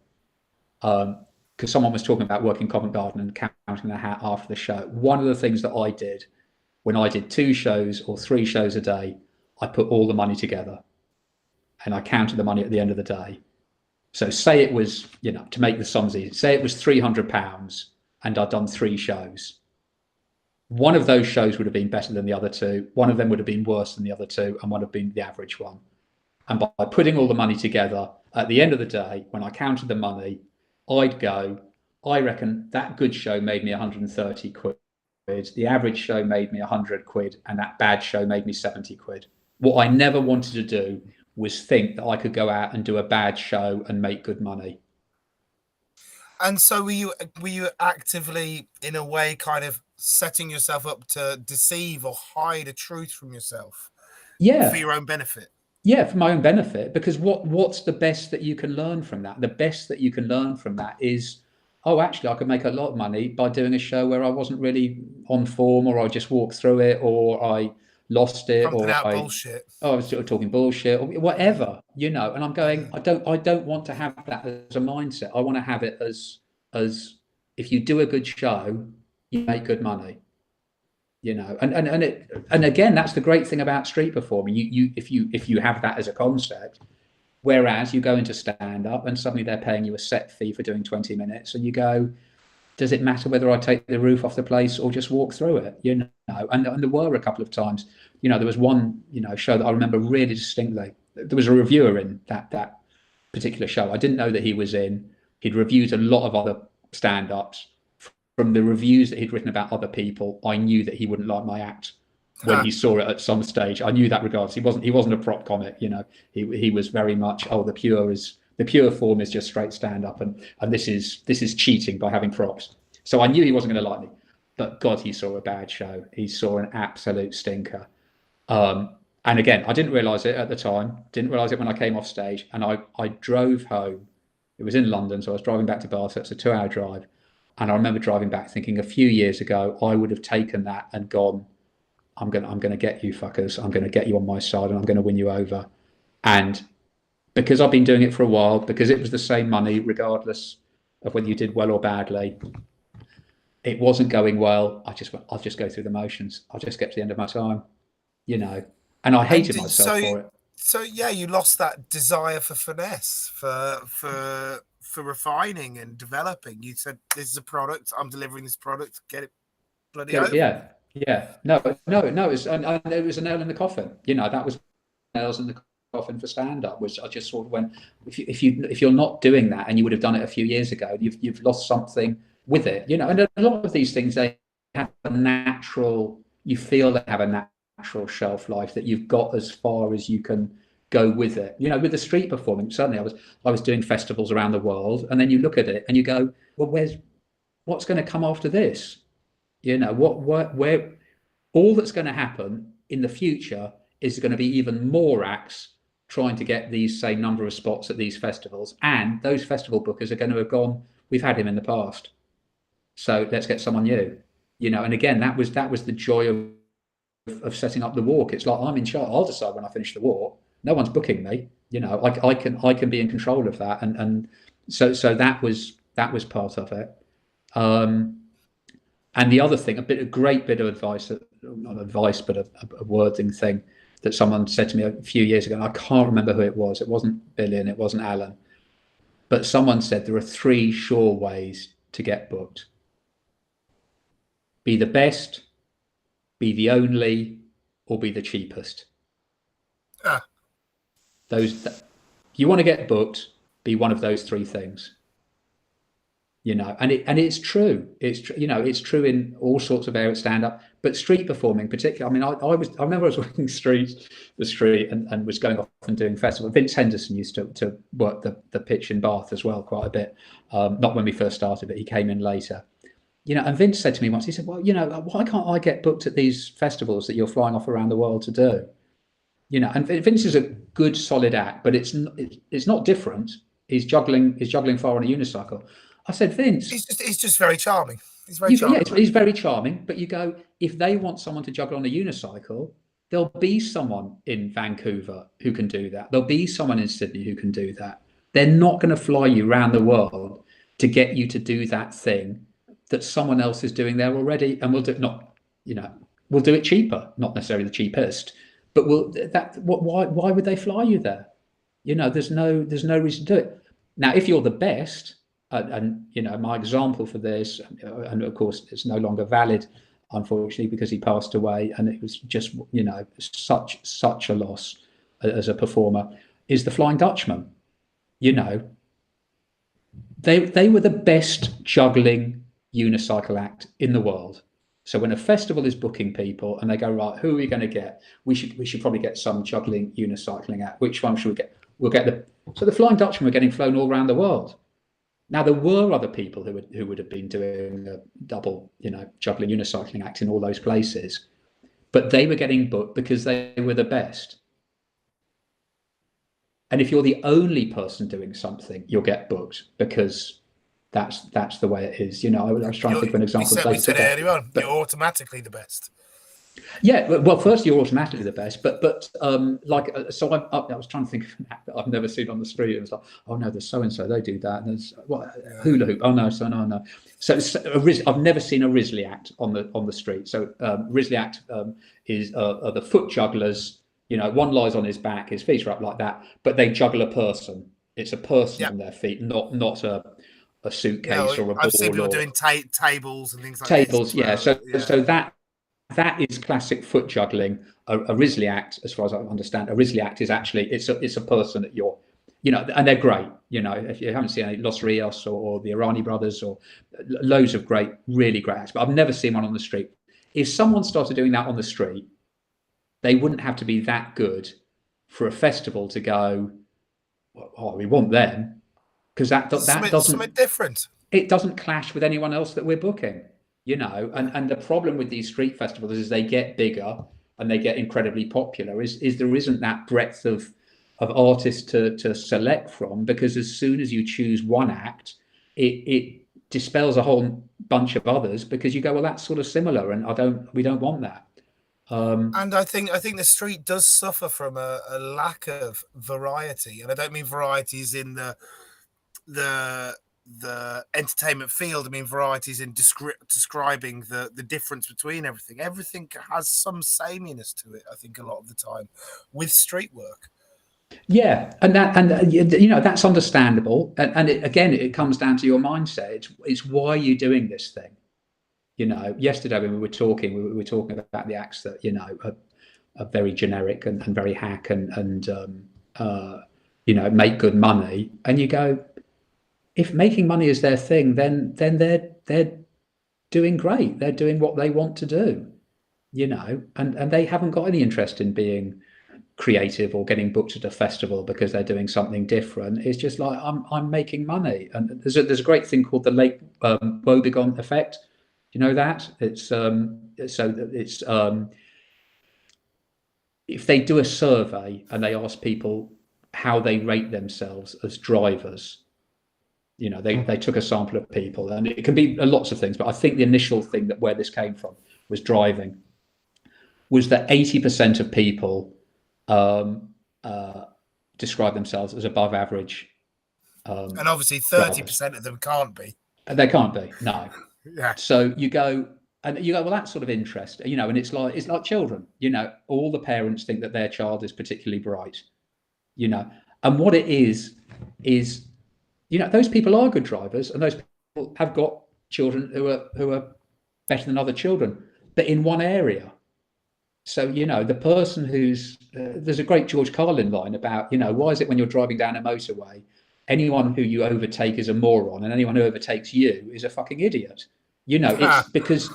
because someone was talking about working Covent Garden and counting the hat after the show. One of the things that I did when I did 2 shows or 3 shows a day, I put all the money together. And I counted the money at the end of the day. So say it was, to make the sums easy, say it was £300 and I'd done 3 shows. One of those shows would have been better than the other 2. One of them would have been worse than the other 2, and one would have been the average one. And by putting all the money together, at the end of the day, when I counted the money, I'd go, I reckon that good show made me 130 quid. The average show made me 100 quid, and that bad show made me 70 quid. What I never wanted to do was think that I could go out and do a bad show and make good money. And so were you actively, in a way, kind of setting yourself up to deceive or hide a truth from yourself? Yeah. For your own benefit? Yeah, for my own benefit. Because what's the best that you can learn from that? The best that you can learn from that is, actually, I could make a lot of money by doing a show where I wasn't really on form, or I just walked through it, or I lost it, bullshit. I was sort of talking bullshit, or whatever, and I'm going, I don't want to have that as a mindset. I want to have it as if you do a good show, you make good money, and again, that's the great thing about street performing. If you have that as a concept, whereas you go into stand up and suddenly they're paying you a set fee for doing 20 minutes, and you go, does it matter whether I take the roof off the place or just walk through it? And there were a couple of times, there was one, show that I remember really distinctly. There was a reviewer in that particular show. I didn't know that he was in. He'd reviewed a lot of other stand-ups. From the reviews that he'd written about other people, I knew that he wouldn't like my act when he saw it at some stage. I knew that regardless. He wasn't a prop comic, He was very much, the pure form is just straight stand-up, and this is cheating by having props. So I knew he wasn't going to like me, but God, he saw a bad show. He saw an absolute stinker. And again, I didn't realise it at the time. Didn't realise it when I came off stage, and I drove home It was in London, so I was driving back to Bath. So it's a 2-hour drive, and I remember driving back thinking a few years ago I would have taken that and gone, I'm gonna get you fuckers. I'm gonna get you on my side, and I'm gonna win you over. And because I've been doing it for a while, because it was the same money regardless of whether you did well or badly, it wasn't going well. I just went, I'll just go through the motions. I'll just get to the end of my time, you know. And I hated myself for it. So yeah, you lost that desire for finesse, for refining and developing. You said, this is a product, I'm delivering this product, get it bloody over. Yeah. No. It was, and it was a nail in the coffin. You know, that was nails in the coffin for stand-up. Was I just sort of went, if you're not doing that, and you would have done it a few years ago, you've lost something with it. You know, and a lot of these things, they have a natural. You feel they have a natural shelf life, that you've got as far as you can go with it. You know, with the street performing, suddenly I was doing festivals around the world, and then you look at it and you go, well, what's going to come after this? You know, where all that's going to happen in the future is going to be even more acts trying to get these same number of spots at these festivals, and those festival bookers are going to have gone, we've had him in the past, so let's get someone new. You know, and again, that was the joy of setting up the walk. It's like, I'm in charge. I'll decide when I finish the walk. No one's booking me. You know, I can be in control of that, and so that was part of it. And the other thing, a great bit of advice, not advice, but a wording thing that someone said to me a few years ago, and I can't remember who it was. It wasn't Billy and it wasn't Alan, but someone said there are 3 sure ways to get booked: be the best, be the only, or be the cheapest. You want to get booked, be one of those 3 things. You know, and it's true. You know, it's true in all sorts of areas, stand up, but street performing particularly. I mean, I remember I was working the street and was going off and doing festival. Vince Henderson used to work the pitch in Bath as well quite a bit. Not when we first started, but he came in later. You know, and Vince said to me once, he said, well, you know, why can't I get booked at these festivals that you're flying off around the world to do? You know, and Vince is a good, solid act, but it's not different. He's juggling fire on a unicycle. I said, Vince, he's just very charming. He's very charming. Yeah, he's very charming. But you go, if they want someone to juggle on a unicycle, there'll be someone in Vancouver who can do that. There'll be someone in Sydney who can do that. They're not going to fly you around the world to get you to do that thing that someone else is doing there already, and we'll do it cheaper, not necessarily the cheapest, but why would they fly you there? You know, there's no reason to do it. Now, if you're the best, and you know, my example for this, and of course it's no longer valid, unfortunately, because he passed away, and it was just, you know, such a loss as a performer, is the Flying Dutchman. You know, they were the best juggling unicycle act in the world. So when a festival is booking people and they go, right, who are we going to get? We should probably get some juggling unicycling act. Which one should we get? We'll get so the Flying Dutchman were getting flown all around the world. Now, there were other people who would have been doing a double, you know, juggling unicycling act in all those places, but they were getting booked because they were the best. And if you're the only person doing something, you'll get booked because that's the way it is. You know, I was trying to think of an example. We said earlier on, you're automatically the best. Yeah, well, first you're automatically the best, but so I was trying to think of an act that I've never seen on the street. It was like, oh no, there's so and so, they do that, and there's hula hoop. Oh no, no. So I've never seen a Risley act on the street. So Risley act is the foot jugglers. You know, one lies on his back, his feet are up like that, but they juggle a person. It's a person on their feet, not a suitcase or a ball. I've seen people doing tables and things like tables. Yeah, so that is classic foot juggling. A Risley act, as far as I understand, a Risley act is actually it's a person that you're, you know, and they're great. You know, if you haven't seen any Los Rios or the Irani brothers or loads of really great acts, but I've never seen one on the street. If someone started doing that on the street, they wouldn't have to be that good for a festival to go, oh, we want them, because that doesn't something different. It doesn't clash with anyone else that we're booking. You know, and the problem with these street festivals is they get bigger and they get incredibly popular. Is there isn't that breadth of artists to select from, because as soon as you choose one act, it dispels a whole bunch of others, because you go, well, that's sort of similar, and we don't want that. And I think the street does suffer from a lack of variety, and I don't mean varieties in the entertainment field. I mean varieties in describing the difference between everything. Everything has some sameness to it, I think, a lot of the time with street work. Yeah, and you know, that's understandable, and again, it comes down to your mindset. It's why are you doing this thing? You know, yesterday when we were talking about the acts that, you know, are very generic and very hack and you know, make good money, and you go, if making money is their thing, then they're doing great. They're doing what they want to do, you know, and they haven't got any interest in being creative or getting booked at a festival because they're doing something different. It's just like, I'm making money. And there's a great thing called the Lake Wobegon effect. You know that? It's if they do a survey and they ask people how they rate themselves as drivers, you know, they took a sample of people, and it can be lots of things, but I think the initial thing that where this came from was driving, was that 80% of people describe themselves as above average. And obviously 30% of them can't be. They can't be, no. Yeah. So you go, well, that's sort of interesting, you know, and it's like children, you know, all the parents think that their child is particularly bright, you know, and what it is, you know, those people are good drivers, and those people have got children who are better than other children, but in one area. So, you know, the person who's there's a great George Carlin line about, you know, why is it when you're driving down a motorway, anyone who you overtake is a moron, and anyone who overtakes you is a fucking idiot? You know, it's because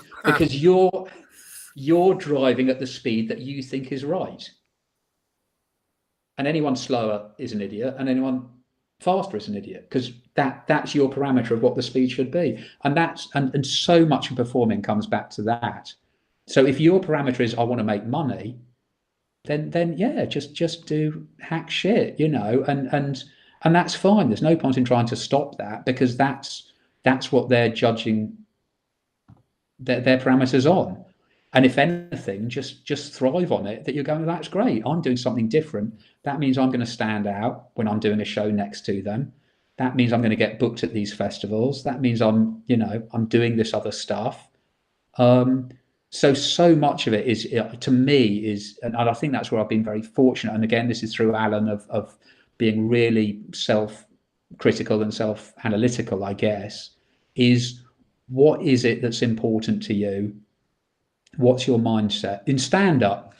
you're driving at the speed that you think is right, and anyone slower is an idiot, and anyone faster is an idiot, because that's your parameter of what the speed should be, and so much of performing comes back to that. So if your parameter is I want to make money, then yeah, just do hack shit, you know, and that's fine. There's no point in trying to stop that, because that's what they're judging their parameters on. And if anything, just thrive on it, that you're going, that's great, I'm doing something different. That means I'm going to stand out when I'm doing a show next to them. That means I'm going to get booked at these festivals. That means I'm doing this other stuff. So much of it is, to me, and I think that's where I've been very fortunate. And again, this is through Alan, of being really self-critical and self-analytical, I guess, is what is it that's important to you? What's your mindset? In stand-up,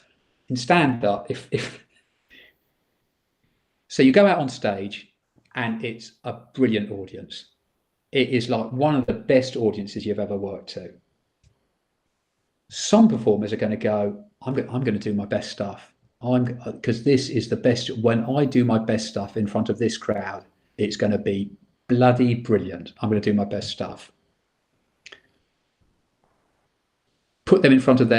if so you go out on stage and it's a brilliant audience. It is like one of the best audiences you've ever worked to. Some performers are going to go, I'm going to do my best stuff. Because this is the best. When I do my best stuff in front of this crowd, it's going to be bloody brilliant. I'm going to do my best stuff. Put them in front of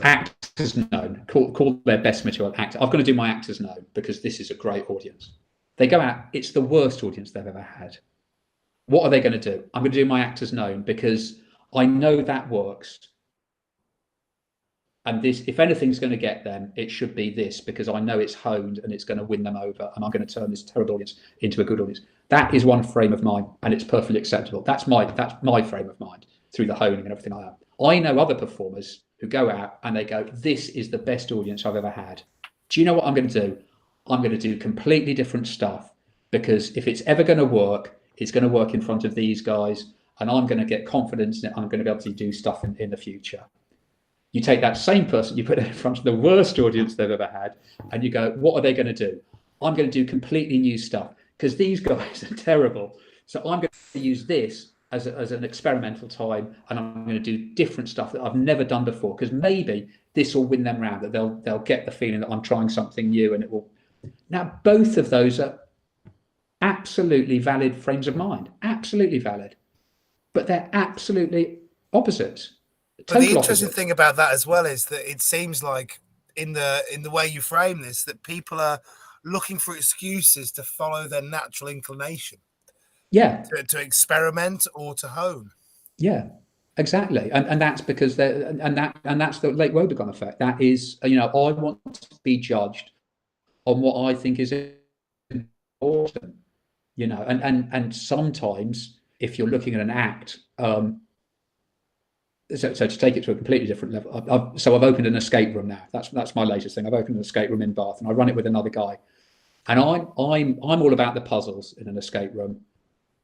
actors known, call their best material actor. I've got to do my actors known because this is a great audience. They go out, it's the worst audience they've ever had. What are they going to do? I'm going to do my actors known because I know that works. And this, if anything's going to get them, it should be this, because I know it's honed and it's going to win them over, and I'm going to turn this terrible audience into a good audience. That is one frame of mind, and it's perfectly acceptable. That's my frame of mind through the honing and everything like that. I know other performers who go out and they go, this is the best audience I've ever had. Do you know what I'm going to do? I'm going to do completely different stuff, because if it's ever going to work, it's going to work in front of these guys, and I'm going to get confidence that I'm going to be able to do stuff in the future. You take that same person, you put it in front of the worst audience they've ever had, and you go, what are they going to do? I'm going to do completely new stuff, because these guys are terrible. So I'm going to use this as an experimental time, and I'm going to do different stuff that I've never done before, because maybe this will win them round, that they'll get the feeling that I'm trying something new, and it will. Now, both of those are absolutely valid frames of mind, absolutely valid, but they're absolutely opposites. But the interesting thing about that as well is that it seems like in the way you frame this, that people are looking for excuses to follow their natural inclination. Yeah. To experiment or to hone. Yeah, exactly. And that's because that's the Lake Wobegon effect. That is, I want to be judged on what I think is important, and sometimes if you're looking at an act, so to take it to a completely different level, I've opened an escape room now. That's my latest thing. I've opened an escape room in Bath, and I run it with another guy. And I'm all about the puzzles in an escape room.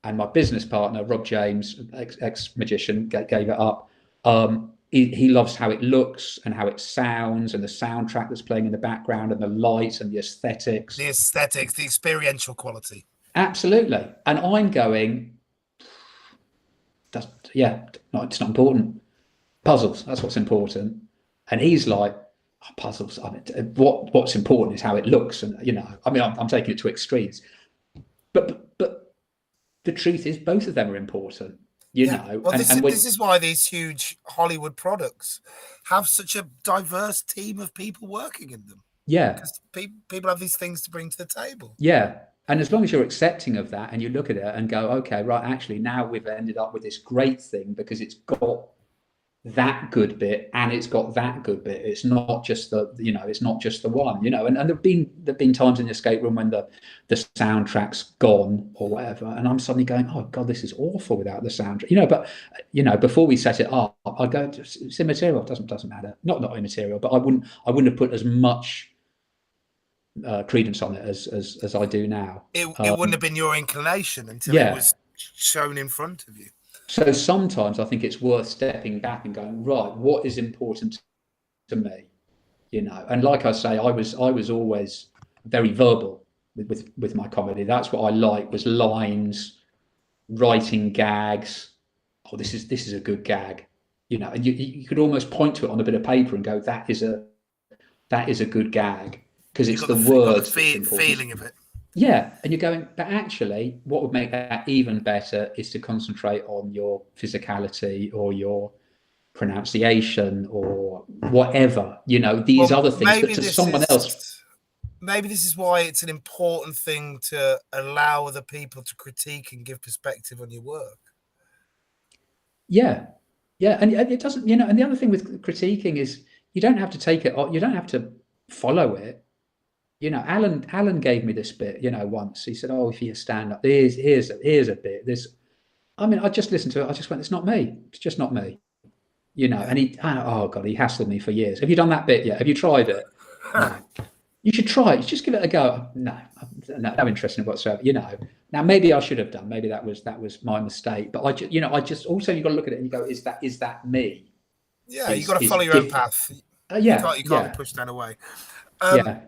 And my business partner, Rob James, ex-magician, gave it up. He loves how it looks and how it sounds, and the soundtrack that's playing in the background, and the lights and the aesthetics. The aesthetics, the experiential quality. Absolutely. And I'm going, it's not important. Puzzles, that's what's important. And he's like, puzzles. What's important is how it looks, and I'm taking it to extremes. But the truth is, both of them are important. Well, this is why these huge Hollywood products have such a diverse team of people working in them. Yeah, because people have these things to bring to the table. Yeah, and as long as you're accepting of that, and you look at it and go, okay, right, actually, now we've ended up with this great thing because it's got that good bit and it's got that good bit. It's not just it's not just the one, and there've been times in the escape room when the soundtrack's gone or whatever, and I'm suddenly going, oh God, this is awful without the soundtrack, but before we set it up, I go, it's immaterial, doesn't matter, not immaterial, but I wouldn't have put as much credence on it as I do now. It wouldn't have been your inclination until it was shown in front of you. So sometimes I think it's worth stepping back and going, right, what is important to me? And like I say, I was always very verbal with my comedy. That's what I like, was lines, writing gags. Oh, this is a good gag, and you could almost point to it on a bit of paper and go, that is a good gag, because it's the words, feeling of it. Yeah, and you're going, but actually, what would make that even better is to concentrate on your physicality or your pronunciation or whatever, these other things that to someone else. Maybe this is why it's an important thing to allow other people to critique and give perspective on your work. Yeah, and it doesn't, and the other thing with critiquing is you don't have to take it, you don't have to follow it. Alan gave me this bit, once. He said, "Oh, if you stand up, here's a bit. I just listened to it. I just went, it's not me. It's just not me." And he hassled me for years. Have you done that bit yet? Have you tried it? No. You should try it. Just give it a go. No interest in it whatsoever. Now maybe I should have done. Maybe that was my mistake. But I just also, you got to look at it and you go, is that me? Yeah, you got to follow your own path. You can't be pushed down away.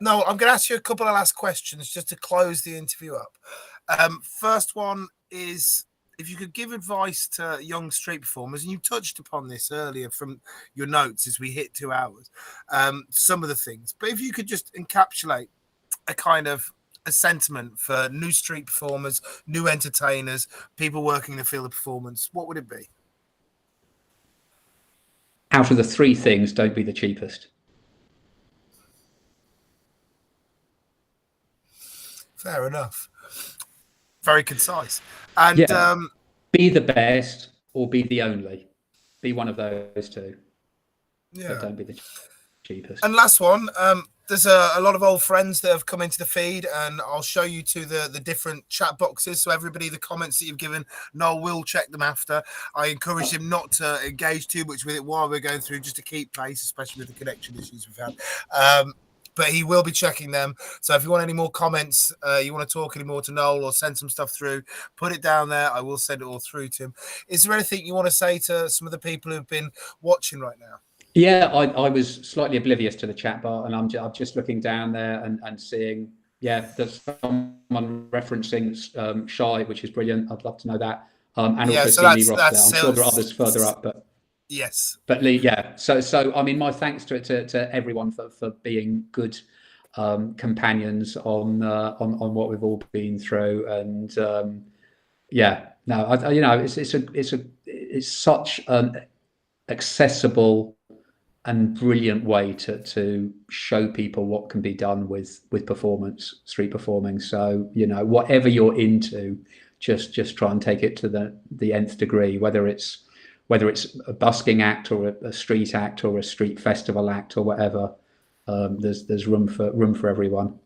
No, I'm going to ask you a couple of last questions just to close the interview up. First one is, if you could give advice to young street performers, and you touched upon this earlier from your notes as we hit 2 hours, some of the things, but if you could just encapsulate a kind of a sentiment for new street performers, new entertainers, people working in the field of performance, what would it be? Out of the 3 things, don't be the cheapest. Fair enough. Very concise. And be the best or be the only. Be one of those 2. Yeah. But don't be the cheapest. And last one, there's a lot of old friends that have come into the feed, and I'll show you to the different chat boxes. So everybody, the comments that you've given, Noel will check them after. I encourage him not to engage too much with it while we're going through, just to keep pace, especially with the connection issues we've had. But he will be checking them. So if you want any more comments, you want to talk any more to Noel or send some stuff through, put it down there. I will send it all through to him. Is there anything you want to say to some of the people who've been watching right now? Yeah, I was slightly oblivious to the chat bar, and I'm just looking down there and seeing, there's someone referencing Shy, which is brilliant. I'd love to know that. And also see Lee Ross there. I'm sure there are others further up, but yes. But Lee, So I mean, my thanks to everyone for being good companions on what we've all been through, and it's such an accessible and brilliant way to show people what can be done with performance, street performing. So, you know, whatever you're into, just try and take it to the nth degree, whether it's a busking act or a street act or a street festival act or whatever. There's room for everyone.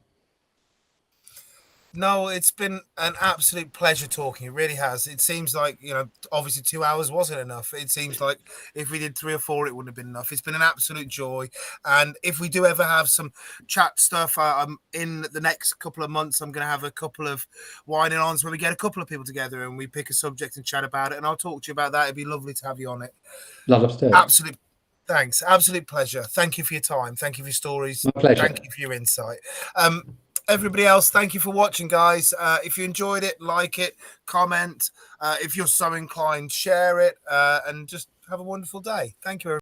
No, it's been an absolute pleasure talking. It really has. It seems like, you know, obviously 2 hours wasn't enough. It seems like if we did 3 or 4, it wouldn't have been enough. It's been an absolute joy. And if we do ever have some chat stuff, in the next couple of months, I'm going to have a couple of whining ons where we get a couple of people together and we pick a subject and chat about it. And I'll talk to you about that. It'd be lovely to have you on it. Love to. Absolute. Thanks. Absolute pleasure. Thank you for your time. Thank you for your stories. My pleasure. Thank you for your insight. Everybody else, thank you for watching, guys. If you enjoyed it, like it, comment. If you're so inclined, share it, and just have a wonderful day. Thank you, everybody.